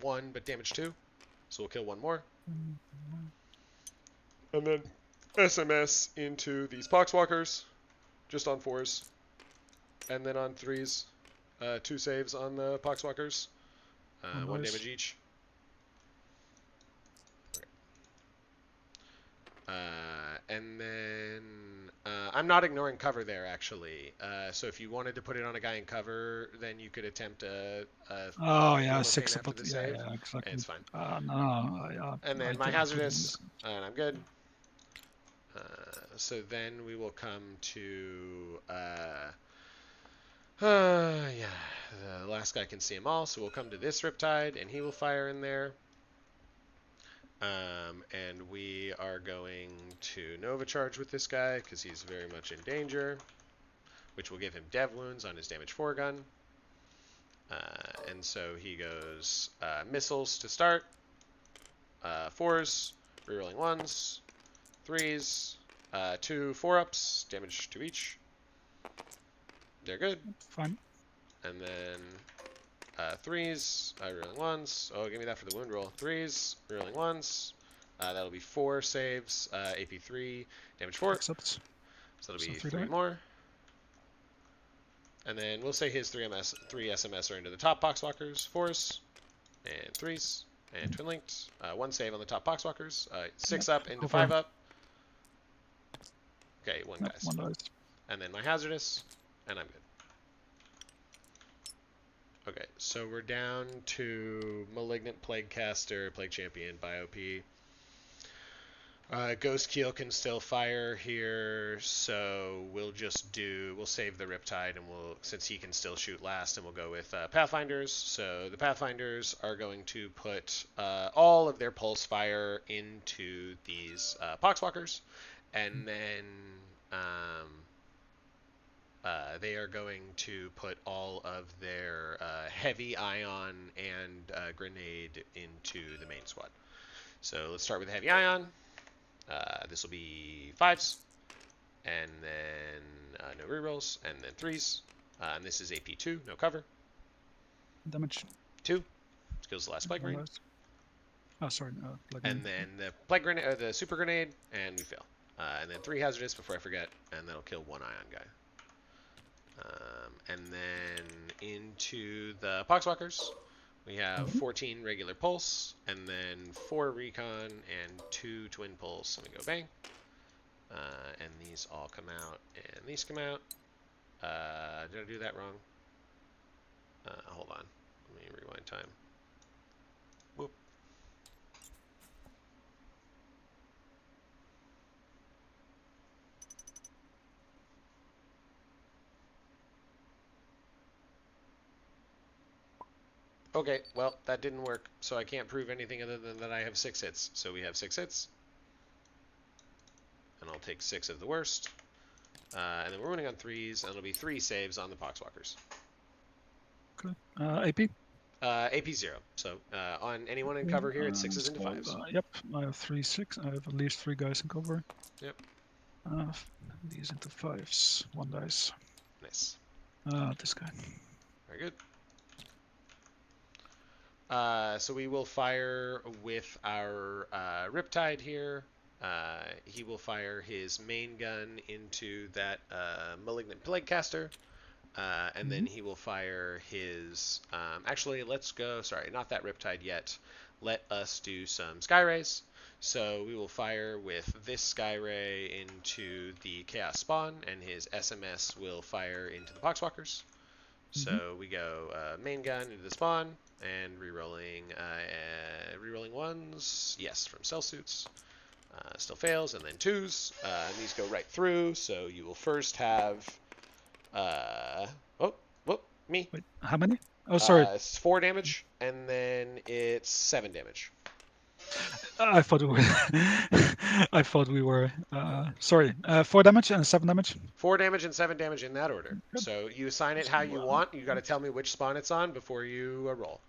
1, but damage 2. So we'll kill 1 more. And then SMS into these Poxwalkers, just on 4s, and then on 3s, 2 saves on the Poxwalkers, 1 dice. damage each. And then I'm not ignoring cover there, actually. So if you wanted to put it on a guy in cover, then you could attempt a Oh yeah, Glimmer Pain 6, after but the yeah, save, yeah, and exactly. it's fine. No, And I then my think I put it in Hazardous, this. and I'm good. So then we will come to, yeah, the last guy can see them all, so we'll come to this Riptide, and he will fire in there. And we are going to Nova Charge with this guy, because he's very much in danger, which will give him Dev Wounds on his damage 4 gun. And so he goes Missiles to start, 4s, rerolling 1s, 3s, 2 4-ups, damage to each. They're good. Fine. And then 3s, rerolling 1s. Oh, give me that for the wound roll. 3s, rerolling 1s. That'll be 4 saves, AP 3, damage 4. Accept. So that'll So be 3 3 damage. more. And then we'll say his 3 SMS are into the top Poxwalkers, 4s, and 3s, and Twin Linked. 1 save on the top Poxwalkers, 6 Yep. up into Over. 5 up. Okay, 1 Yep, guys. 1 dice. And then my Hazardous, and I'm good. Okay, so we're down to Malignant Plague Caster, Plague Champion, BioP. Ghost Keel can still fire here, so we'll save the Riptide, and since he can still shoot last, and we'll go with Pathfinders. So the Pathfinders are going to put all of their pulse fire into these Poxwalkers, and then they are going to put all of their heavy ion and grenade into the main squad. So let's start with the heavy ion. This will be 5s, and then no rerolls, and then 3s. And this is AP 2, no cover. Damage. 2. Skills the last plague grenade. Oh, sorry. And then the plague grenade, or the super grenade, and we fail. And then 3 hazardous before I forget, and that'll kill 1 ion guy. And then into the Poxwalkers, we have 14 regular pulse, and then 4 recon and 2 twin pulse, and we go bang. And these all come out, and these come out. Did I do that wrong? Hold on. Let me rewind time. Whoop. Okay, well, that didn't work, so I can't prove anything other than that I have 6 hits. So we have 6 hits. And I'll take 6 of the worst. And then we're running on 3s, and it'll be 3 saves on the Poxwalkers. Okay. AP? AP 0. So on anyone in cover here, it's 6s into 5s. Yep, I have 3, 6. I have at least 3 guys in cover. Yep. These into 5s. 1 dice. Nice. This guy. Very good. So we will fire with our Riptide here. He will fire his main gun into that Malignant Plague Caster. And then he will fire his... actually, let's go... Sorry, not that Riptide yet. Let us do some Sky Rays. So we will fire with this Sky Ray into the Chaos Spawn, and his SMS will fire into the Poxwalkers. So we go main gun into the spawn, and rerolling 1s, yes, from cell suits. Still fails, and then 2s. And these go right through, so you will first have... me. Wait, how many? Oh, sorry. It's 4 damage, and then it's 7 damage. I thought we were. I thought we were. Sorry. 4 damage and 7 damage. 4 damage and 7 damage in that order. Good. So you assign it how you want. You got to tell me which spawn it's on before you roll.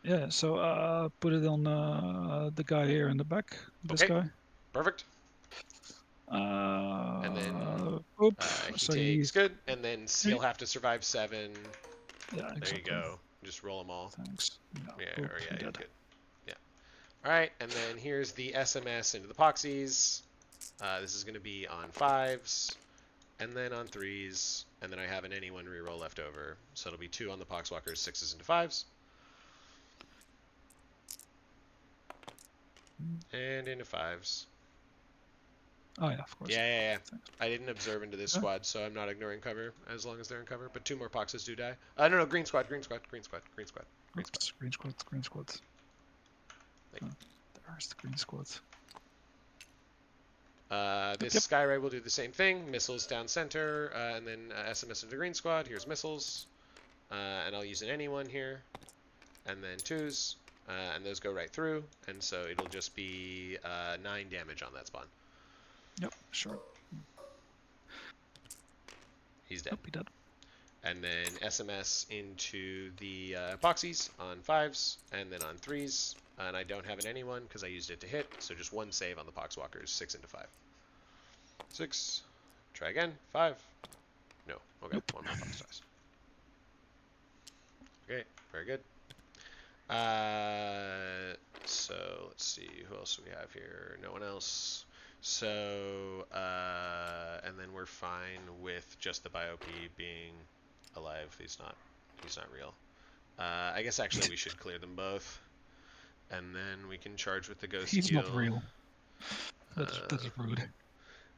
Yeah. So put it on the guy here in the back. This Okay. guy. Perfect. And then he so takes good, and then he'll have to survive 7. Yeah, exactly. There you go. Just roll them all. Thanks. Good. Yeah. All right, and then here's the SMS into the Poxies. This is going to be on 5s, and then on 3s, and then I have an anyone reroll left over. So it'll be 2 on the Poxwalkers, 6s into 5s. And into 5s. Oh yeah, of course. Yeah. Thanks. I didn't observe into this Yeah. squad, so I'm not ignoring cover as long as they're in cover. But 2 more Poxes do die. No, green squad. Oops, green squad. Like, Oh, there's the green squad. This Yep. Skyray will do the same thing. Missiles down center, and then SMS into green squad. Here's missiles. And I'll use an anyone here. And then 2s. And those go right through. And so it'll just be 9 damage on that spawn. Yep, sure. He's dead. Nope, he dead. And then SMS into the epoxies on 5s, and then on 3s. And I don't have an anyone because I used it to hit, so just 1 save on the Poxwalkers, 6 into 5. 6. Try again. 5. No. Okay. Nope. 1 more Pox dies. Okay. Very good. So let's see. Who else do we have here? No one else. So, and then we're fine with just the BioP being alive. He's not real. I guess actually we should clear them both, and then we can charge with the ghost He's heal. not real. That's rude.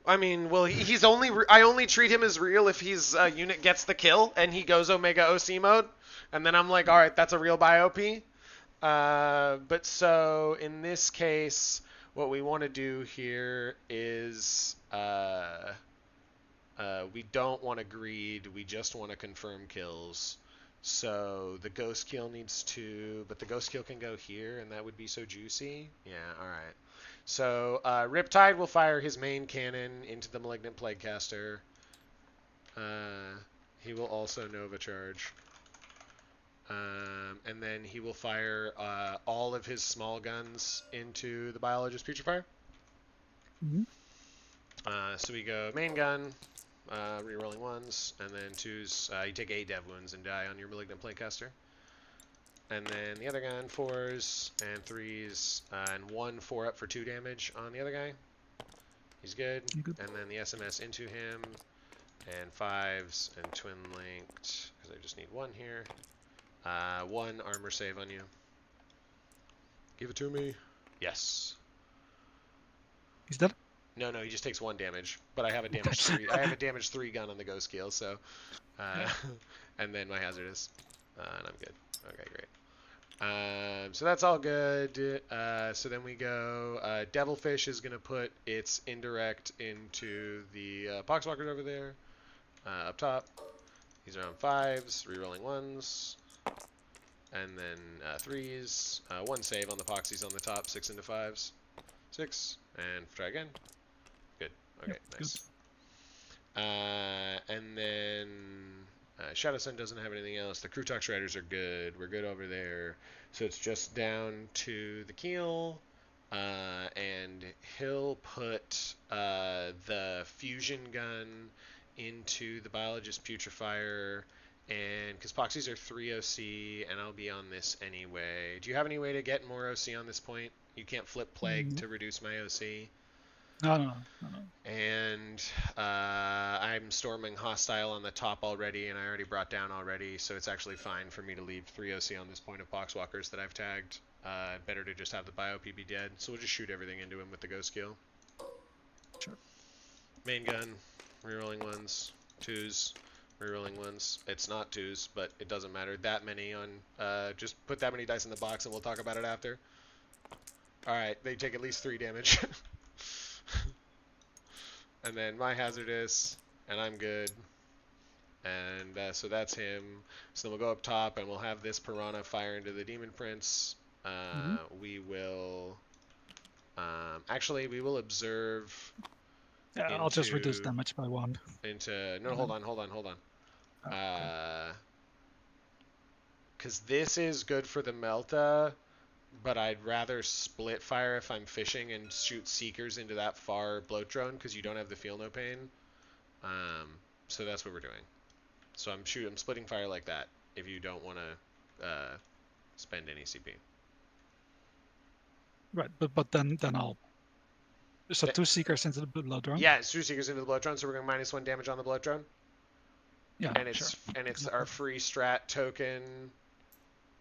I mean, well, he's only. I only treat him as real if his unit gets the kill and he goes Omega OC mode, and then I'm like, all right, that's a real BioP. But so in this case, what we want to do here is we don't want to greed. We just want to confirm kills. So the ghost kill needs to, but the ghost kill can go here, and that would be so juicy. Yeah, all right. So Riptide will fire his main cannon into the Malignant Plaguecaster. He will also Nova Charge. And then he will fire all of his small guns into the Biologist Putrefier. Mm-hmm. So we go main gun, rerolling 1s, and then 2s. You take 8 dev wounds and die on your Malignant Plaguecaster. And then the other gun, 4s and 3s, and 1 4-up for 2 damage on the other guy. He's good. And then the SMS into him, and 5s, and twin linked, because I just need 1 here. 1 armor save on you. Give it to me. Yes. He's dead? No, he just takes 1 damage. But I have a damage 3. I have a damage 3 gun on the ghost skill, so and then my hazardous. And I'm good. Okay, great. So that's all good. So then we go. Devilfish is gonna put its indirect into the Poxwalkers over there. Up top. These are on 5s, rerolling 1s. And then 3s. 1 save on the Poxies on the top, 6 into 5s. 6. And try again. Good. Okay, yep, nice. And then Shadow Sun doesn't have anything else. The Krutok Shredders are good. We're good over there. So it's just down to the Keel. And he'll put the fusion gun into the Biologist Putrefier. And because Poxies are 3 OC, and I'll be on this anyway. Do you have any way to get more OC on this point? You can't flip Plague to reduce my OC. No. And I'm storming Hostile on the top already, and I already brought down already, so it's actually fine for me to leave 3 OC on this point of Poxwalkers that I've tagged. Better to just have the BioP be dead, so we'll just shoot everything into him with the Ghost Kill. Sure. Main gun, rerolling 1s, 2s. Rerolling 1s. It's not 2s, but it doesn't matter. That many on... just put that many dice in the box and we'll talk about it after. Alright, they take at least 3 damage. And then my hazardous, and I'm good. And so that's him. So then we'll go up top and we'll have this Piranha fire into the Demon Prince. We will... actually, we will observe... Yeah, I'll just reduce damage by 1. No, hold on. Because this is good for the Melta, but I'd rather split fire if I'm fishing and shoot Seekers into that far bloat drone because you don't have the feel no pain. So that's what we're doing. So I'm splitting fire like that if you don't want to spend any CP. Right, but then I'll So 2 Seekers into the blood drone? Yeah, it's 2 Seekers into the blood drone, so we're going -1 damage on the blood drone. Yeah, And sure. it's our free strat token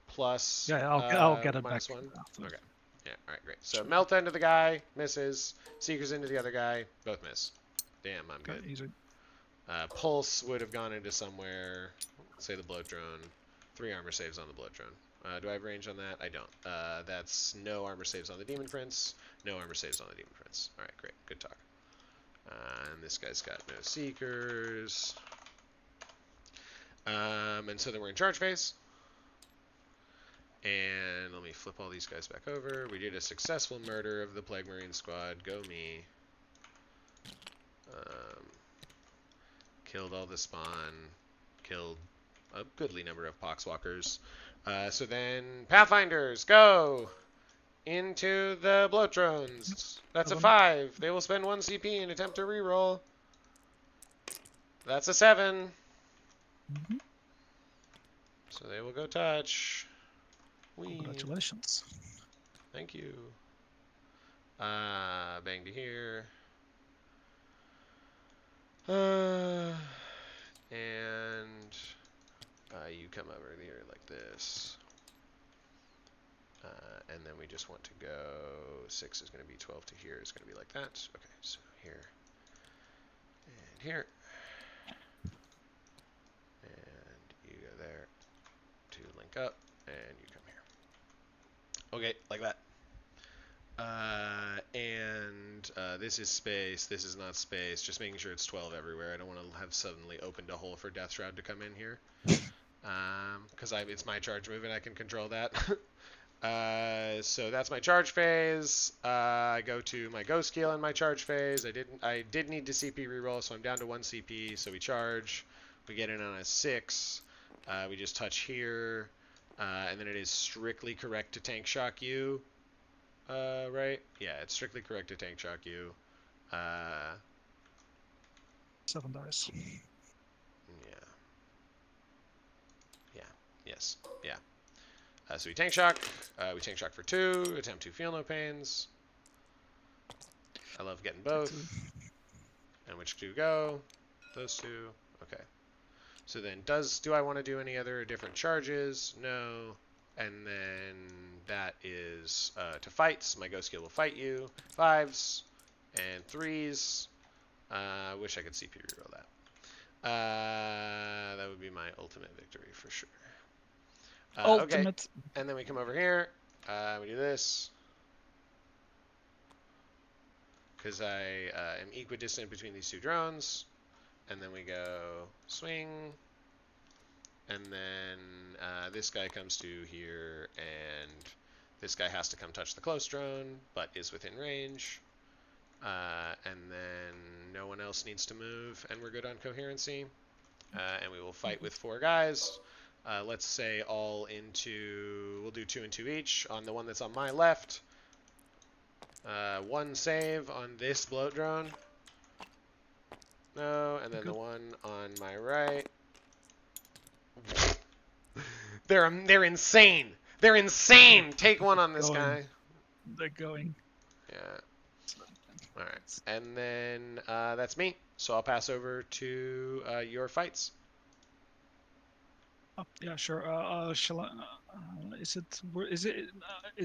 plus Yeah, I'll get it back -1. after. Okay. Yeah, alright, great. So Sure. melt into the guy, misses. Seekers into the other guy, both miss. Damn, I'm Okay, good. easy. Pulse would have gone into somewhere, say the blood drone. 3 armor saves on the blood drone. Do I have range on that? I don't. That's no armor saves on the demon prince, no armor saves on the demon prince. Alright, great. Good talk. And this guy's got no seekers. And so then we're in charge phase. And let me flip all these guys back over. We did a successful murder of the Plague Marine squad. Go me. Killed all the spawn. Killed a goodly number of Poxwalkers. So then, Pathfinders, go! Into the bloat drones. That's a 5. They will spend 1 CP and attempt to reroll. That's a 7. So they will go touch. Whee. Congratulations. Thank you. Bang to here. And you come over here like this. And then we just want to go, 6 is going to be 12 to here, is going to be like that. Okay, so here and here. And you go there to link up, and you come here. Okay, like that. This is space, this is not space, just making sure it's 12 everywhere. I don't want to have suddenly opened a hole for Death Shroud to come in here. Because it's my charge move and I can control that. So that's my charge phase. I go to my ghost skill in my charge phase. I did need to CP reroll, so I'm down to 1 CP. So we charge. We get in on a 6. We just touch here, and then it is strictly correct to tank shock you. Right? Yeah, it's strictly correct to tank shock you. 7 dice. Yeah. Yeah. Yes. Yeah. So we tank shock. We tank shock for 2. Attempt to feel no pains. I love getting both. And which 2 go? Those 2. Okay. So then, do I want to do any other different charges? No. And then that is to fights. My ghost skill will fight you. 5s and 3s. I wish I could CP reroll that. That would be my ultimate victory for sure. Ultimate. Okay, and then we come over here. We do this. Because I am equidistant between these 2 drones. And then we go swing. And then this guy comes to here. And this guy has to come touch the close drone, but is within range. And then no one else needs to move. And we're good on coherency. And we will fight with 4 guys. Let's say all into, we'll do 2 and 2 each. On the one that's on my left, 1 save on this bloat drone. No, and then the one on my right. They're insane. They're insane. Take 1 on this guy. They're going. Yeah. All right, and then that's me. So I'll pass over to your fights. Yeah, sure. Shall I? Is it?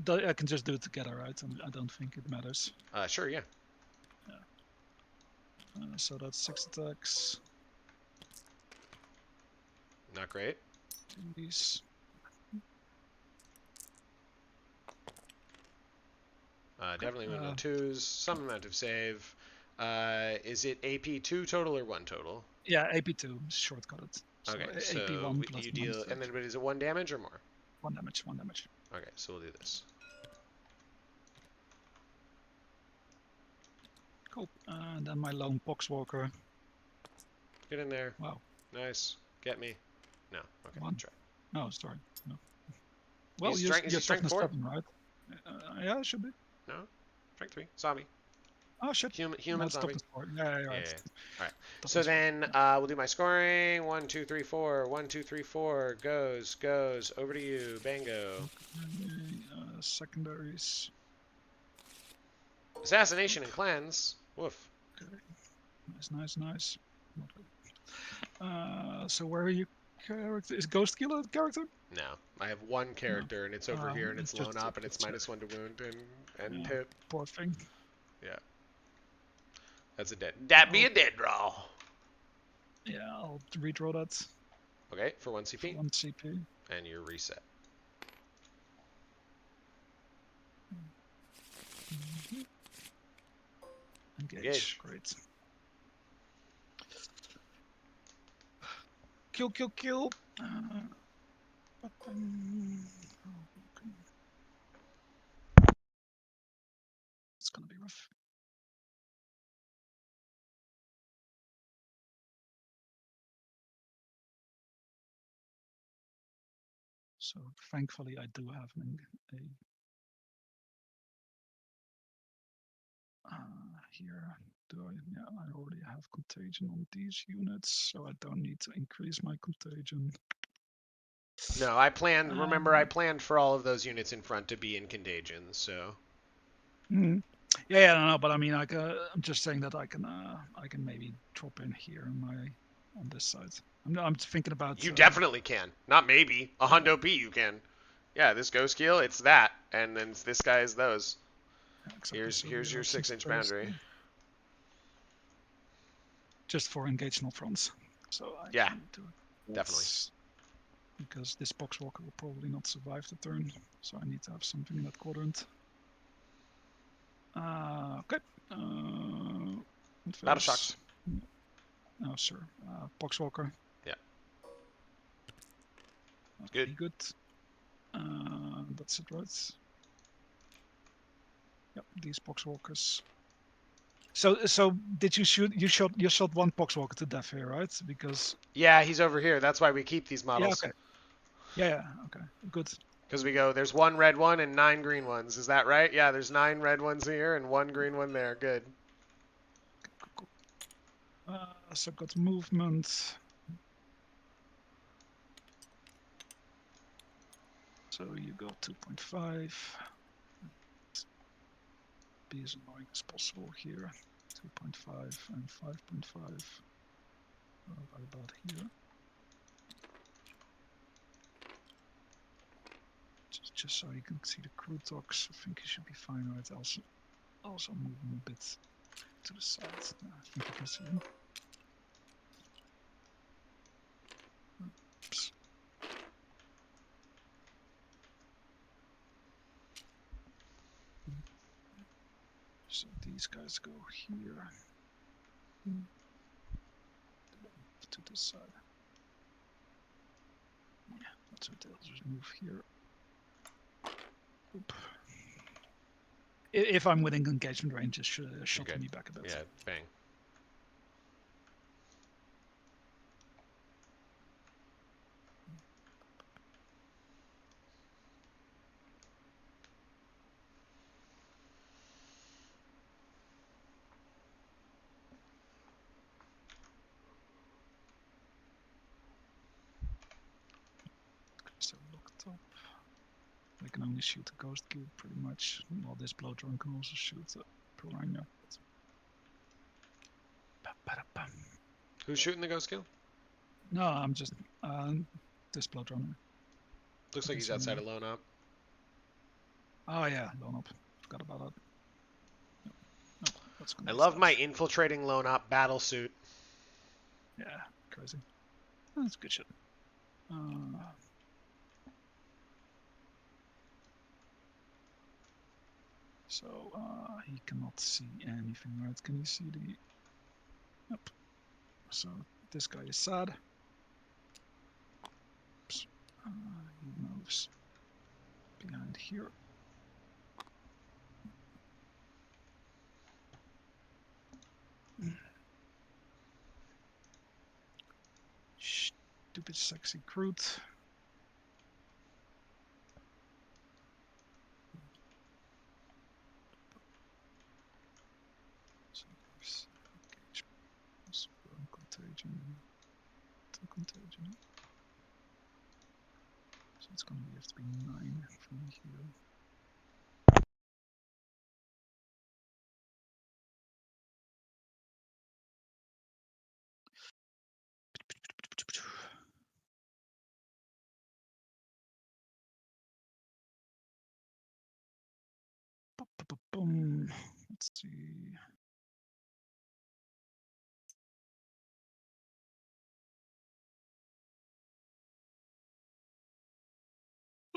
I can just do it together, right? I don't think it matters. Sure, yeah. So that's 6 attacks. Not great. These. Definitely win on 2s. Some amount of save. Is it AP 2 total or 1 total? Yeah, AP 2 shortcutted. So okay, AP so 1 plus you deal, and then but is it 1 damage or more? 1 damage. 1 damage. Okay, so we'll do this. Cool. And then my lone Poxwalker. Get in there. Wow. Nice. Get me. No. Okay. 1. Try. No, sorry. No. Well, you're strength 4? 7, right? Yeah, it should be. No. Strength 3. Zombie. Oh shit. Human zombie. Yeah, right. Yeah. All right. So then we'll do my scoring. 1, 2, 3, 4. 1, 2, 3, 4. Goes. Over to you. Bango. Secondaries. Assassination and cleanse. Woof. Okay. Nice. Not good. So where are you character? Is Ghost Killer a character? No, I have one No. character and it's over here and it's lone Just up and it's check. -1 to wound and Yeah, hit. poor thing. Yeah, that's a dead. That be I'll, a dead draw. yeah, I'll redraw that Okay, for 1 for CP 1 CP. and your reset. Mm-hmm. Engage. Engage. Great. Kill. It's gonna be rough. So thankfully I do have a here. Do I? Yeah, I already have contagion on these units, so I don't need to increase my contagion. No, I planned. Remember, I planned for all of those units in front to be in contagion. So. Yeah, no, but I mean, like, I'm just saying that I can maybe drop in here on this side. I'm thinking about. You definitely can. Not maybe. A hundo P you can. Yeah, this ghost kill, it's that, and then this guy is those. Yeah, exactly. So Here's your 6-inch boundary. Just for engagement fronts. So I Yeah, can do it. definitely. Because this boxwalker will probably not survive the turn, so I need to have something in that quadrant. Okay. Battle shocks. No, sir. Boxwalker. Yeah. Good. Good. Good. That's it, right? Yep. These boxwalkers. So did you shoot? You shot one boxwalker to death here, right? Because. Yeah, he's over here. That's why we keep these Yeah. models. Okay. Yeah. Okay. Good. Because we go, there's 1 red one and 9 green ones. Is that right? Yeah, there's 9 red ones here and 1 green one there. Good. Cool. So got movement. So you go 2.5. Be as annoying as possible here. 2.5 and 5.5. What about here? Just so you can see the crew talks. I think you should be fine, right? Also move them a bit to the side. I think you can see them. Oops. So these guys go here. To the side. Yeah, that's what they'll just move here. Oop. If I'm within engagement range, just shuttle me back a bit. Yeah, bang. So locked up. They can only shoot a ghost cube pretty much. Well, this blow drone can also shoot a piranha. Who's shooting the ghost kill? No, I'm just this blow drone. Looks like he's outside of lone up. Oh yeah, lone up. Forgot about that. Nope, that's I love my infiltrating lone up battle suit. Yeah, crazy. That's good shit. So he cannot see anything, right? Can you see the? Yep. So this guy is sad. Oops. He moves behind here. Stupid sexy crude. Contagion. Contagion. So it's gonna have to be 9 from here. Let's see.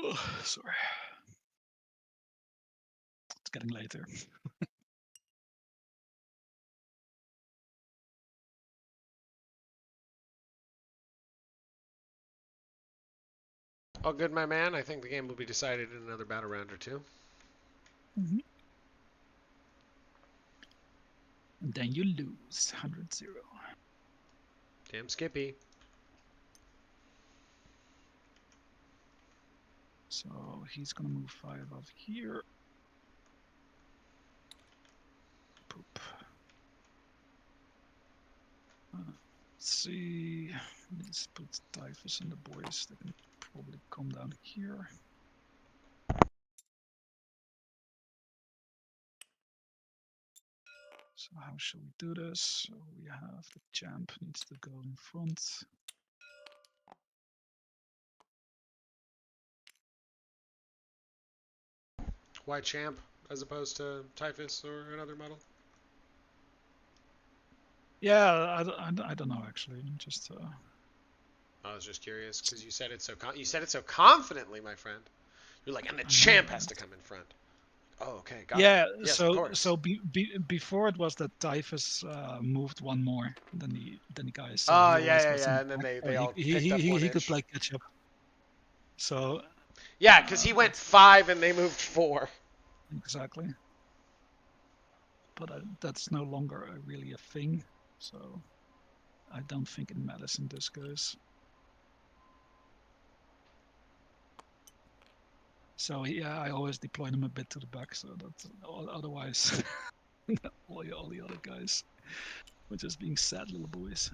Oh, sorry. It's getting later. All good, my man. I think the game will be decided in another battle round or two. Mm-hmm. And then you lose 100-0. Damn Skippy. So he's gonna move 5 up here. Poop. Let's see. Let's put Typhus and the boys. They can probably come down here. So how shall we do this? So we have the champ needs to go in front. Why Champ as opposed to Typhus or another model? Yeah, I don't know actually. Just I was just curious because you said it so confidently, my friend. You're like, and the I know, champ has right? to come in front. Oh, okay, got it. Yeah. Yes, of So course. before it was that Typhus moved one more than the guys, so Oh, he yeah, always yeah, was in yeah. the And then back. they, So they all picked up he could 1 inch. play catch up. So Yeah, because he went but 5 and they moved 4. exactly. But that's no longer really a thing. So I don't think it matters in this case. So yeah, I always deploy them a bit to the back, so that otherwise all the other guys were just being sad little boys.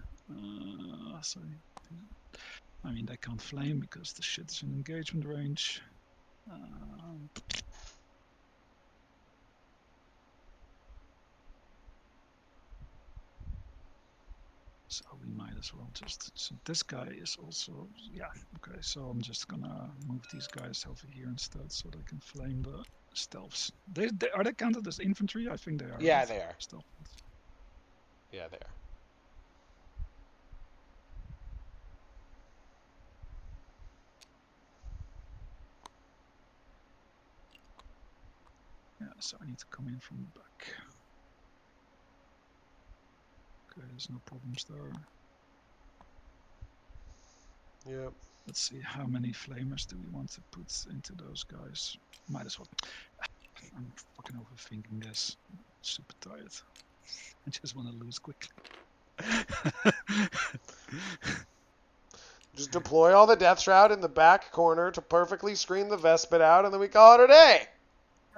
So I mean they can't flame because the shit is in engagement range. So we might as well just. So this guy is also, yeah, okay. So I'm just gonna move these guys over here instead, so they can flame the stealths. They are they counted as infantry? I think they are, Yeah, right? they are. Stealth. Yeah, they are. Yeah. So I need to come in from the back. Okay, there's no problems there. Yep. Let's see, how many flamers do we want to put into those guys? Might as well. I'm fucking overthinking this. I'm super tired. I just want to lose quickly. Just deploy all the Death Shroud in the back corner to perfectly screen the Vespid out, and then we call it a day.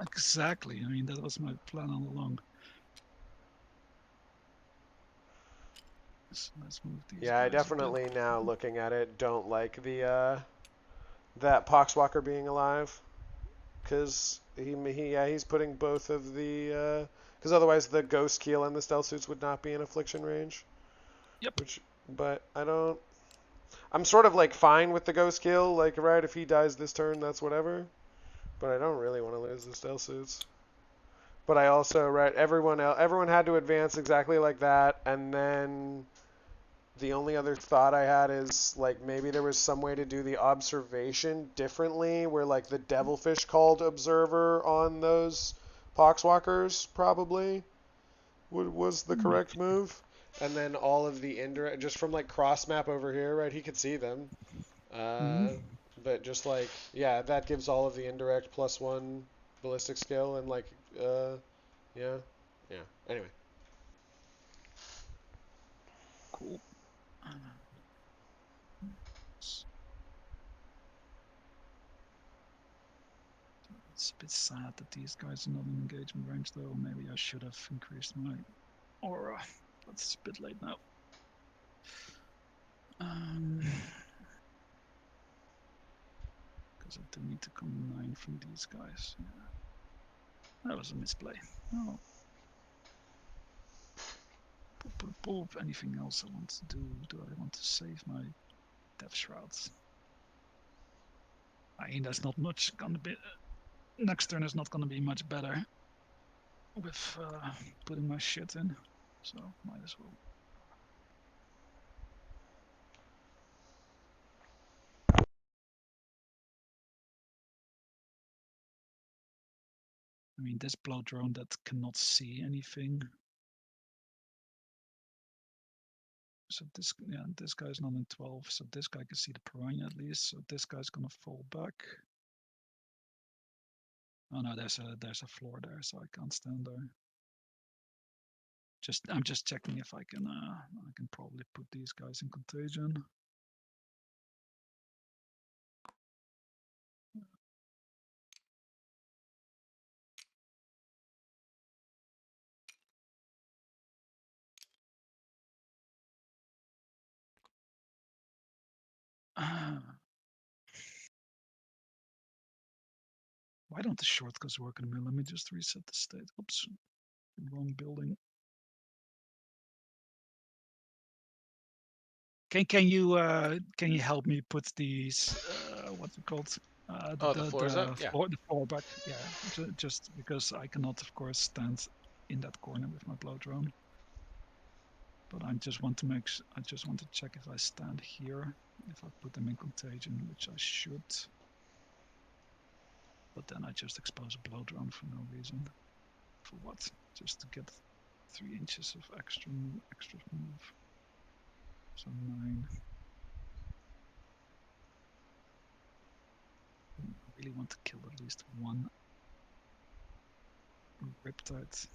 Exactly. I mean, that was my plan all along. So let's move these Yeah, I guys a bit. definitely now looking at it don't like the that Poxwalker being alive, because he's putting both of the because otherwise the Ghost Keel and the Stealth Suits would not be in affliction range. Yep. Which, but I don't. I'm sort of like fine with the Ghost Keel, like right if he dies this turn, that's whatever. But I don't really want to lose the Stealth Suits. But I also everyone had to advance exactly like that, and then the only other thought I had is like maybe there was some way to do the observation differently, where like the Devilfish called observer on those Poxwalkers probably was the correct Maybe. move, and then all of the indirect just from like cross map over here, right? He could see them, uh, Mm, but just like yeah, that gives all of the indirect +1 ballistic skill and like yeah, yeah. Anyway. cool. It's a bit sad that these guys are not in engagement range, though. Maybe I should have increased my aura. But it's a bit late now. Because I do need to come 9 from these guys. Yeah, that was a misplay. Oh, anything else I want to do? Do I want to save my Death Shrouds? I mean, that's not much gonna be. Next turn is not gonna be much better. with putting my shit in, so might as well. I mean, this blow drone that cannot see anything. So this, yeah, this guy's not in 12, so this guy can see the piranha at least. So this guy's gonna fall back. Oh no, there's a floor there, so I can't stand there. I'm just checking if I can probably put these guys in contagion. Why don't the shortcuts work in a minute? Let me just reset the state. Oops, wrong building. Can you help me put these what's it called? Oh, the floor's up? Yeah. The floor back. Yeah, just because I cannot, of course, stand in that corner with my blow drone. But I just want to check if I stand here, if I put them in contagion, which I should. But then I just expose a blow drone for no reason. For what? Just to get 3 inches of extra move. So 9. I really want to kill at least one Riptide.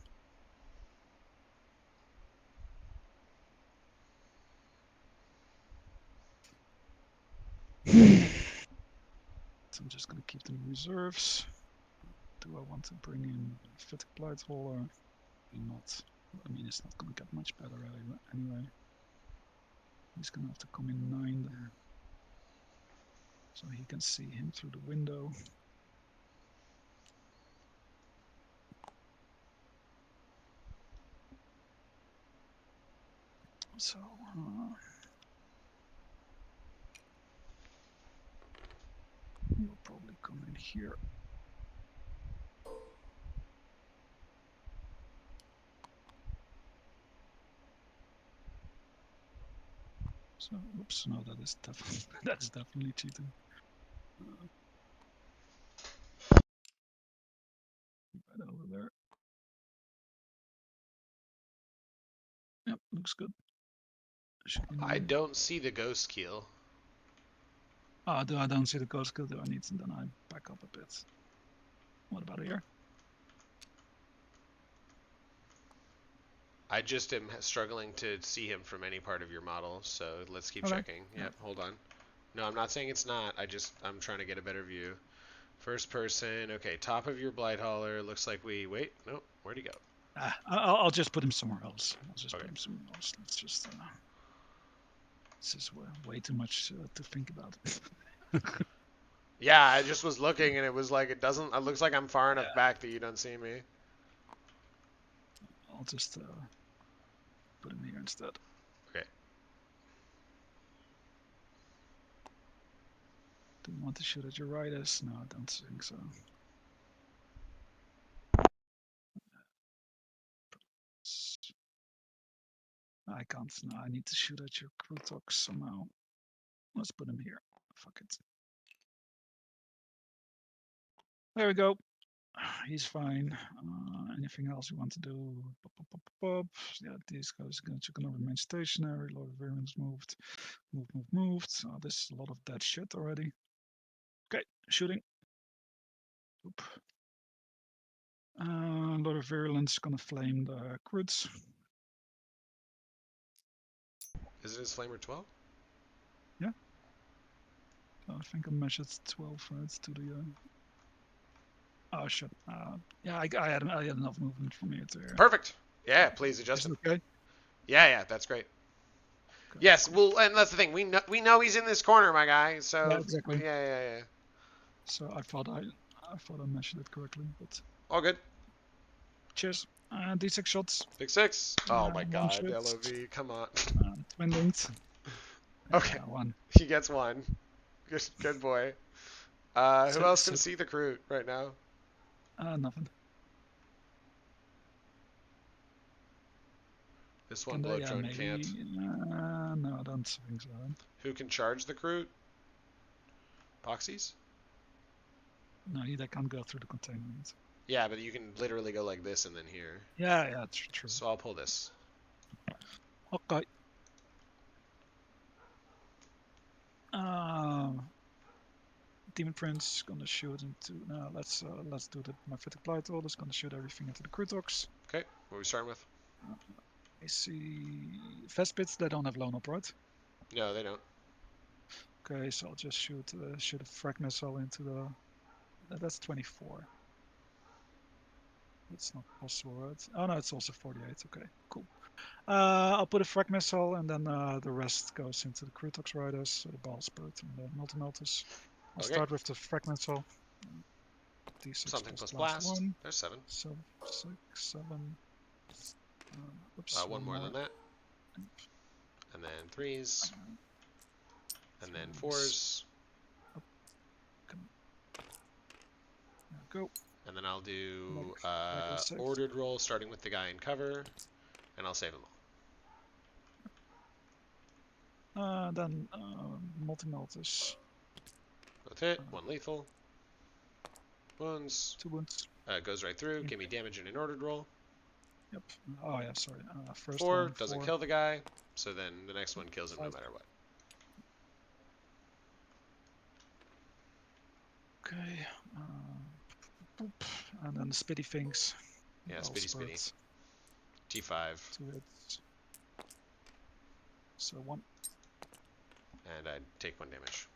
So I'm just gonna keep them in reserves. Do I want to bring in Fittic Blight Hauler? Not. I mean, it's not gonna get much better anyway. He's gonna have to come in 9 there. So he can see him through the window. So he'll probably come in here. So, oops, no, that is definitely cheating. Right over there. Yep, looks good. I don't see the ghost keel. I don't see the ghost kill. Do I need to? Then I back up a bit. What about here? I just am struggling to see him from any part of your model, so let's keep checking. Yep, hold on. No, I'm not saying it's not. I'm trying to get a better view. First person. Okay, top of your blight hauler. Looks like wait. Nope. Where'd he go? I'll just put him somewhere else. Put him somewhere else. Let's just. This is way too much to think about. Yeah, I just was looking and it was like it looks like I'm far enough back that you don't see me. I'll just put him here instead. Okay. Do you want to shoot at your riders? No, I don't think so. I can't. No, I need to shoot at your crew talk somehow. Let's put him here. Fuck it. There we go. He's fine. Anything else you want to do? Yeah, these guys are gonna remain stationary. A lot of variants moved. Moved. So this is a lot of dead shit already. Okay, shooting. Oop. A lot of virulence gonna flame the cruds. Is it his flamer 12? Yeah. I think I measured 12 right to the. Oh shit. Yeah, I had enough movement from here to here. Perfect. Yeah, please adjust Is it. it okay? Yeah, that's great. Okay. Yes, well, and that's the thing. We know he's in this corner, my guy. So yeah, exactly. Yeah. So I thought I measured it correctly, but all good. Cheers. D6 shots. Big 6. Oh my god, LOV, come on. Twin linked. Okay. Yeah, 1. He gets 1. Good boy. Who else can see the crew right now? Nothing. This Can one they? blow Yeah, drone maybe. can't. No, I don't think so. Who can charge the Groot? Boxies? No, they can't go through the containment. Yeah, but you can literally go like this and then here. Yeah, true. So I'll pull this. Okay. Demon Prince gonna shoot into. No, let's do the Mephitic Blight Order. It's gonna shoot everything into the Crutox. Okay, what are we starting with? I see Vespits. They don't have lone up, right? No, they don't. Okay, so I'll just shoot a frag missile into the. That's 24. That's not possible, right? Oh no, it's also 48. Okay, cool. I'll put a frag missile, and then the rest goes into the Crutox Riders, the Ball Spirit, and the Multimelters. I'll Okay. start with the frag missile. D6 Something plus plus blast blast. 1. There's 7. So 6, 7. One One more more. than that. And then 3s. And then 4s. Go. And then I'll do Like ordered roll starting with the guy in cover. And I'll save them all. Then Multimelters. Both hit. 1 lethal. Wounds. 2 wounds. Goes right through. Give me damage in an ordered roll. Yep. Oh yeah, sorry. First 4 one, doesn't 4. kill the guy. So then the next one kills him 5. no matter what. Okay. And then the Spitty Things. Yeah, Spitty. T5. 2 hits. So 1. And I take 1 damage.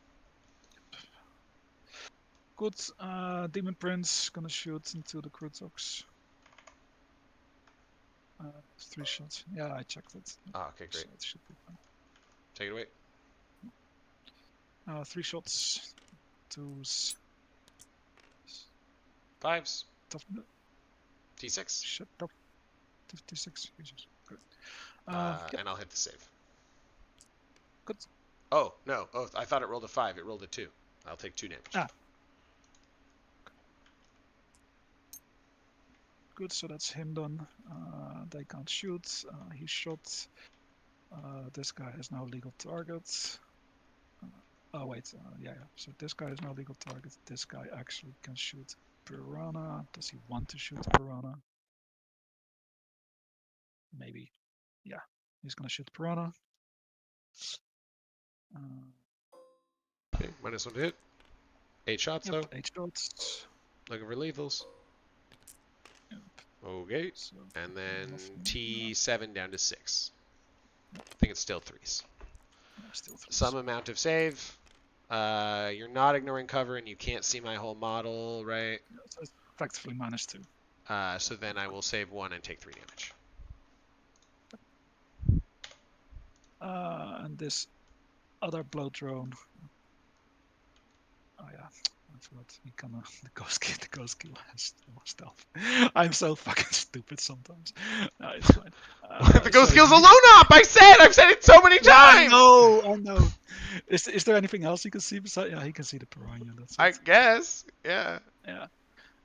Good. Demon Prince gonna shoot into the Crutox. 3 shots. Yeah, I checked it. Oh, okay, great. So it should be fine. Take it away. 3 shots. 2s. 5s. Tough. T6. Shit. Tough. 56. Jesus. Good. And I'll hit the save. Good. Oh, no. Oh, I thought it rolled a 5. It rolled a 2. I'll take 2 damage. Good, so that's him done. They can't shoot. He shot. This guy is now legal target. Oh wait, yeah. So this guy is now legal target. This guy actually can shoot Piranha. Does he want to shoot Piranha? Maybe. Yeah, he's gonna shoot Piranha. Okay, -1 to hit. 8 shots though. 8 shots. Looking for lethals. Yep. Okay. So And then T7 down to 6. I think it's still 3s. Still 3s. Some amount of save. You're not ignoring cover and you can't see my whole model, right? So it's effectively -2. So then I will save 1 and take 3 damage. And this other blow drone. Oh yeah, I forgot. He kinda the ghost kill has stealth. I'm so fucking stupid sometimes. No, it's fine. The ghost kill's a lone op! I've said it so many times! I know. Is there anything else you can see besides? Yeah, he can see the piranha. That's it. I guess, yeah. Yeah.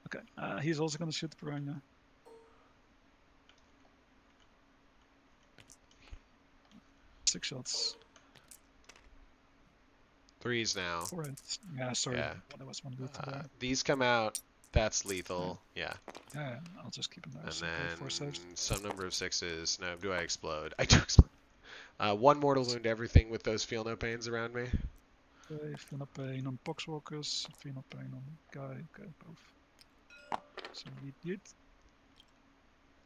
Okay. He's also gonna shoot the piranha. Six shots. 3s now. 4 hits. Yeah, sorry. Yeah. That was one good. These come out. That's lethal. Yeah. Yeah, I'll just keep it And nice. then 4 saves. some number of 6s. No, do I explode? I do explode. 1 mortal wound everything with those feel no pains around me. Okay, feel no pain on poxwalkers, feel no pain on guy. Okay, both. So he did.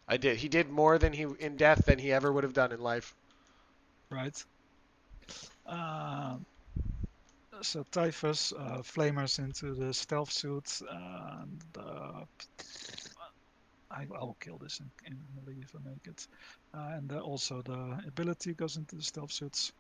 I did. He did more than in death than he ever would have done in life. Right. So Typhus flamers into the stealth suit, and I will kill this in melee if I make it. And also the ability goes into the stealth suits.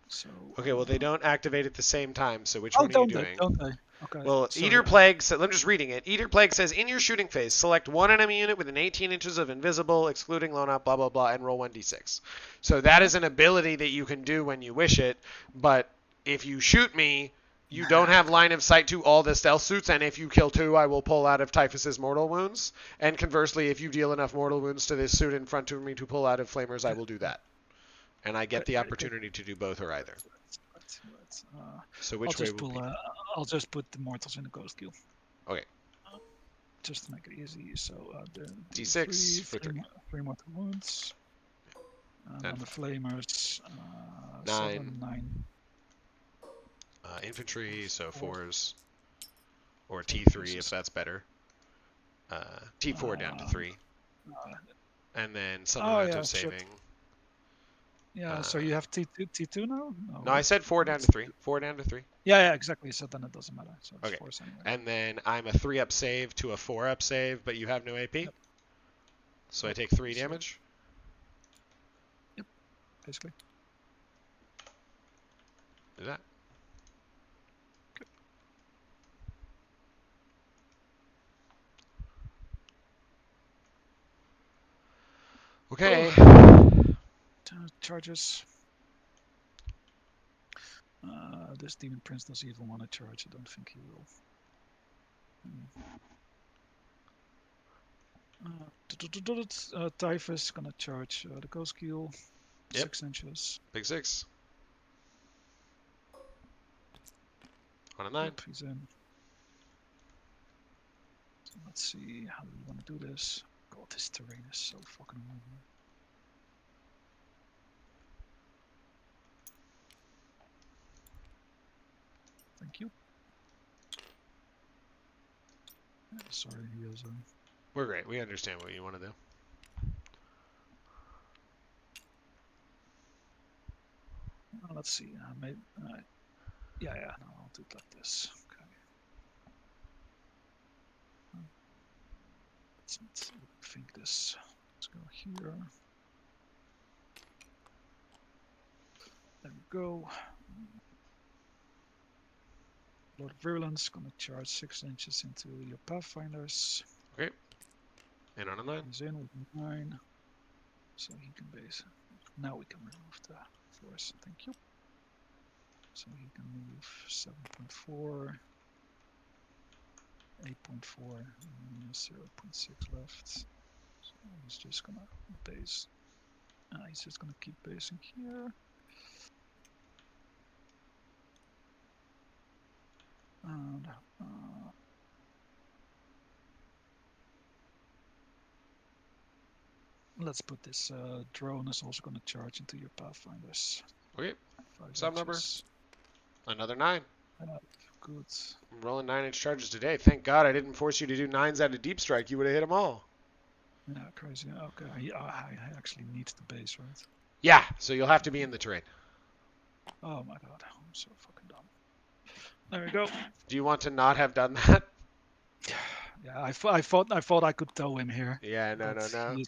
So. Okay, well they don't activate at the same time. So which Oh, one are you don't they? doing? Don't they? Okay. Well, sorry. Eater Plague, I'm just reading it. Eater Plague says, in your shooting phase, select one enemy unit within 18 inches of invisible, excluding lone up, blah, blah, blah, and roll 1d6. So that is an ability that you can do when you wish it, but if you shoot me, You don't have line of sight to all the stealth suits, and if you kill 2, I will pull out of Typhus's mortal wounds. And conversely, if you deal enough mortal wounds to this suit in front of me to pull out of Flamers, I will do that. And I get the opportunity to do both or either. So which way will be? I'll just put the mortals in the ghost queue. Okay. Just to make it easy. So D6 for 3. 3 mortal wounds. And on the flamers, 9. 7, 9. Infantry, so 4s. Or T3 if that's better. T4 down to 3. And then some amount of saving. Shit. Yeah, so you have T2 now? No, I said 4 down to 3. 4 down to 3. Yeah, exactly. So then it doesn't matter. So it's okay. 4s anyway. And then I'm a 3-up save to a 4-up save, but you have no AP? Yep. So I take 3 damage? Yep, basically. Is that? Okay. Charges. This demon prince doesn't even want to charge. I don't think he will. Typhus gonna charge the ghost keel. 6 inches. Big 6. On a 9. Yep, he's in. So let's see how we want to do this. God, this terrain is so fucking annoying. Thank you. Yeah, sorry, he is. We're great. We understand what you want to do. Let's see. Maybe, yeah, no, I'll do it like this. Okay. Let's think this. Let's go here. There we go. Lord of Virulence gonna charge 6 inches into your Pathfinders. Okay. And on a 9. He's in with 9. So he can base. Now we can remove the force. Thank you. So he can move 7.4, 8.4, and 0.6 left. So he's just gonna base. He's just gonna keep basing here. And let's put this drone is also gonna charge into your Pathfinders. Okay. Sub number. Another 9. Good. I'm rolling 9-inch charges today. Thank God I didn't force you to do 9s out of deep strike. You would have hit them all. Yeah, crazy. Okay, I actually need the base, right? Yeah, so you'll have to be in the terrain. Oh my God, I'm so fucking dumb. There we go. Do you want to not have done that? Yeah, I thought I could tow him here. Yeah, no.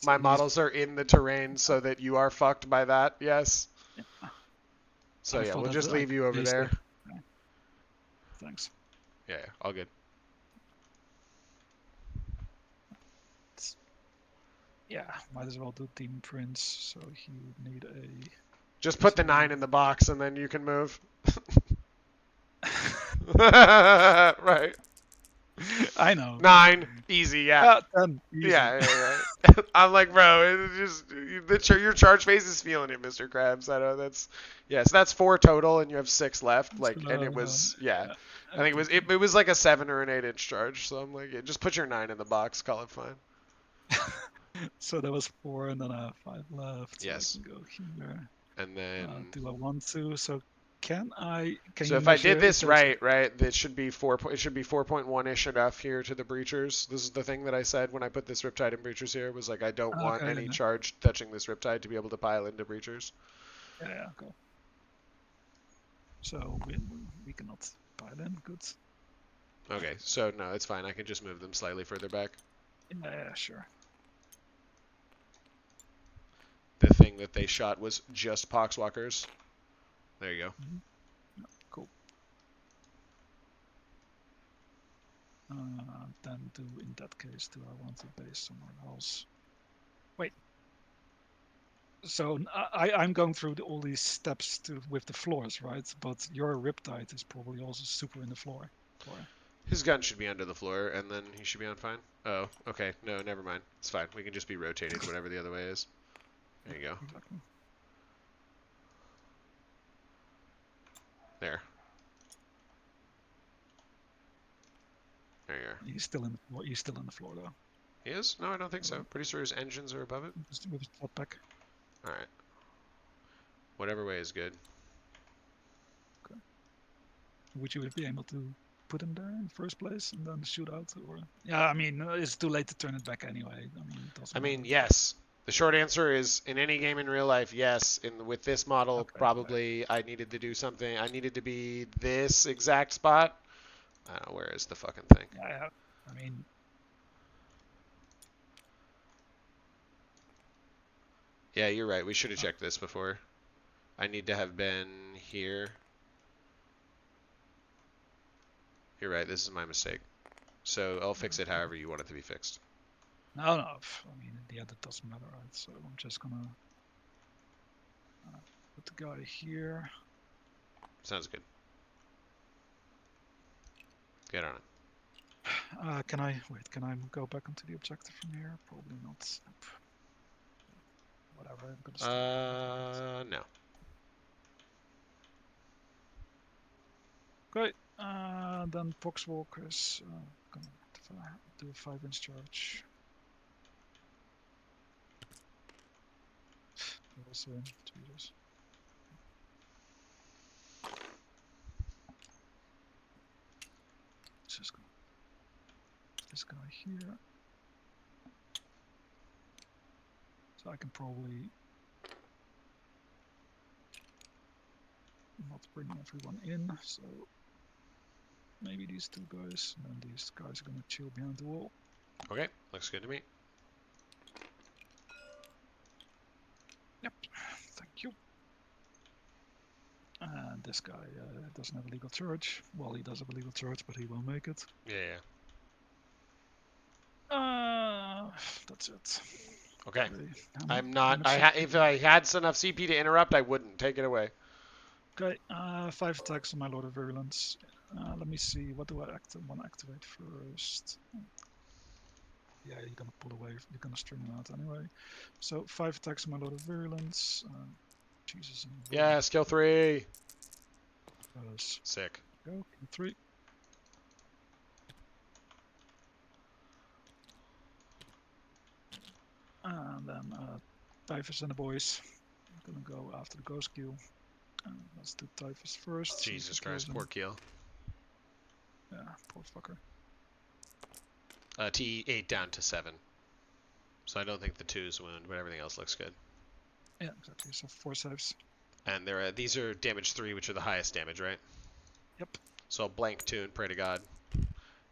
My models are in the terrain so that you are fucked by that. Yes. Yeah. So yeah, we'll just leave you over there. Okay. Thanks. Yeah, all good. Yeah, might as well do Demon Prince. So he would need a. Just put the 9 in the box and then you can move. Right. I know. 9, easy, yeah. 10, easy. Yeah. I'm like, bro, it's just your charge phase is feeling it, Mr. Krabs. I know that's so that's 4 total, and you have 6 left. Like, and it was I think it was like a 7 or an 8-inch charge. So I'm like, yeah, just put your 9 in the box, call it fine. So there was 4, and then I have 5 left. Yes. So I can go here. And then do I want to? So can I? So if I did this right, it should be 4. It should be 4.1-ish enough here to the breachers. This is the thing that I said when I put this Riptide in breachers here. Was like, I don't want any charge touching this Riptide to be able to pile into breachers. Yeah, okay. So we cannot pile in. Good. Okay, so no, it's fine. I can just move them slightly further back. Yeah, sure. The thing that they shot was just Poxwalkers. There you go. Mm-hmm. Yeah, cool. Then in that case, do I want to base somewhere else? Wait. So I'm going through all these steps with the floors, right? But your riptide is probably also super in the floor. His gun should be under the floor, and then he should be on fine. Oh, okay. No, never mind. It's fine. We can just be rotated whatever the other way is. There you go. Exactly. There. There you are. He's still in the floor. He's still in the floor though. He is? No, I don't think so. Pretty sure his engines are above it. Just with his flat pack. Alright. Whatever way is good. Okay. Would you be able to put him there in the first place and then shoot out? Or yeah, I mean, it's too late to turn it back anyway. I mean, it doesn't matter. Yes. The short answer is in any game in real life, yes. With this model, Okay, probably I needed to do something. I needed to be this exact spot. I don't know, where is the fucking thing? Yeah, I mean, Yeah, you're right. We should have checked this before. I need to have been here. You're right. This is my mistake. So I'll fix it however you want it to be fixed. no. I mean, in the end, it doesn't matter, right? So I'm just gonna put the guy here. Sounds good. Get on it. Can I wait? Can I go back onto the objective from here? Probably not. Whatever. I'm gonna start. No. Okay. Then Poxwalkers gonna do a 5-inch charge. Also, Jesus. Just gonna put this guy here. So I can probably not bring everyone in. So maybe these two guys, and then these guys are gonna chill behind the wall. Okay, looks good to me. Yep, thank you. And this guy doesn't have a legal charge. Well, he does have a legal charge, but he will make it. Yeah. That's it. Okay. Okay. I'm not. If I had enough CP to interrupt, I wouldn't. Take it away. Okay. 5 attacks on my Lord of Virulence. Let me see. What do I want to activate first? Yeah, you're gonna pull away. You're gonna string him out anyway. So 5 attacks on my Lord of Virulence. Jesus. Yeah, skill 3. Sick. Go. 3. And then Typhus and the boys. I'm gonna go after the ghost kill. Let's do Typhus first. Jesus Christ, poor kill. Yeah, poor fucker. T8 down to 7. So I don't think the 2's wound, but everything else looks good. Yeah, exactly. So 4 saves. And these are damage 3, which are the highest damage, right? Yep. So I'll blank tune, pray to God.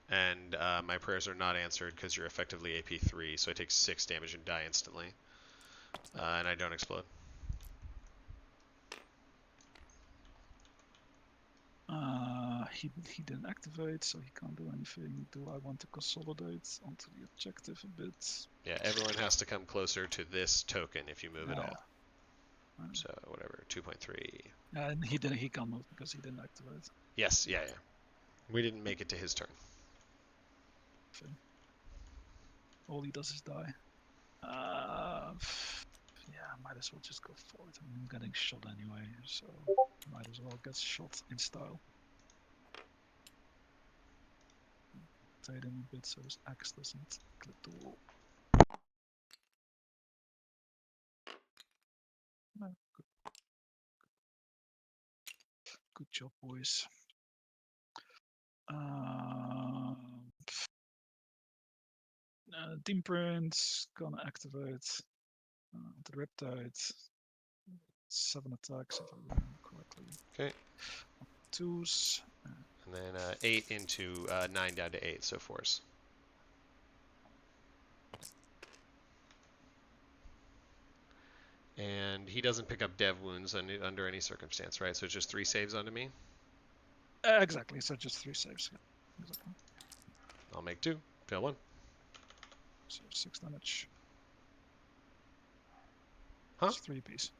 And my prayers are not answered because you're effectively AP 3, so I take 6 damage and die instantly. And I don't explode. He didn't activate, so he can't do anything. Do I want to consolidate onto the objective a bit? Yeah, everyone has to come closer to this token if you move at all. So whatever, 2.3. And he didn't. He can't move because he didn't activate. Yes, yeah. We didn't make it to his turn. All he does is die. Yeah, might as well just go for it. I'm getting shot anyway, so might as well get shot in style. Rotate him a bit so his axe doesn't clip the wall. No, good job, boys. Team Prince gonna activate the Riptide. 7 attacks if I remember correctly. Okay. 2s. And then 8 into 9 down to 8, so 4s. And he doesn't pick up dev wounds under any circumstance, right? So it's just 3 saves onto me? Exactly, so just 3 saves. Yeah, exactly. I'll make 2. Fail 1. So 6 damage. Huh? It's 3 piece.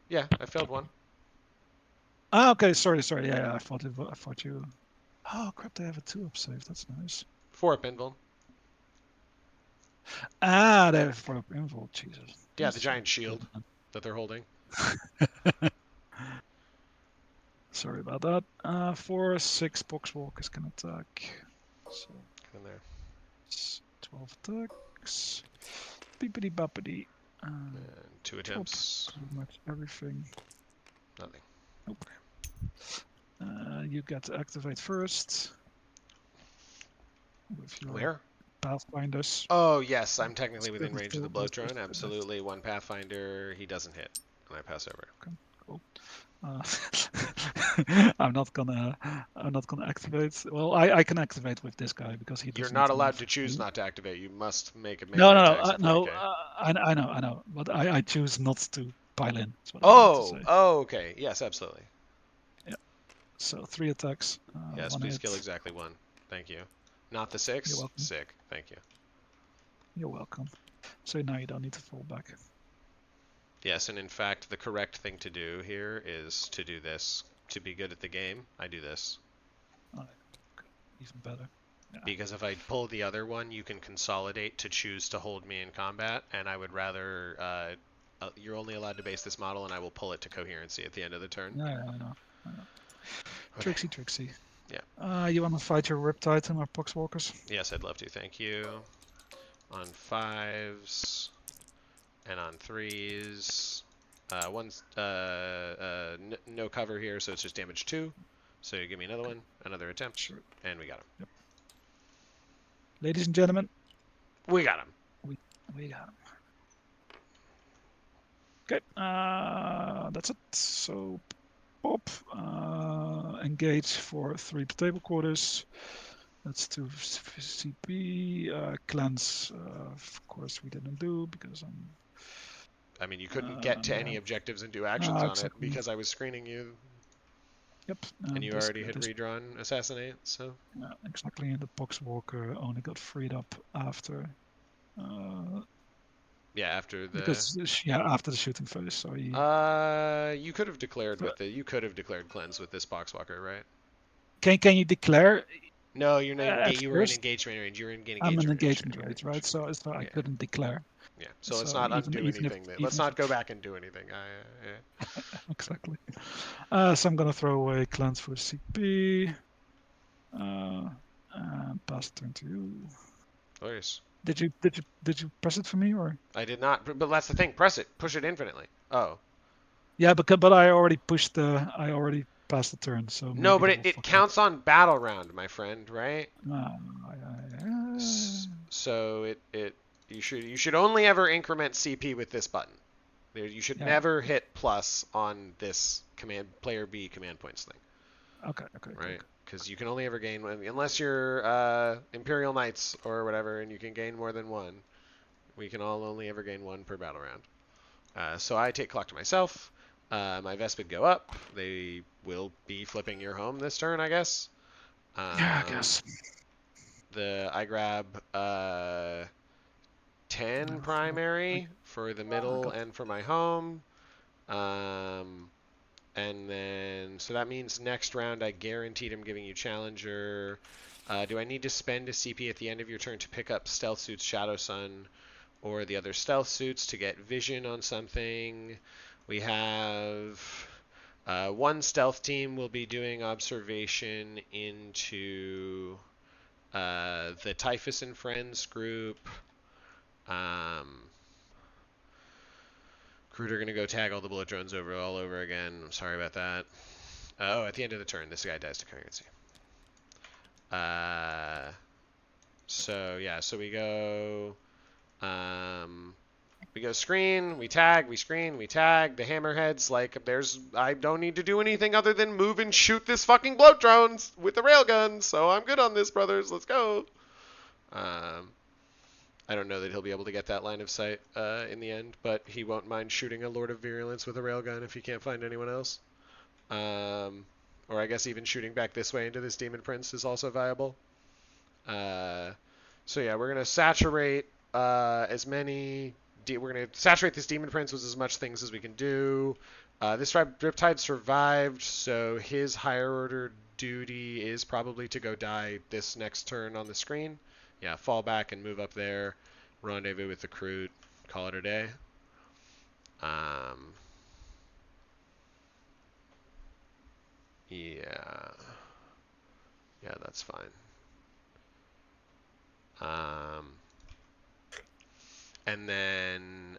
Yeah, I failed one. Ah, okay. Sorry. Yeah, I thought I thought you. Oh crap! They have a 2-up save. That's nice. 4-up invuln. Ah, they have 4-up invul. Jesus. Yeah, the That's giant good, shield that they're holding. man. Sorry about that. 4/6 boxwalkers can attack. So In there. 12 attacks. Beepity boppity. And 2 Drop attempts. pretty much everything. Nothing. Nope. You get to activate first with your Where? pathfinders. Oh, yes, I'm technically within Spirit range of the field, blow there's the drone. spirit left. Absolutely. One Pathfinder, he doesn't hit. And I pass over. Okay, cool. Uh, I'm not gonna activate. Well, I can activate with this guy because he You're does not not allowed have. to choose not to activate. You must make No, melee no, no, attacks in no. 40k. I know, but I choose not to pile in. That's what I wanted to Oh, say. oh, okay. Yes, absolutely. Yeah. So 3 attacks, Yes, one please kill hit. exactly one. Thank you. Not the You're 6? welcome. Sick. Thank you. You're welcome. So now you don't need to fall back. Yes, and in fact, the correct thing to do here is to do this. To be good at the game, I do this. Okay, even better. Yeah. Because if I pull the other one, you can consolidate to choose to hold me in combat, and I would rather. You're only allowed to base this model, and I will pull it to coherency at the end of the turn. Yeah, I know. I know. Okay. Trixie. Yeah. You want to fight your Rip Titan or Poxwalkers? Yes, I'd love to. Thank you. On 5s and on 3s. One's no cover here, so it's just damage 2. So you give me another Okay. one, another attempt, Sure. and we got him. Yep. Ladies and gentlemen, We got him. we got him. Okay. That's it. So pop. Engage for 3 table quarters. That's 2 CP. Cleanse, of course, we didn't do because I'm. I mean, you couldn't get to any objectives and do actions on it Exactly. because I was screening you, Yep. and you already Basically, had redrawn Assassinate, so. exactly. And the Poxwalker only got freed up after. Yeah, after the. Because after the shooting phase, so he. You could have declared with the. You could have declared cleanse with this Boxwalker, right? Can you declare No, you're not. at You were in first? engagement range. You were in I'm an engagement range. engagement rate, right? So I Yeah, couldn't declare. yeah. So let's So not undo even if anything. Let's not go back and do anything. Yeah. exactly. So I'm gonna throw away cleanse for CP. And pass turn to you. Glorious. Did you press it for me or? I did not, but that's the thing. Press it. Push it infinitely. Oh. Yeah, but I already pushed the. I already passed the turn, so No, maybe but that it, will it fuck up. counts on battle round, my friend, right? Uh, So it you should only ever increment CP with this button. You should yeah. never hit plus on this command player B command points thing, Okay. right? Because you can only ever gain one unless you're Imperial Knights or whatever, and you can gain more than one. We can all only ever gain one per battle round. So I take clock to myself. My Vespid go up. They will be flipping your home this turn, I guess. Yeah, I guess. I grab 10 primary for the I middle got. and for my home. And then, so that means next round I guaranteed I'm giving you Challenger. Do I need to spend a CP at the end of your turn to pick up Stealth Suits Shadow Sun or the other Stealth Suits to get vision on something? We have one Stealth team will be doing observation into the Typhus and Friends group. Cruder gonna go tag all the bullet drones all over again. I'm sorry about that. At the end of the turn, this guy dies to currency. So we go. We go screen, we tag, we screen, we tag. The hammerheads, I don't need to do anything other than move and shoot this fucking bloat drones with the railgun. So I'm good on this, brothers. Let's go. I don't know that he'll be able to get that line of sight in the end, but he won't mind shooting a Lord of Virulence with a railgun if he can't find anyone else. Or I guess even shooting back this way into this Demon Prince is also viable. So yeah, we're going to saturate as many we're gonna saturate this demon prince with as much things as we can do. This Riptide survived, so his higher order duty is probably to go die this next turn on the screen. Yeah, fall back and move up there, rendezvous with the Kroot, call it a day. Um, yeah, yeah, that's fine. Um, and then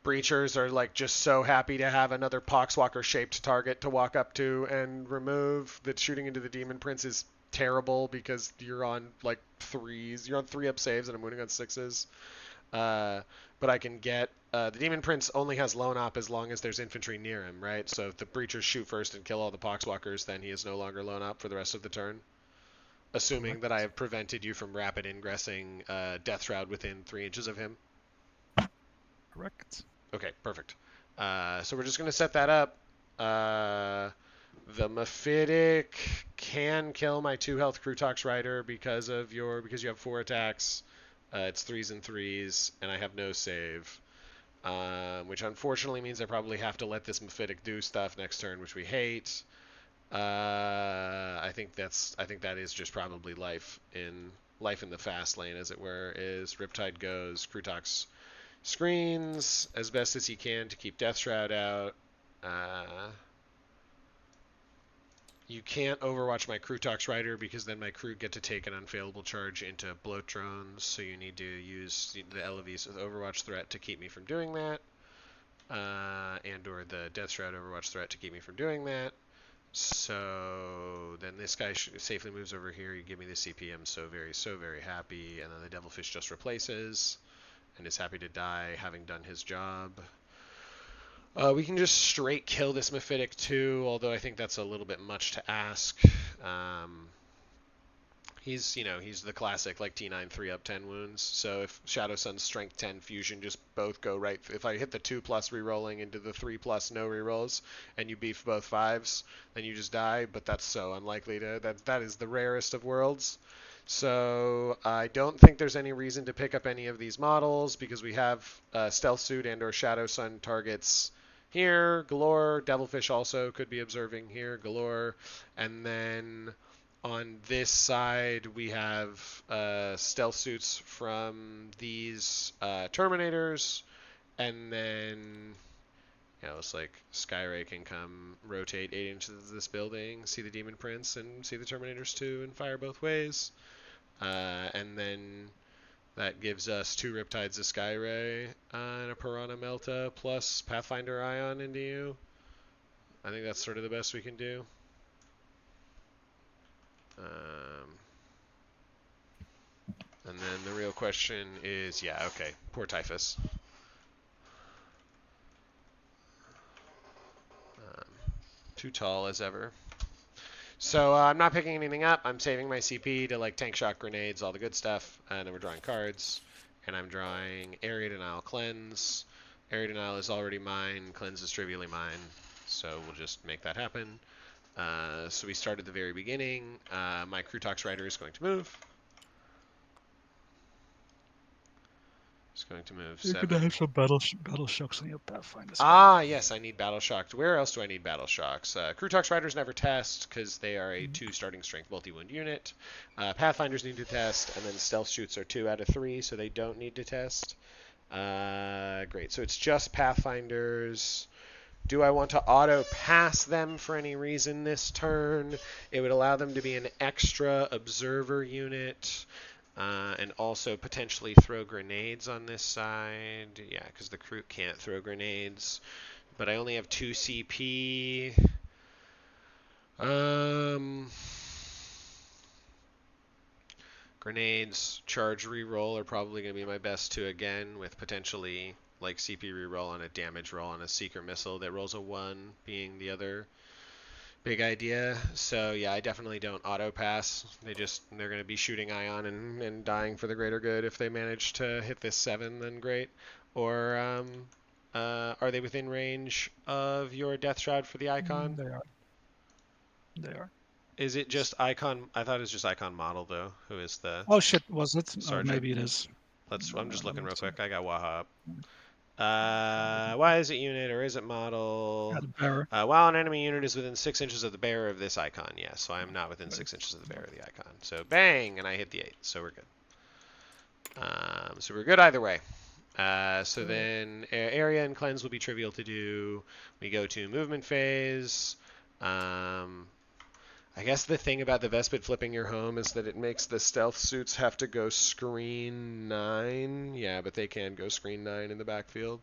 Breachers are like just so happy to have another Poxwalker shaped target to walk up to and remove. That shooting into the Demon Prince is terrible because you're on like threes. You're on 3-up saves and I'm winning on 6s. But I can get the Demon Prince only has lone op as long as there's infantry near him, right? So if the Breachers shoot first and kill all the Poxwalkers, then he is no longer lone op for the rest of the turn. Assuming that I have prevented you from rapid ingressing Death Shroud within 3 inches of him. Correct. Okay, perfect. So we're just going to set that up. The Mephitic can kill my 2 health Crutox Rider because you have 4 attacks. It's 3s and 3s, and I have no save. Which unfortunately means I probably have to let this Mephitic do stuff next turn, which we hate. I think that is just probably life in the fast lane, as it were. Is Riptide goes, Crutox screens as best as he can to keep Death Shroud out. You can't overwatch my Crutox Rider because then my crew get to take an unfailable charge into bloat drones, so you need to use the LVs with Overwatch threat to keep me from doing that, and or the Death Shroud Overwatch threat to keep me from doing that. So then this guy safely moves over here. You give me the CP. I'm so very happy. And then the Devilfish just replaces and is happy to die, having done his job. We can just straight kill this Mephitic too, although I think that's a little bit much to ask. He's the classic like T9 3-up 10 wounds. So if Shadow Sun's Strength 10 Fusion just both go right. If I hit the 2+ rerolling into the 3+ no rerolls, and you beef both 5s, then you just die. But that's so unlikely to. That is the rarest of worlds. So I don't think there's any reason to pick up any of these models because we have Stealth Suit and or Shadow Sun targets here galore. Devilfish also could be observing here galore. And then on this side we have Stealth Suits from these Terminators. And then it's like Skyray can come rotate 8 inches of this building, see the Demon Prince, and see the Terminators too, and fire both ways. And then that gives us 2 Riptides of Skyray and a Piranha Melta plus Pathfinder Ion into you. I think that's sort of the best we can do. And then the real question is, okay, poor Typhus. Too tall as ever. So I'm not picking anything up. I'm saving my CP to like tank shot grenades, all the good stuff. And then we're drawing cards. And I'm drawing Area Denial Cleanse. Area Denial is already mine. Cleanse is trivially mine. So we'll just make that happen. So we start at the very beginning. My Crutox Rider is going to move. It's going to move 7. You're gonna have some battle shocks on your Pathfinder. Yes, I need Battle Shocked. Where else do I need Battle Shocks? Crutox Riders never test because they are a 2 starting strength multi-wound unit. Pathfinders need to test, and then Stealth Shoots are 2 out of 3, so they don't need to test. Great, so it's just Pathfinders. Do I want to auto-pass them for any reason this turn? It would allow them to be an extra observer unit. And also potentially throw grenades on this side. Yeah, because the crew can't throw grenades. But I only have 2 CP. Grenades, charge reroll are probably going to be my best 2 again, with potentially like CP reroll on a damage roll on a Seeker Missile that rolls a 1 being the other big idea. So yeah, I definitely don't auto pass. They're going to be shooting Ion and dying for the greater good. If they manage to hit this 7, then great. Or are they within range of your Death Shroud for the Icon? They are. Is it just Icon? I thought it was just Icon Model though. Who is the? Oh shit, was it? Or Sergeant? maybe it is. I'm just looking real Let's see. quick. I got Waha up. Why is it unit or is it model? Got a bearer. While an enemy unit is within 6 inches of the bearer of this icon, yes. So I am not within Right. 6 inches of the bearer of the icon. So bang, and I hit the 8. So we're good. So we're good either way. So then area and cleanse will be trivial to do. We go to movement phase. I guess the thing about the Vespid flipping your home is that it makes the stealth suits have to go screen 9. Yeah, but they can go screen 9 in the backfield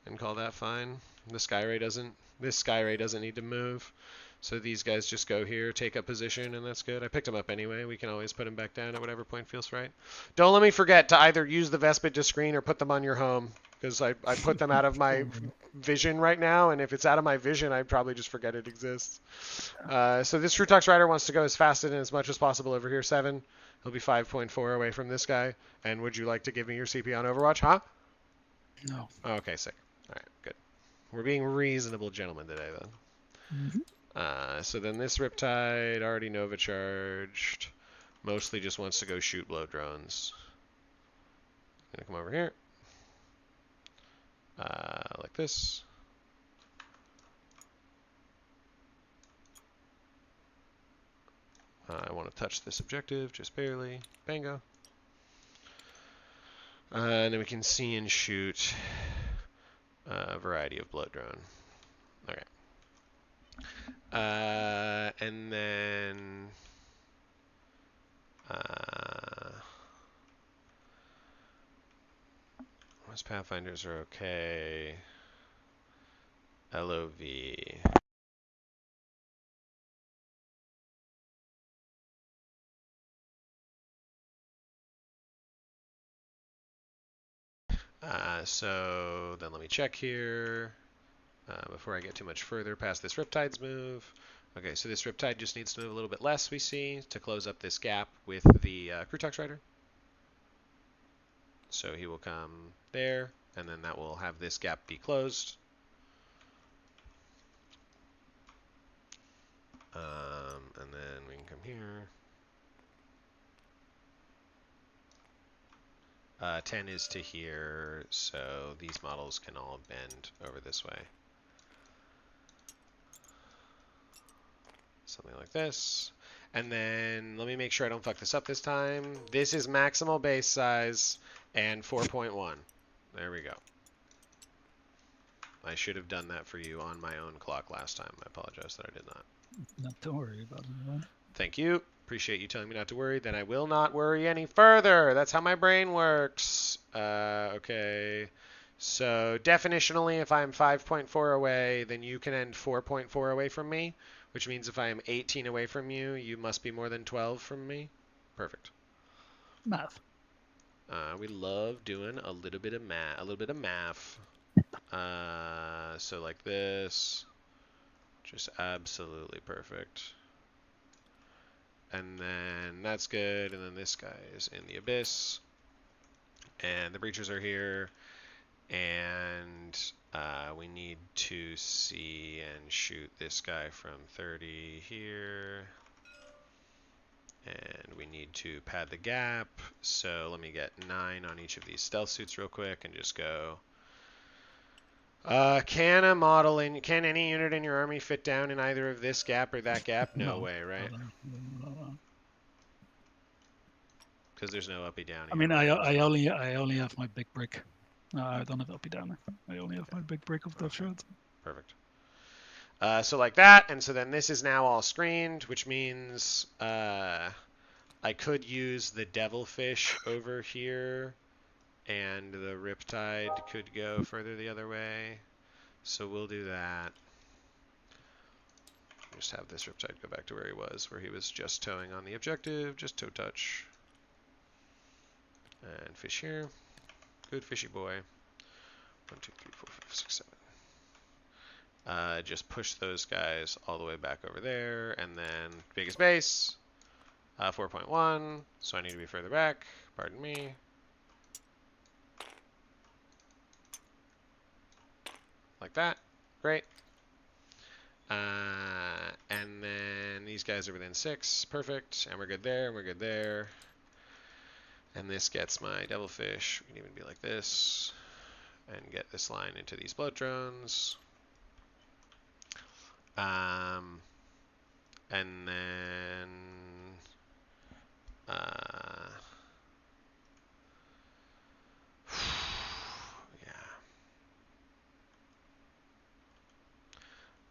and call that fine. The Skyray doesn't. This Skyray doesn't need to move. So these guys just go here, take up position, and that's good. I picked them up anyway. We can always put them back down at whatever point feels right. Don't let me forget to either use the Vespid to screen or put them on your home, because I put them out of my vision right now, and if it's out of my vision, I'd probably just forget it exists. So this Trutux Rider wants to go as fast and as much as possible over here, 7. He'll be 5.4 away from this guy. And would you like to give me your CP on Overwatch, huh? No. Okay, sick. All right, good. We're being reasonable gentlemen today, then. So then this Riptide, already Nova charged. Mostly just wants to go shoot blow drones. Gonna come over here. Like this. I want to touch this objective, just barely. Bango. And then we can see and shoot a variety of blood drone. Okay. And then most Pathfinders are okay. LOV. So then let me check here before I get too much further past this Riptide's move. Okay, so this Riptide just needs to move a little bit less, we see, to close up this gap with the Krutux Rider. So he will come there, and then that will have this gap be closed. And then we can come here. 10 is to here, so these models can all bend over this way. Something like this. And then let me make sure I don't fuck this up this time. This is maximal base size and 4.1. There we go. I should have done that for you on my own clock last time. I apologize that I did not. Not to worry about it, right? Thank you. Appreciate you telling me not to worry. Then I will not worry any further. That's how my brain works. Okay. So definitionally, if I'm 5.4 away, then you can end 4.4 away from me, which means if I am 18 away from you, you must be more than 12 from me. Perfect. Math. We love doing a little bit of math. So like this, just absolutely perfect. And then that's good. And then this guy is in the abyss. And the breachers are here. And we need to see and shoot this guy from 30 here. And we need to pad the gap. So let me get 9 on each of these stealth suits real quick and just go. Can any unit in your army fit down in either of this gap or that gap? No way, right? Because there's no uppy down. I mean, I only have my big brick. No, I don't have LP downer. I only have my big brick of Dutch Road. Perfect. So like that, and so then this is now all screened, which means I could use the Devilfish over here, and the Riptide could go further the other way. So we'll do that. Just have this Riptide go back to where he was just towing on the objective, just toe touch. And fish here. Good fishy boy. 1, 2, 3, 4, 5, 6, 7. Just push those guys all the way back over there, and then biggest base, 4.1, so I need to be further back, pardon me. Like that, great. And then these guys are within 6, perfect, and we're good there, and we're good there. And this gets my devilfish. We can even be like this. And get this line into these bloat drones. And then yeah.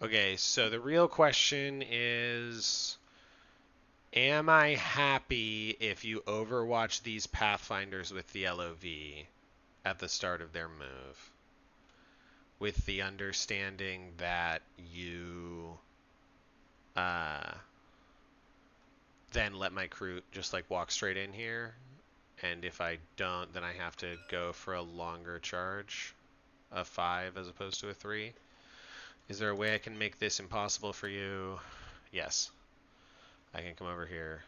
Okay, so the real question is, am I happy if you overwatch these Pathfinders with the LOV at the start of their move? With the understanding that you then let my crew just like walk straight in here, and if I don't, then I have to go for a longer charge, a 5 as opposed to a 3. Is there a way I can make this impossible for you? Yes. I can come over here,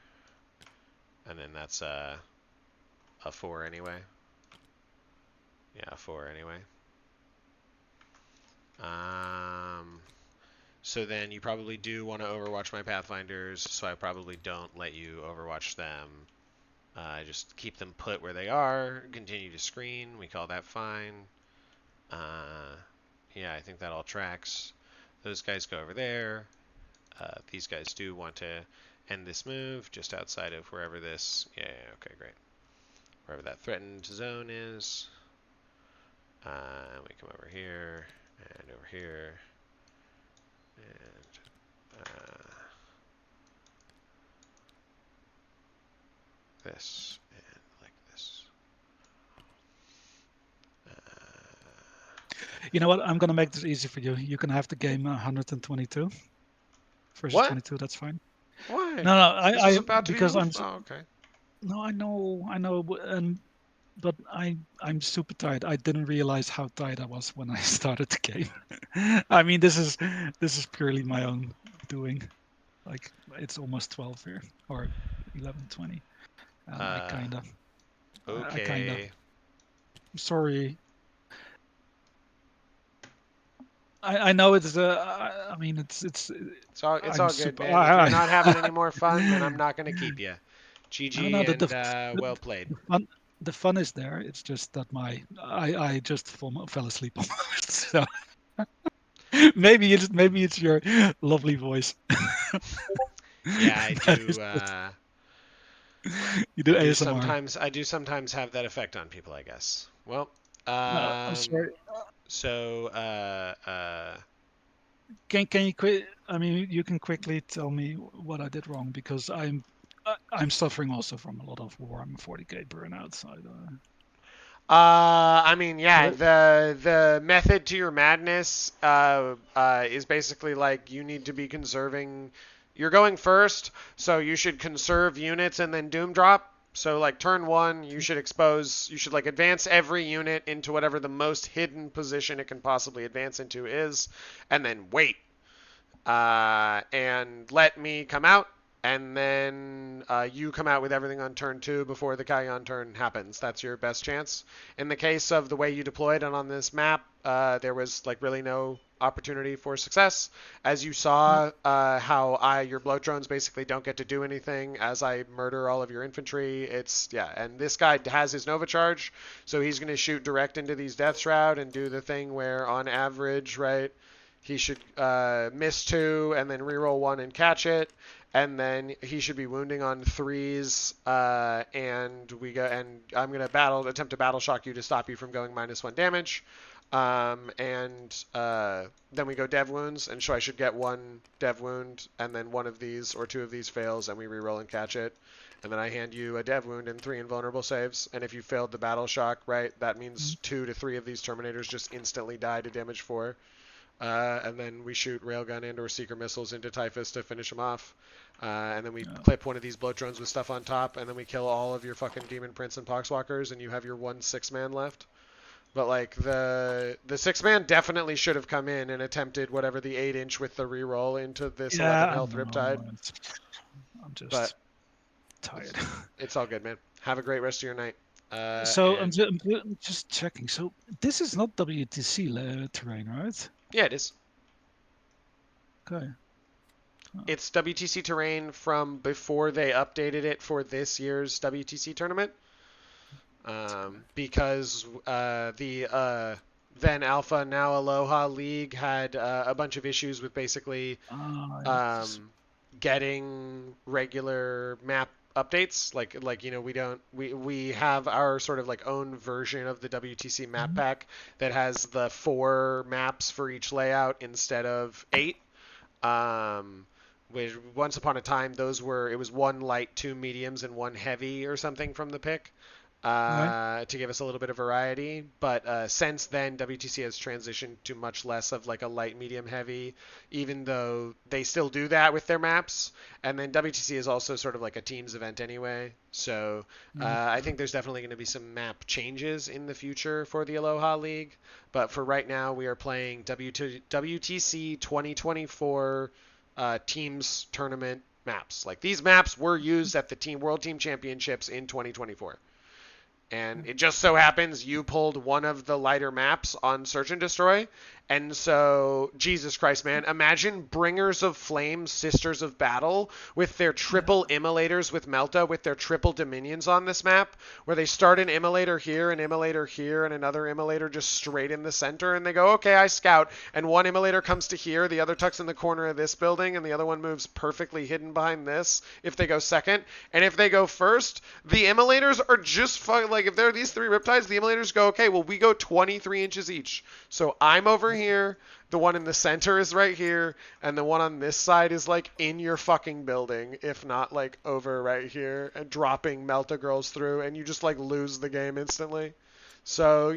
and then that's a 4 anyway. Yeah, a 4 anyway. So then you probably do want to overwatch my Pathfinders, so I probably don't let you overwatch them. I just keep them put where they are, continue to screen, we call that fine. Yeah, I think that all tracks. Those guys go over there. These guys do want to end this move just outside of wherever this, yeah, okay, great. Wherever that threatened zone is. We come over here, and over here, and this, and like this. You know what? I'm gonna make this easy for you. You can have the game 122 versus What? 22. That's fine. Why? No, no, This is I about to be because I'm. Oh, okay. No, I know, but I'm super tired. I didn't realize how tired I was when I started the game. I mean, this is purely my own doing. Like it's almost 12 here or 11:20, and Uh, I kinda. okay. Sorry. I know it's I mean It's I'm all good, super. man. If you're not having any more fun, then I'm not gonna keep you. No, no, GG and well played. the fun is there. It's just that I just fell asleep almost. So maybe it's your lovely voice. Yeah, I That do. is just, you did ASMR. I do sometimes have that effect on people, I guess. Well, No, I'm um, sorry. so Can you quick? I mean, you can quickly tell me what I did wrong because I'm suffering also from a lot of war. I'm a 40k burnout. So I mean, yeah, well, the method to your madness is basically like you need to be conserving. You're going first, so you should conserve units and then doom drop. So like turn one, you should like advance every unit into whatever the most hidden position it can possibly advance into is, and then wait and let me come out, and then you come out with everything on turn two before the Kauyon turn happens. That's your best chance. In the case of the way you deployed and on this map, there was like really no opportunity for success. As you yep. saw, how your bloat drones basically don't get to do anything as I murder all of your infantry. It's yeah, and this guy has his Nova charge, so he's going to shoot direct into these Death Shroud and do the thing where on average, right, he should miss two and then reroll one and catch it, and then he should be wounding on threes. And we go, and I'm gonna attempt to battle shock you to stop you from going -1 damage. And then we go dev wounds, and so I should get one dev wound, and then one of these or two of these fails, and we reroll and catch it. And then I hand you a dev wound and 3 invulnerable saves. And if you failed the battle shock, right, that means 2 to 3 of these Terminators just instantly die to damage 4. And then we shoot railgun and or seeker missiles into Typhus to finish him off. And then we clip one of these bloat drones with stuff on top, and then we kill all of your fucking Demon Prince and Poxwalkers, and you have your 1 6-man left. But like the 6-man definitely should have come in and attempted whatever the 8-inch with the reroll into this Yeah, 11 I health Riptide. know. I'm But just tired. it's all good, man. Have a great rest of your night. So And I'm just checking. So this is not WTC terrain, right? yeah, it is. Okay. It's WTC terrain from before they updated it for this year's WTC tournament. because the then Alpha, now Aloha League had a bunch of issues with basically Yes. getting regular map updates. We have our sort of like own version of the WTC map Mhm. pack that has the 4 maps for each layout instead of 8. Um, which once upon a time it was 1 light, 2 mediums, and 1 heavy or something from the pick, Right. to give us a little bit of variety. But since then, WTC has transitioned to much less of like a light, medium, heavy, even though they still do that with their maps. And then WTC is also sort of like a teams event anyway. So Mhm. I think there's definitely going to be some map changes in the future for the Aloha League. But for right now, we are playing WTC 2024 teams tournament maps. Like these maps were used at the Team World Team Championships in 2024. And it just so happens you pulled one of the lighter maps on Search and Destroy. And so, Jesus Christ, man, imagine Bringers of Flame, Sisters of Battle with their triple Yeah. immolators with Melta, with their triple dominions on this map, where they start an immolator here, an immolator here, and another immolator just straight in the center. And they go, okay, I scout. And one immolator comes to here, the other tucks in the corner of this building, and the other one moves perfectly hidden behind this if they go second. And if they go first, the immolators are just like, if there are these 3 riptides, the immolators go, okay, well, we go 23 inches each. So I'm over here, the one in the center is right here, and the one on this side is like in your fucking building, if not like over right here, and dropping Melta girls through, and you just like lose the game instantly. So,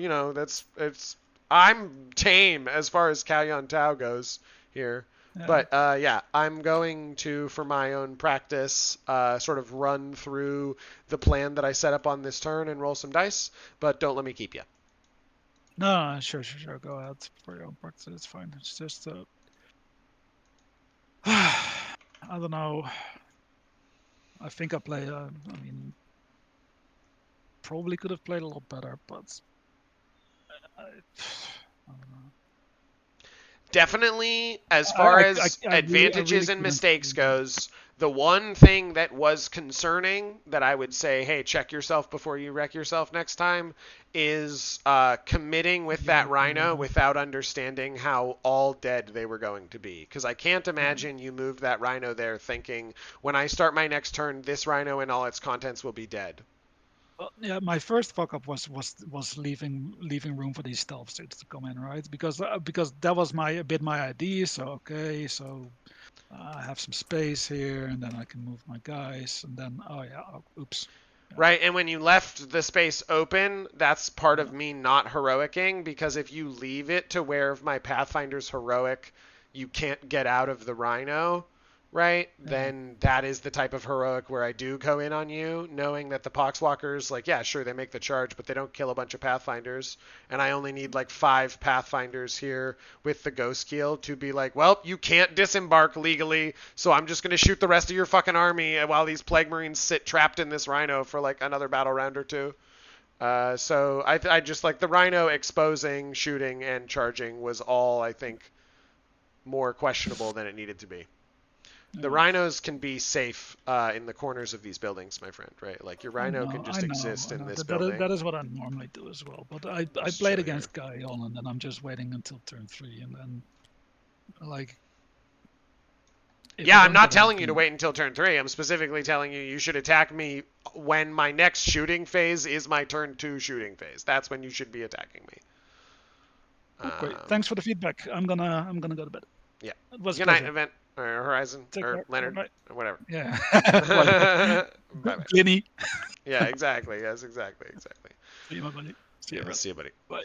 it's I'm tame as far as Kauyon Tao goes here. Yeah. But yeah, I'm going to, for my own practice, sort of run through the plan that I set up on this turn and roll some dice. But don't let me keep you. No, sure, sure, sure. Go ahead for your own practice. It's fine. It's just, I don't know. I think I play. I mean, probably could have played a lot better, but I, I don't know. Definitely, as far as I really advantages and couldn't mistakes see. goes, the one thing that was concerning that I would say, hey, check yourself before you wreck yourself next time, is committing with that rhino Yeah, without understanding how all dead they were going to be. Because I can't yeah. imagine you moved that rhino there thinking, when I start my next turn, this rhino and all its contents will be dead. Well, yeah, my first fuck up was leaving room for these stealth suits to come in, right? Because that was my a bit my idea. So okay, so I have some space here, and then I can move my guys, and then oh yeah, oh, oops, yeah, Right, and when you left the space open, that's part yeah, of me not heroicing, because if you leave it to where if my Pathfinder's heroic, you can't get out of the Rhino, right? yeah. Then that is the type of heroic where I do go in on you, knowing that the Poxwalkers, like, yeah, sure, they make the charge, but they don't kill a bunch of Pathfinders, and I only need like 5 Pathfinders here with the Ghost Keel to be like, well, you can't disembark legally, so I'm just gonna shoot the rest of your fucking army while these Plague Marines sit trapped in this Rhino for like another battle round or two. So I just like the Rhino exposing, shooting, and charging was all I think more questionable than it needed to be. The Yeah. rhinos can be safe in the corners of these buildings, my friend, right? Like your I rhino can know, I just know, exist I in know. this That building. is what I normally do as well. But I Just played chill here. against Kauyon, and then I'm just waiting until turn 3, and then like if I Yeah, I'm don't not get telling you to anything, wait until turn 3. I'm specifically telling you you should attack me when my next shooting phase is my turn 2 shooting phase. That's when you should be attacking me. oh great, Um, thanks for the feedback. I'm gonna go to bed. yeah. It was a Good night, pleasure. Event, or Horizon, Take or care. Bye Leonard, bye. or whatever. Yeah, whatever. Bye bye. Plenty. Yeah, exactly. Yes, exactly. Exactly. See you, my buddy. See you Yeah, around. see you, buddy. Bye.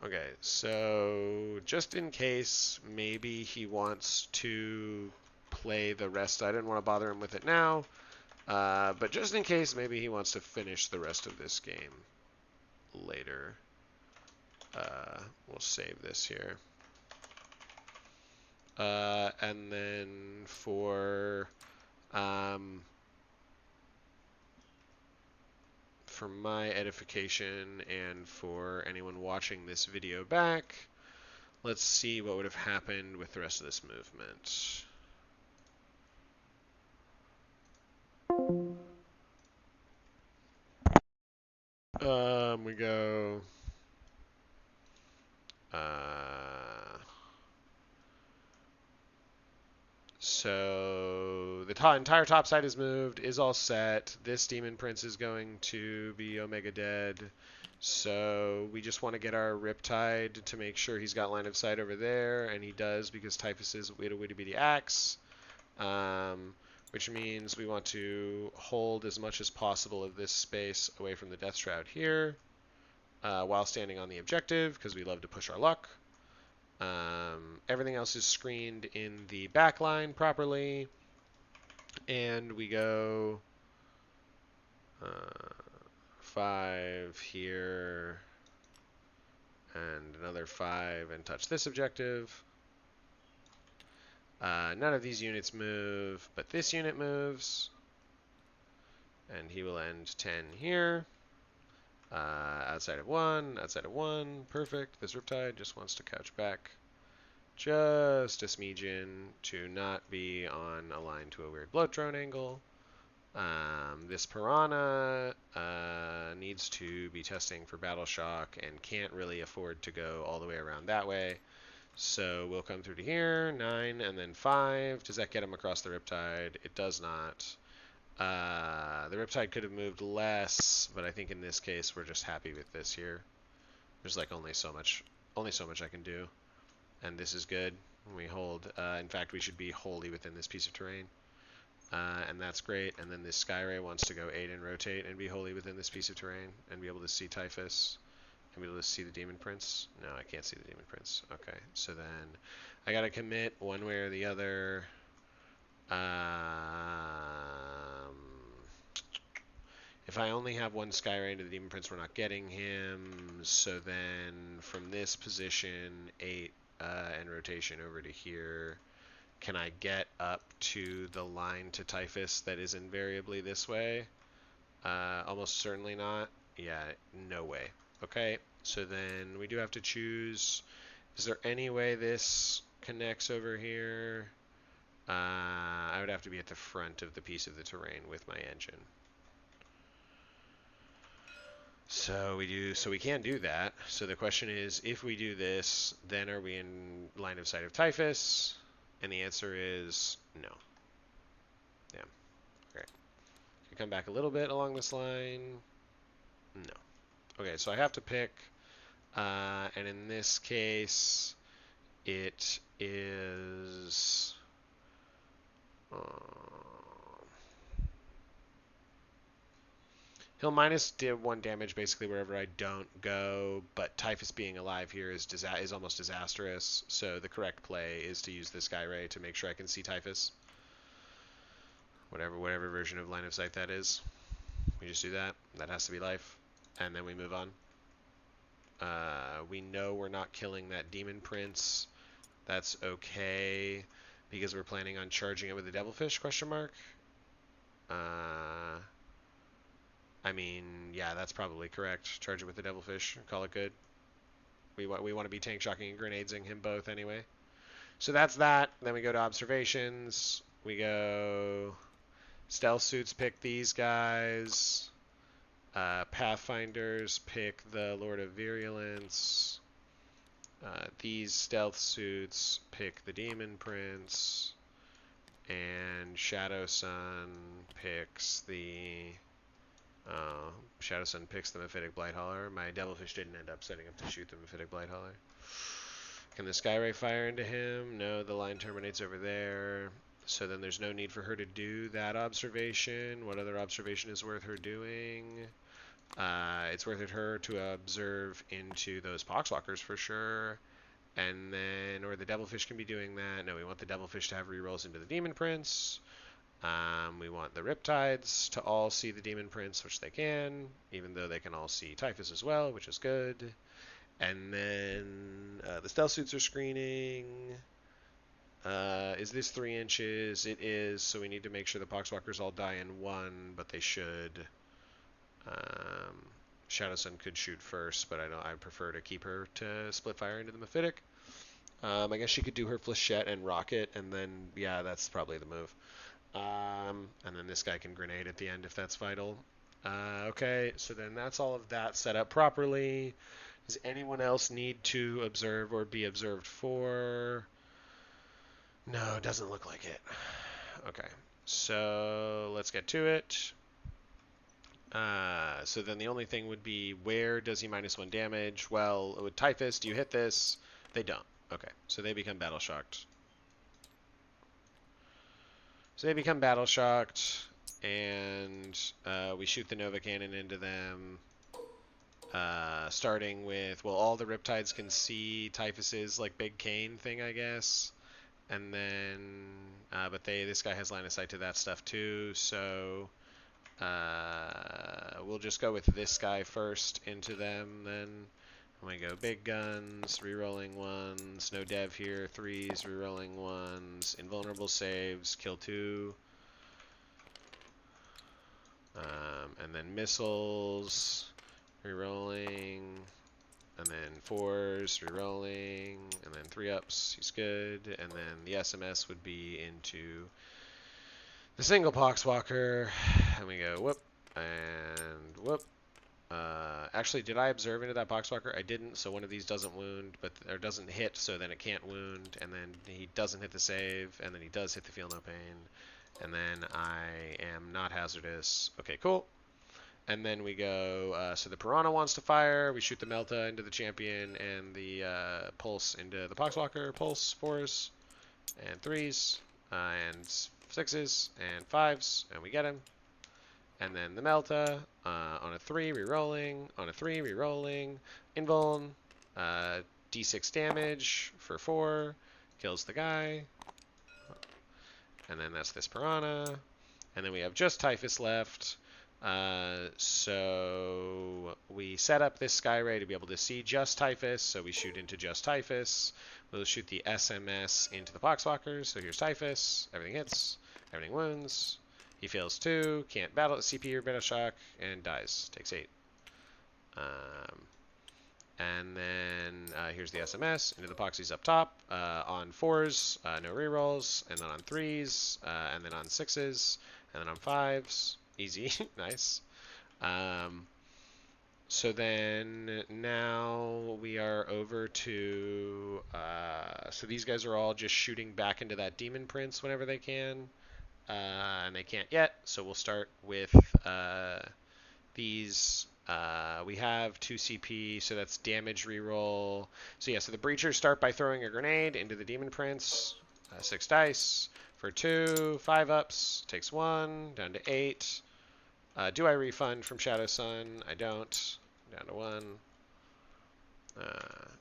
Okay, so just in case maybe he wants to play the rest, I didn't want to bother him with it now, but just in case maybe he wants to finish the rest of this game later, we'll save this here. And then um, for my edification and for anyone watching this video back, let's see what would have happened with the rest of this movement. We go. Uh, so the entire top side is moved, is all set. This Demon Prince is going to be Omega Dead. So we just want to get our Riptide to make sure he's got line of sight over there, and he does because Typhus is Witty Witty Bitty Axe. Which means we want to hold as much as possible of this space away from the Death Shroud here, while standing on the objective, because we love to push our luck. Everything else is screened in the back line properly, and we go 5 here, and another 5, and touch this objective. None of these units move, but this unit moves. And he will end 10 here. Outside of 1, outside of 1. Perfect. This Riptide just wants to couch back just a smidgen to not be on a line to a weird bloat drone angle. This Piranha needs to be testing for Battle Shock and can't really afford to go all the way around that way. So we'll come through to here, 9 and then 5. Does that get him across the Riptide? It does not. The Riptide could have moved less, but I think in this case we're just happy with this here. There's like only so much I can do, and this is good. We hold. In fact, we should be wholly within this piece of terrain, and that's great. And then this Skyray wants to go 8 and rotate and be wholly within this piece of terrain and be able to see Typhus. Can be able to see the Demon Prince? No, I can't see the Demon Prince. Okay, so then I gotta commit one way or the other. If I only have one Skyray into the Demon Prince, we're not getting him. So then from this position, 8 and rotation over to here. Can I get up to the line to Typhus that is invariably this way? Almost certainly not. Yeah, no way. Okay, so then we do have to choose. Is there any way this connects over here? I would have to be at the front of the piece of the terrain with my engine. So we can do that. So the question is, if we do this, then are we in line of sight of Typhus? And the answer is no. Yeah. Okay. Can come back a little bit along this line? No. Okay, so I have to pick, and in this case, it is. He'll minus 1 damage basically wherever I don't go, but Typhus being alive here is almost disastrous. So the correct play is to use this Skyray to make sure I can see Typhus. Whatever version of line of sight that is. We just do that. That has to be life. And then we move on. We know we're not killing that Demon Prince. That's okay, because we're planning on charging it with a Devilfish, question mark? I mean, yeah, that's probably correct. Charge it with the Devilfish. Call it good. We want to be tank shocking and grenadesing him both anyway. So that's that. Then we go to observations. We go stealth suits. Pick these guys. Pathfinders. Pick the Lord of Virulence. These stealth suits. Pick the Demon Prince. And Shadow Sun picks the. Shadow Sun picks the Mephitic Blighthauler. My Devilfish didn't end up setting up to shoot the Mephitic Blighthauler. Can the Skyray fire into him? No, the line terminates over there. So then there's no need for her to do that observation. What other observation is worth her doing? It's worth it her to observe into those Poxwalkers for sure. And then, or the Devilfish can be doing that. No, we want the Devilfish to have rerolls into the Demon Prince. We want the Riptides to all see the Demon Prince, which they can, even though they can all see Typhus as well, which is good. And then the stealth suits are screening. Is this 3 inches? It is, so we need to make sure the Poxwalkers all die in 1, but they should. Shadow Sun could shoot first, but I prefer to keep her to split fire into the Mephitic. I guess she could do her Flechette and Rocket, and then, yeah, that's probably the move. And then this guy can grenade at the end if that's vital. Okay, so then that's all of that set up properly. Does anyone else need to observe or be observed for? No, it doesn't look like it. Okay, so let's get to it. So then the only thing would be, where does he -1 damage? Well, with Typhus, do you hit this? They don't. Okay, so they become battle shocked. And we shoot the Nova Cannon into them. Starting with, well, all the Riptides can see Typhus's like big cane thing, I guess. And then, but this guy has line of sight to that stuff too, so we'll just go with this guy first into them then. We go big guns, rerolling ones, no dev here, threes, rerolling ones, invulnerable saves, kill two. And then missiles, rerolling, and then fours, rerolling, and then 3-ups, he's good. And then the SMS would be into the single Poxwalker, and we go whoop, and whoop. Actually, did I observe into that Poxwalker? I didn't, so one of these doesn't wound, or doesn't hit, so then it can't wound, and then he doesn't hit the save, and then he does hit the feel no pain, and then I am not hazardous. Okay, cool. And then we go, so the Piranha wants to fire, we shoot the Melta into the champion, and the Pulse into the Poxwalker. Pulse, 4s, and 3s, and 6s, and 5s, and we get him. And then the Melta, on a 3, rerolling, on a 3, rerolling, invuln, d6 damage for 4, kills the guy. And then that's this Piranha. And then we have just Typhus left. So we set up this Skyray to be able to see just Typhus, so we shoot into just Typhus. We'll shoot the SMS into the Poxwalkers, so here's Typhus. Everything hits, everything wounds. He fails 2, can't battle CP or battle shock, and dies. Takes 8. And then here's the SMS into the Poxies up top. On 4s, no rerolls, and then on 3s, and then on 6s, and then on 5s. Easy, nice. So then now we are over to, so these guys are all just shooting back into that Demon Prince whenever they can. And they can't yet, so we'll start with these. We have 2 CP, so that's damage reroll. So yeah, so the Breachers start by throwing a grenade into the Demon Prince. 6 dice for 2, 5-ups, takes 1, down to 8. Do I refund from Shadow Sun? I don't. Down to 1.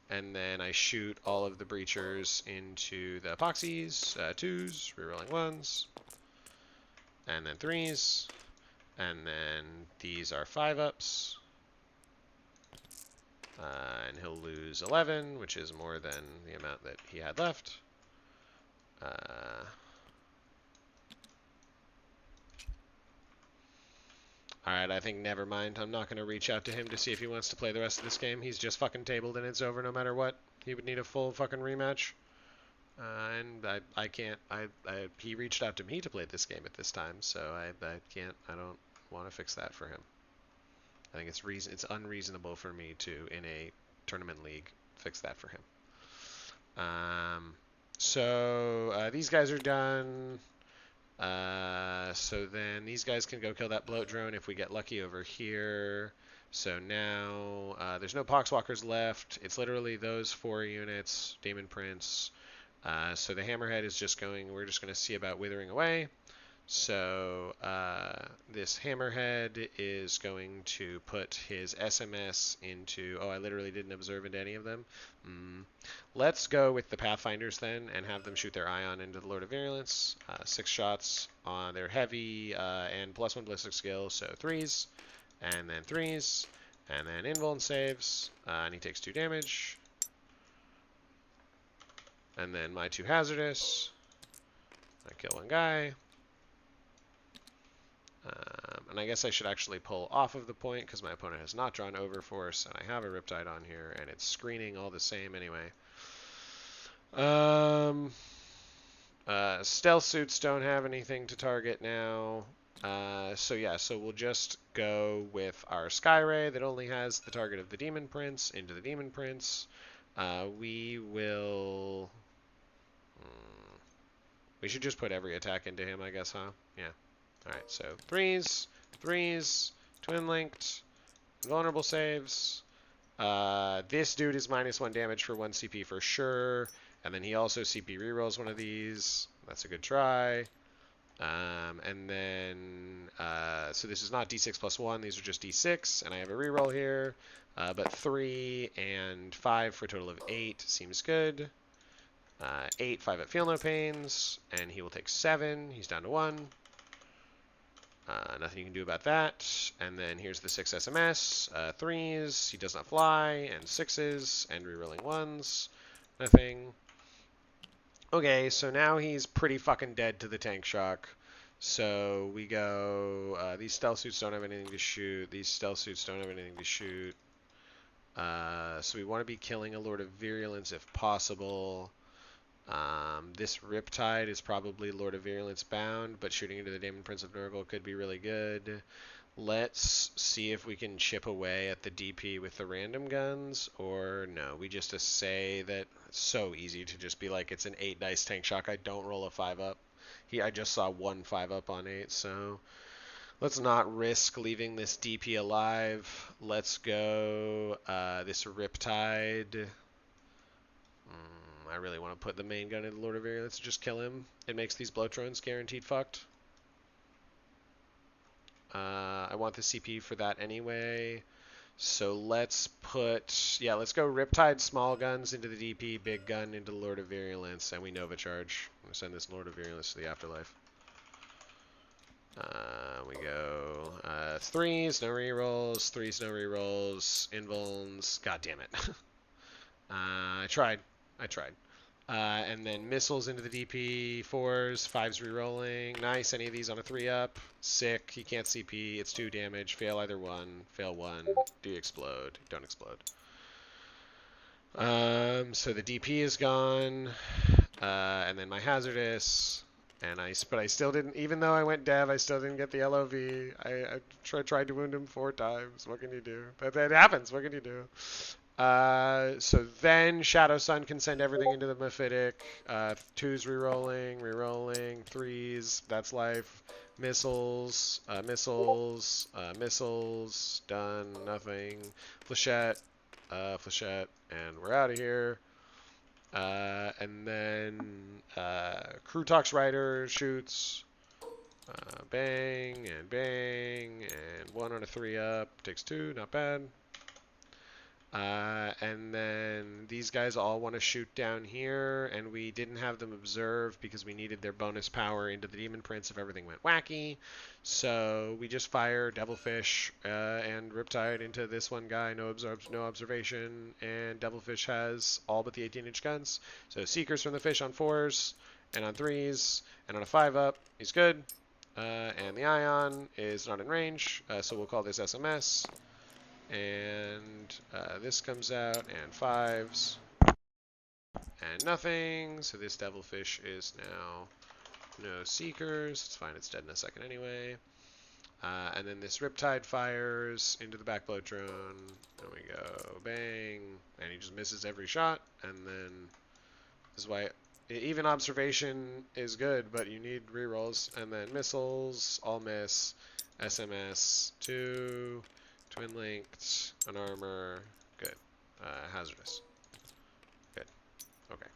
And then I shoot all of the Breachers into the Epoxies. 2s, rerolling 1s. And then 3s. And then these are 5-ups. And he'll lose 11, which is more than the amount that he had left. Alright, I think never mind. I'm not going to reach out to him to see if he wants to play the rest of this game. He's just fucking tabled and it's over no matter what. He would need a full fucking rematch. And I can't. He reached out to me to play this game at this time, so I can't. I don't want to fix that for him. I think it's unreasonable for me to, in a tournament league, fix that for him. So these guys are done. So then these guys can go kill that bloat drone if we get lucky over here. So now there's no Poxwalkers left. It's literally those 4 units, Demon Prince. So the Hammerhead is just going, we're just going to see about withering away. So this Hammerhead is going to put his SMS into, oh, I literally didn't observe into any of them. Let's go with the Pathfinders then and have them shoot their Ion into the Lord of Virulence. 6 shots on their heavy and +1 ballistic skill, so 3s, and then 3s, and then invuln saves, and he takes 2 damage. And then my 2 hazardous. I kill 1 guy. And I guess I should actually pull off of the point because my opponent has not drawn Overforce, and I have a Riptide on here, and it's screening all the same anyway. Stealth suits don't have anything to target now. So yeah, so we'll just go with our Skyray that only has the target of the Demon Prince into the Demon Prince. We will. We should just put every attack into him, I guess, huh? Yeah. All right. So threes, twin linked, vulnerable saves. This dude is -1 damage for 1 CP for sure, and then he also CP rerolls one of these. That's a good try. And then, so this is not D6 plus 1, these are just D6, and I have a reroll here. But 3 and 5 for a total of 8 seems good. 8, 5 at Feel No Pains, and he will take 7. He's down to 1. Nothing you can do about that. And then here's the 6 SMS. 3s, he does not fly, and 6s, and rerolling 1s. Nothing. Okay, so now he's pretty fucking dead to the tank shock. So we go, these stealth suits don't have anything to shoot. These stealth suits don't have anything to shoot. So we want to be killing a Lord of Virulence if possible. This Riptide is probably Lord of Virulence bound, but shooting into the Demon Prince of Nurgle could be really good. Let's see if we can chip away at the DP with the random guns, or no, we just say that it's so easy to just be like, it's an 8 dice tank shock, I don't roll a 5 up. I just saw 1 5 up on 8, so let's not risk leaving this DP alive. Let's go this Riptide. I really want to put the main gun in the Lord of Virulence and just kill him. It makes these Blowtrones guaranteed fucked. I want the CP for that anyway. So let's let's go Riptide small guns into the DP, big gun into the Lord of Virulence, and we Nova Charge. I'm going to send this Lord of Virulence to the afterlife. We go threes, no rerolls, threes, no rerolls, invulns. God damn it. I tried. And then missiles into the DP, 4s, 5s rerolling. Nice, any of these on a 3-up. Sick, he can't CP, it's 2 damage. Fail either one, fail 1. Do explode, don't explode. So the DP is gone. And then my hazardous. But I still didn't, even though I went dev, I still didn't get the LOV. I tried to wound him 4 times. What can you do? That happens, what can you do? So then Shadow Sun can send everything into the Mephitic. 2s rerolling, 3s, that's life. Missiles, missiles, done, nothing. Flechette, and we're out of here. And then Crew Talks Rider shoots. Bang, and 1 on a 3-up. Takes 2, not bad. And then these guys all want to shoot down here, and we didn't have them observe because we needed their bonus power into the Demon Prince if everything went wacky. So we just fire Devilfish and Riptide into this one guy, no observation, and Devilfish has all but the 18-inch guns. So Seekers from the Fish on 4s, and on 3s, and on a 5-up, he's good. And the Ion is not in range, so we'll call this SMS. And this comes out, and 5s, and nothing. So this Devilfish is now no Seekers. It's fine, it's dead in a second anyway. And then this Riptide fires into the back Blowtrone. There we go, bang. And he just misses every shot. And then this is why even observation is good, but you need rerolls. And then missiles, all miss. SMS, 2. Twin linked, an armor, good. Hazardous, good. Okay.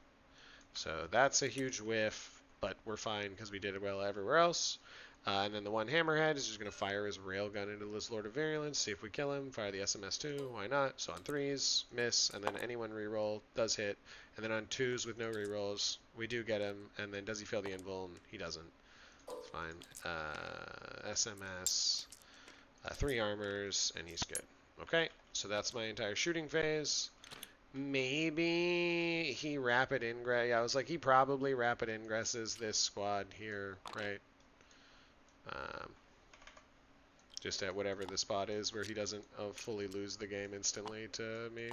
So that's a huge whiff, but we're fine because we did it well everywhere else. And then the one Hammerhead is just going to fire his railgun into this Lord of Virulence, see if we kill him. Fire the SMS too, why not? So on 3s, miss, and then anyone reroll does hit. And then on 2s with no rerolls, we do get him. And then does he fail the invuln? He doesn't. It's fine. SMS. 3 armors, and he's good. Okay, so that's my entire shooting phase. Maybe he rapid ingress. Yeah, I was like, he probably rapid ingresses this squad here, right? Just at whatever the spot is where he doesn't fully lose the game instantly to me.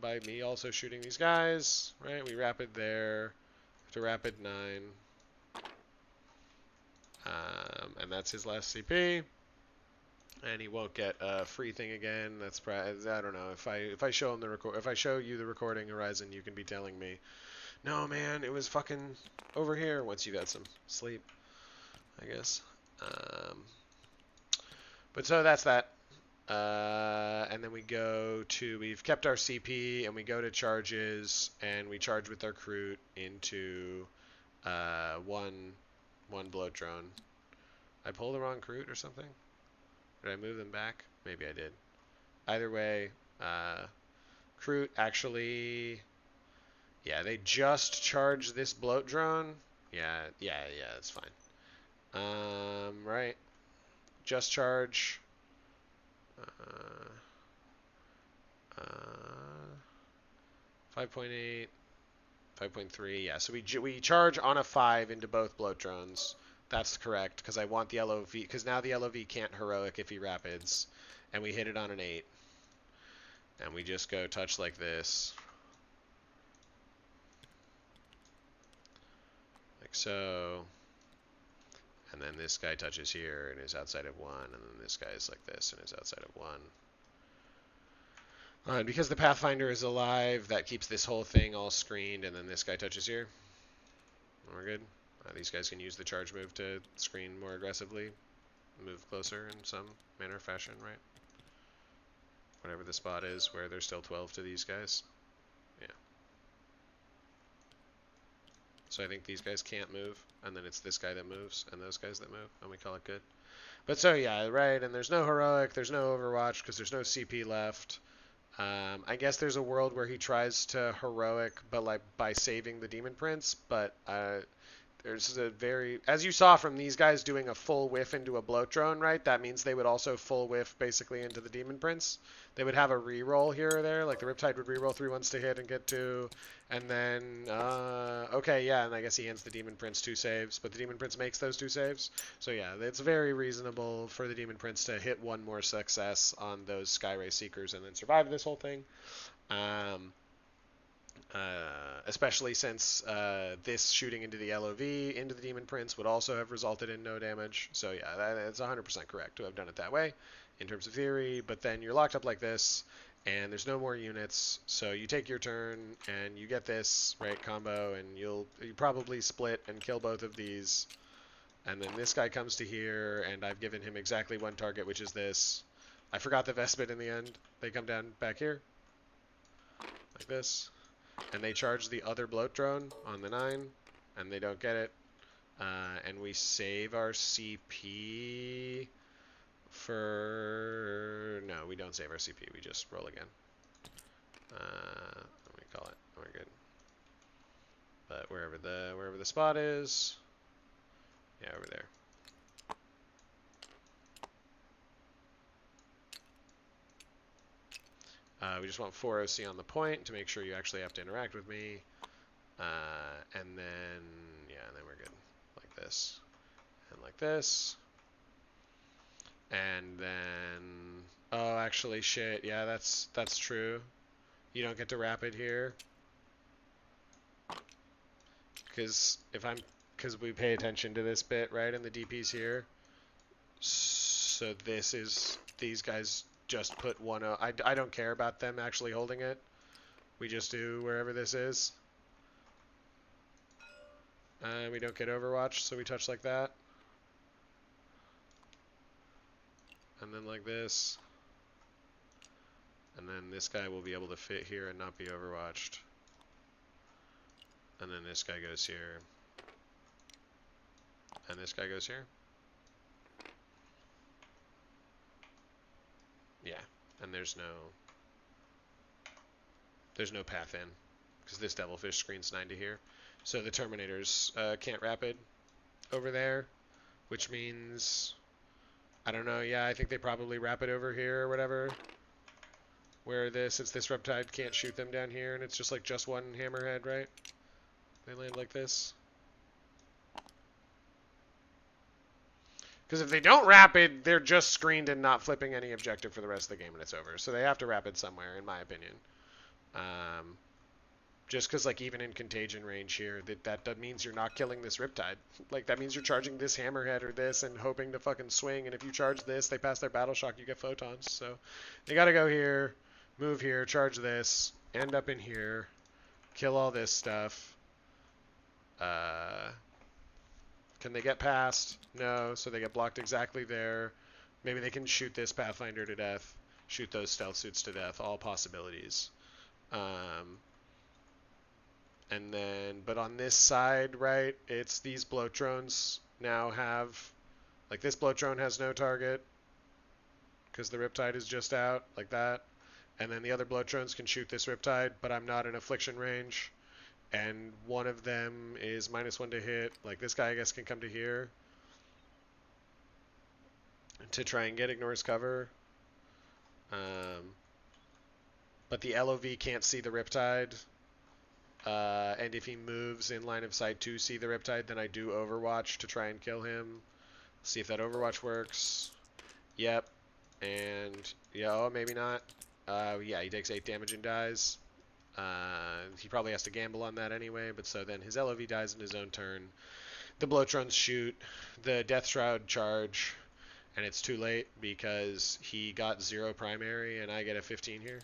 By me also shooting these guys, right? We rapid there. To rapid 9. And that's his last CP. And he won't get a free thing again. That's probably, I don't know. If I show him if I show you the recording, Horizon, you can be telling me, no man, it was fucking over here. Once you got some sleep, I guess. But so that's that. And then we go to, we've kept our CP, and we go to charges, and we charge with our Kroot into one bloat drone. I pulled the wrong Kroot or something? Did I move them back? Maybe I did. Either way, Kroot actually, yeah, they just charged this bloat drone. Yeah, that's fine. Right. Just charge. Uh, 5.8, 5.3. Yeah, so we charge on a 5 into both bloat drones. That's correct, because I want the LOV, because now the LOV can't heroic if he rapids. And we hit it on an 8. And we just go touch like this. Like so. And then this guy touches here and is outside of 1. And then this guy is like this and is outside of 1. And because the Pathfinder is alive, that keeps this whole thing all screened. And then this guy touches here. We're good. These guys can use the charge move to screen more aggressively. Move closer in some manner or fashion, right? Whatever the spot is where there's still 12 to these guys. Yeah. So I think these guys can't move, and then it's this guy that moves, and those guys that move, and we call it good. But so yeah, right, and there's no heroic, there's no Overwatch, because there's no CP left. I guess there's a world where he tries to heroic, but like by saving the Demon Prince, but there's a very, as you saw from these guys doing a full whiff into a bloat drone, right? That means they would also full whiff basically into the Demon Prince. They would have a reroll here or there, like the Riptide would reroll 3 ones to hit and get 2, and then okay, yeah, and I guess he hands the Demon Prince 2 saves, but the Demon Prince makes those 2 saves. So yeah, it's very reasonable for the Demon Prince to hit 1 more success on those Skyray Seekers and then survive this whole thing. Especially since this shooting into the LOV, into the Demon Prince, would also have resulted in no damage. So yeah, that's 100% correct to have done it that way, in terms of theory. But then you're locked up like this, and there's no more units, so you take your turn, and you get this, right, combo, and you probably split and kill both of these. And then this guy comes to here, and I've given him exactly 1 target, which is this. I forgot the Vespid in the end. They come down back here, like this. And they charge the other bloat drone on the 9, and they don't get it. And we save our CP for... No, we don't save our CP. We just roll again. Let me call it. We're good. But wherever the spot is... Yeah, over there. We just want 4 OC on the point to make sure you actually have to interact with me. And then, yeah, and then we're good. Like this. And like this. And then, oh, actually, shit. Yeah, that's true. You don't get to rapid here. Because we pay attention to this bit, right? And the DP's here. So this is, these guys just put 1 I don't care about them actually holding it. We just do wherever this is. We don't get Overwatch, so we touch like that. And then like this. And then this guy will be able to fit here and not be Overwatched. And then this guy goes here. And this guy goes here. Yeah, and there's no path in, because this Devilfish screens 9 to here. So the Terminators can't rapid over there, which means, I don't know, yeah, I think they probably rapid over here or whatever. Where since this Riptide can't shoot them down here, and it's just like just 1 hammerhead, right? They land like this. Because if they don't rapid, they're just screened and not flipping any objective for the rest of the game, and it's over. So they have to rapid somewhere, in my opinion. Just because, like, even in contagion range here, that means you're not killing this Riptide. Like, that means you're charging this Hammerhead or this and hoping to fucking swing. And if you charge this, they pass their Battle Shock, you get Photons. So they gotta go here, move here, charge this, end up in here, kill all this stuff. Uh, can they get past? No, so they get blocked exactly there. Maybe they can shoot this Pathfinder to death, shoot those Stealth Suits to death. All possibilities. And then, but on this side, right, it's these bloat drones now have, like this bloat drone has no target because the Riptide is just out, like that. And then the other bloat drones can shoot this Riptide, but I'm not in affliction range. And one of them is -1 to hit. Like this guy, I guess, can come to here to try and get ignores cover. But the LOV can't see the Riptide. And if he moves in line of sight to see the Riptide, then I do Overwatch to try and kill him. See if that Overwatch works. Yep. And, yeah, oh, maybe not. Yeah, he takes 8 damage and dies. He probably has to gamble on that anyway, but so then his LOV dies in his own turn. The Bloatrons shoot. The Death Shroud charge. And it's too late because he got 0 primary and I get a 15 here.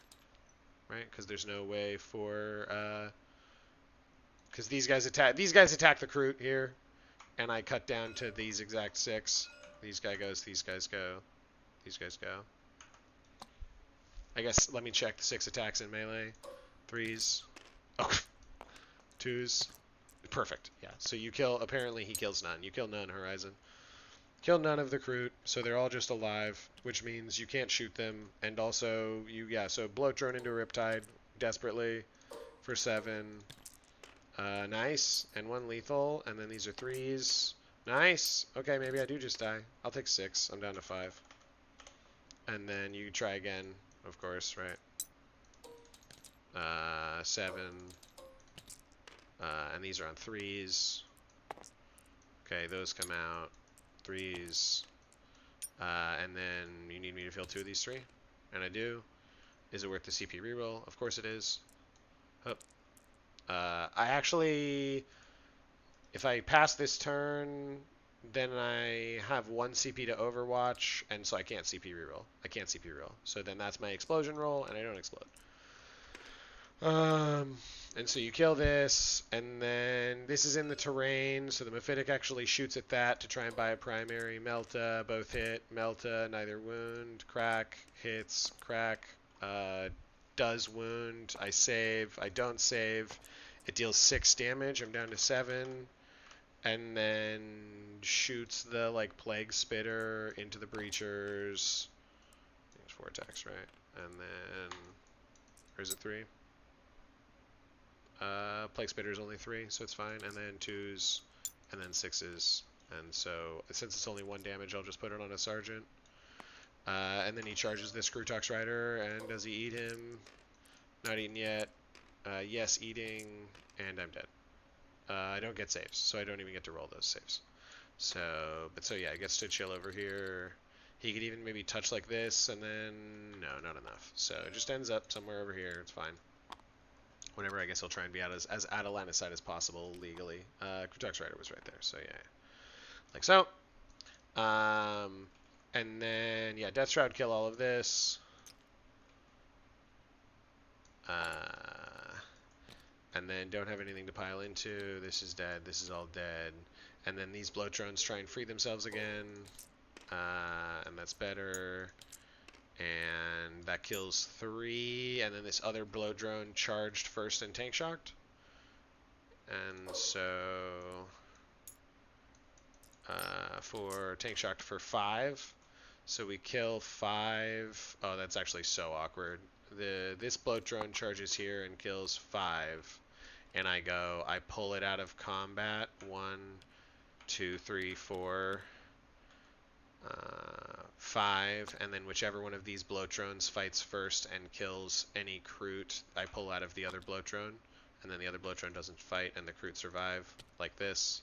Right? Because there's no way for... because these guys attack the Kroot here, and I cut down to these exact 6. These guys go, these guys go, these guys go. I guess let me check the 6 attacks in melee. 3s, oh, 2s, perfect. Yeah. So you kill. Apparently he kills none. You kill none, Horizon. Kill none of the Kroot, so they're all just alive, which means you can't shoot them, and also so bloat drone into a Riptide desperately for 7. Nice. And 1 lethal. And then these are 3s. Nice. Okay, maybe I do just die. I'll take 6. I'm down to 5. And then you try again, of course, right? 7. And these are on 3s. Okay, those come out. 3s. And then you need me to fill 2 of these 3. And I do. Is it worth the CP reroll? Of course it is. Oh. I actually, if I pass this turn, then I have 1 CP to Overwatch, and so I can't CP reroll. I can't CP reroll. So then that's my explosion roll, and I don't explode. And so you kill this, and then this is in the terrain, so the Mephitic actually shoots at that to try and buy a primary. Melta, both hit. Melta, neither wound. Crack, hits, crack. Does wound. I save. I don't save. It deals 6 damage. I'm down to 7. And then shoots the, like, Plague Spitter into the Breachers. There's 4 attacks, right? And then... or is it 3? Plague Spitter is only 3, so it's fine. And then 2s, and then 6s. And so, since it's only 1 damage, I'll just put it on a Sergeant. And then he charges this Screwtox Rider, and does he eat him? Not eaten yet. Yes, eating, and I'm dead. I don't get saves, so I don't even get to roll those saves. So yeah, I gets to chill over here. He could even maybe touch like this, and then, no, not enough. So it just ends up somewhere over here, it's fine. Whenever, I guess he'll try and be out as out of line of sight as possible legally. Screwtox Rider was right there, so yeah. Like so. And then, yeah, Death Shroud kill all of this. And then don't have anything to pile into. This is dead. This is all dead. And then these bloat drones try and free themselves again. And that's better. And that kills 3. And then this other bloat drone charged first and tank shocked. And so... for tank shocked for 5. So we kill 5. Oh, that's actually so awkward. This bloat drone charges here and kills 5. And I pull it out of combat. 1, 2, 3, 4, 5. And then whichever one of these bloat drones fights first and kills any Kroot, I pull out of the other bloat drone. And then the other bloat drone doesn't fight and the Kroot survive, like this.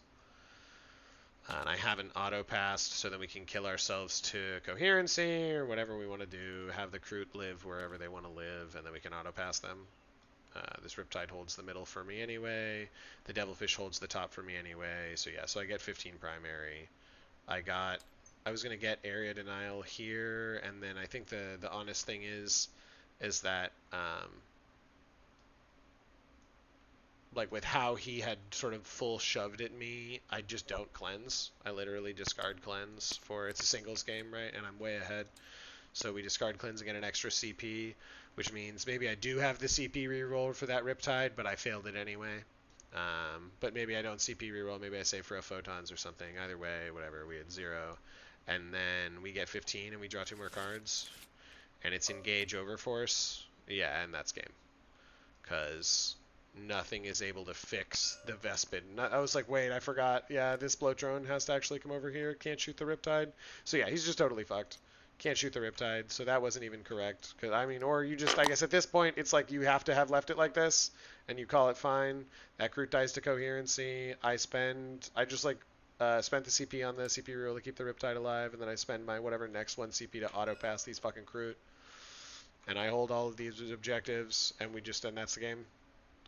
And I haven't auto-passed, so then we can kill ourselves to coherency or whatever we want to do. Have the Kroot live wherever they want to live, and then we can auto-pass them. This Riptide holds the middle for me anyway. The Devilfish holds the top for me anyway. So yeah, so I get 15 primary. I was gonna get area denial here, and then I think the honest thing is that like with how he had sort of full shoved at me, I just don't cleanse. I literally discard cleanse for it's a singles game, right? And I'm way ahead. So we discard cleanse and get an extra CP, which means maybe I do have the CP reroll for that Riptide, but I failed it anyway. But maybe I don't CP reroll. Maybe I save for a photons or something. Either way, whatever. We had 0, and then we get 15 and we draw 2 more cards, and it's engage overforce. Yeah, and that's game because nothing is able to fix the Vespid. I was like, wait, I forgot. Yeah, this Bloatrone has to actually come over here. Can't shoot the Riptide. So yeah, he's just totally fucked. Can't shoot the Riptide, so that wasn't even correct. Cause I mean, or you just, I guess at this point, it's like you have to have left it like this, and you call it fine. That Groot dies to coherency. I just like spent the CP on the CP rule to keep the Riptide alive, and then I spend my whatever next 1 CP to auto pass these fucking Groot. And I hold all of these objectives, and and that's the game.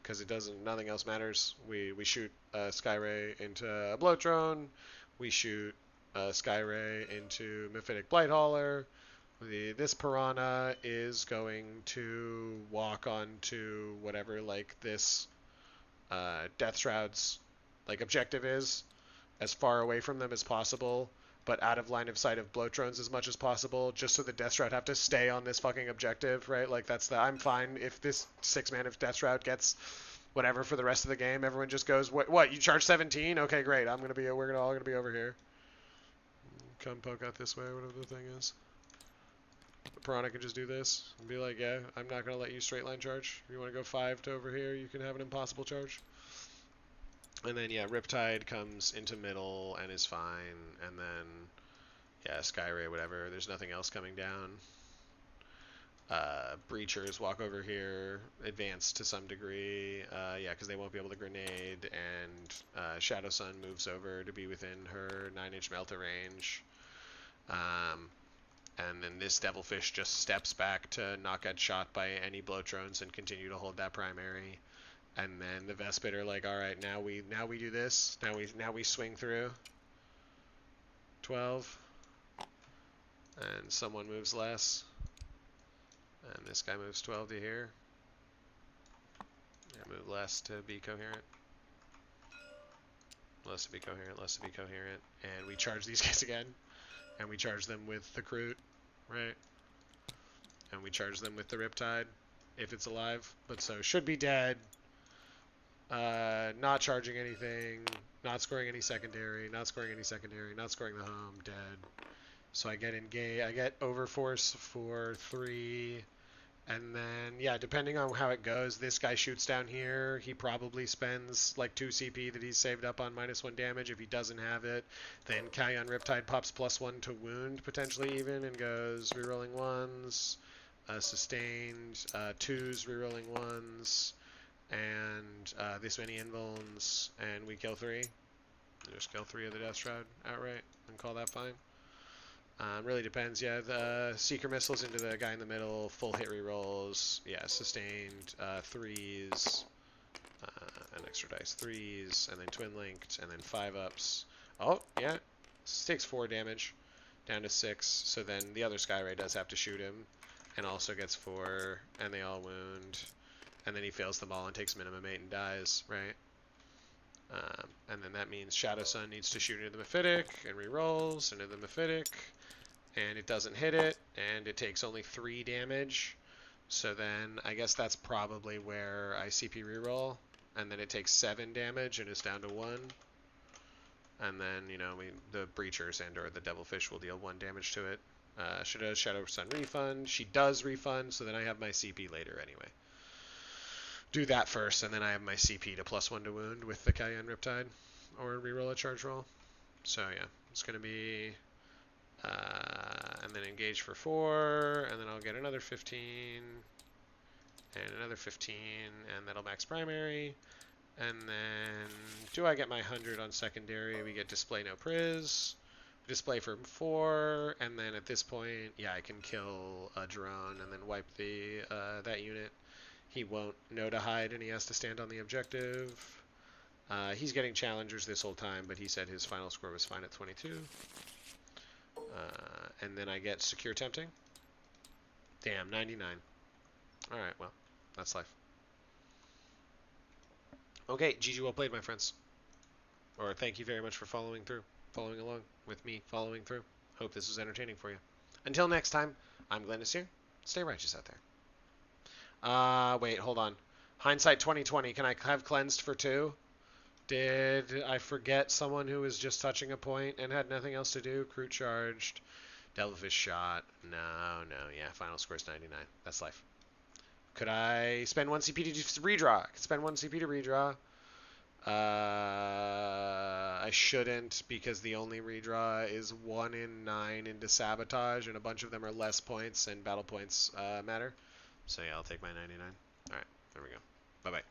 Because nothing else matters. We shoot Skyray into a Bloatrone. We shoot Skyray into Mephitic Blighthauler. This Piranha is going to walk onto whatever like this Death Shroud's like objective is, as far away from them as possible, but out of line of sight of Bloatrones as much as possible, just so the Death Shroud have to stay on this fucking objective, right? Like I'm fine if this 6-man of Death Shroud gets whatever for the rest of the game. Everyone just goes, what? You charge 17? Okay, great. We're all gonna be over here. Come poke out this way, whatever the thing is. The Piranha can just do this and be like, yeah, I'm not gonna let you straight line charge. If you want to go 5 to over here, you can have an impossible charge. And then yeah, Riptide comes into middle and is fine, and then yeah, Skyray, whatever. There's nothing else coming down. Breachers walk over here, advance to some degree, yeah, because they won't be able to grenade, and Shadow Sun moves over to be within her 9-inch Melta range. And then this Devilfish just steps back to not get shot by any Bloatrones and continue to hold that primary. And then the Vespid are like, all right, now we do this. Now we swing through. 12. And someone moves less. And this guy moves 12 to here. Yeah, move less to be coherent. Less to be coherent, less to be coherent. And we charge these guys again. And we charge them with the Kroot, right? And we charge them with the Riptide, if it's alive. But so, should be dead. Not charging anything. Not scoring any secondary. Not scoring any secondary. Not scoring the home. Dead. So I get engage. I get overforce for 3. And then, yeah, depending on how it goes, this guy shoots down here. He probably spends like 2 CP that he's saved up on -1 damage. If he doesn't have it, then Kauyon Riptide pops +1 to wound, potentially even, and goes rerolling 1s, sustained, 2s, rerolling 1s, and this many invulns, and we kill 3. Just kill 3 of the Death Shroud outright and call that fine. Really depends. Yeah, the Seeker Missiles into the guy in the middle, full hit rerolls. Yeah, sustained 3s, an extra dice 3s, and then twin linked, and then 5-ups. Oh, yeah, this takes 4 damage, down to 6. So then the other Skyray does have to shoot him, and also gets 4, and they all wound. And then he fails them all and takes minimum 8 and dies, right? And then that means Shadow Sun needs to shoot into the Mephitic, and rerolls into the Mephitic. And it doesn't hit it, and it takes only 3 damage. So then I guess that's probably where I CP reroll, and then it takes 7 damage and is down to 1. And then, you know, the Breachers and or the Devilfish will deal 1 damage to it. She does Shadow Sun refund. She does refund, so then I have my CP later anyway. Do that first, and then I have my CP to +1 to wound with the Kauyon Riptide, or reroll a charge roll. So yeah, it's going to be... and then engage for 4, and then I'll get another 15, and another 15, and that'll max primary. And then, do I get my 100 on secondary? We get display no priz, display for 4, and then at this point, yeah, I can kill a drone and then wipe the that unit. He won't know to hide, and he has to stand on the objective. He's getting challengers this whole time, but he said his final score was fine at 22. And then I get secure tempting. Damn, 99. Alright, well, that's life. Okay, GG, well played, my friends. Or thank you very much for following along with me, following through. Hope this was entertaining for you. Until next time, I'm Glennis here. Stay righteous out there. Wait, hold on. Hindsight 2020, can I have cleansed for 2? Did I forget someone who was just touching a point and had nothing else to do? Crew charged. Devilfish shot. No. Yeah, final score's 99. That's life. Could I spend 1 CP to redraw? I could spend 1 CP to redraw. I shouldn't, because the only redraw is 1 in 9 into sabotage, and a bunch of them are less points, and battle points matter. So yeah, I'll take my 99. Alright, there we go. Bye-bye.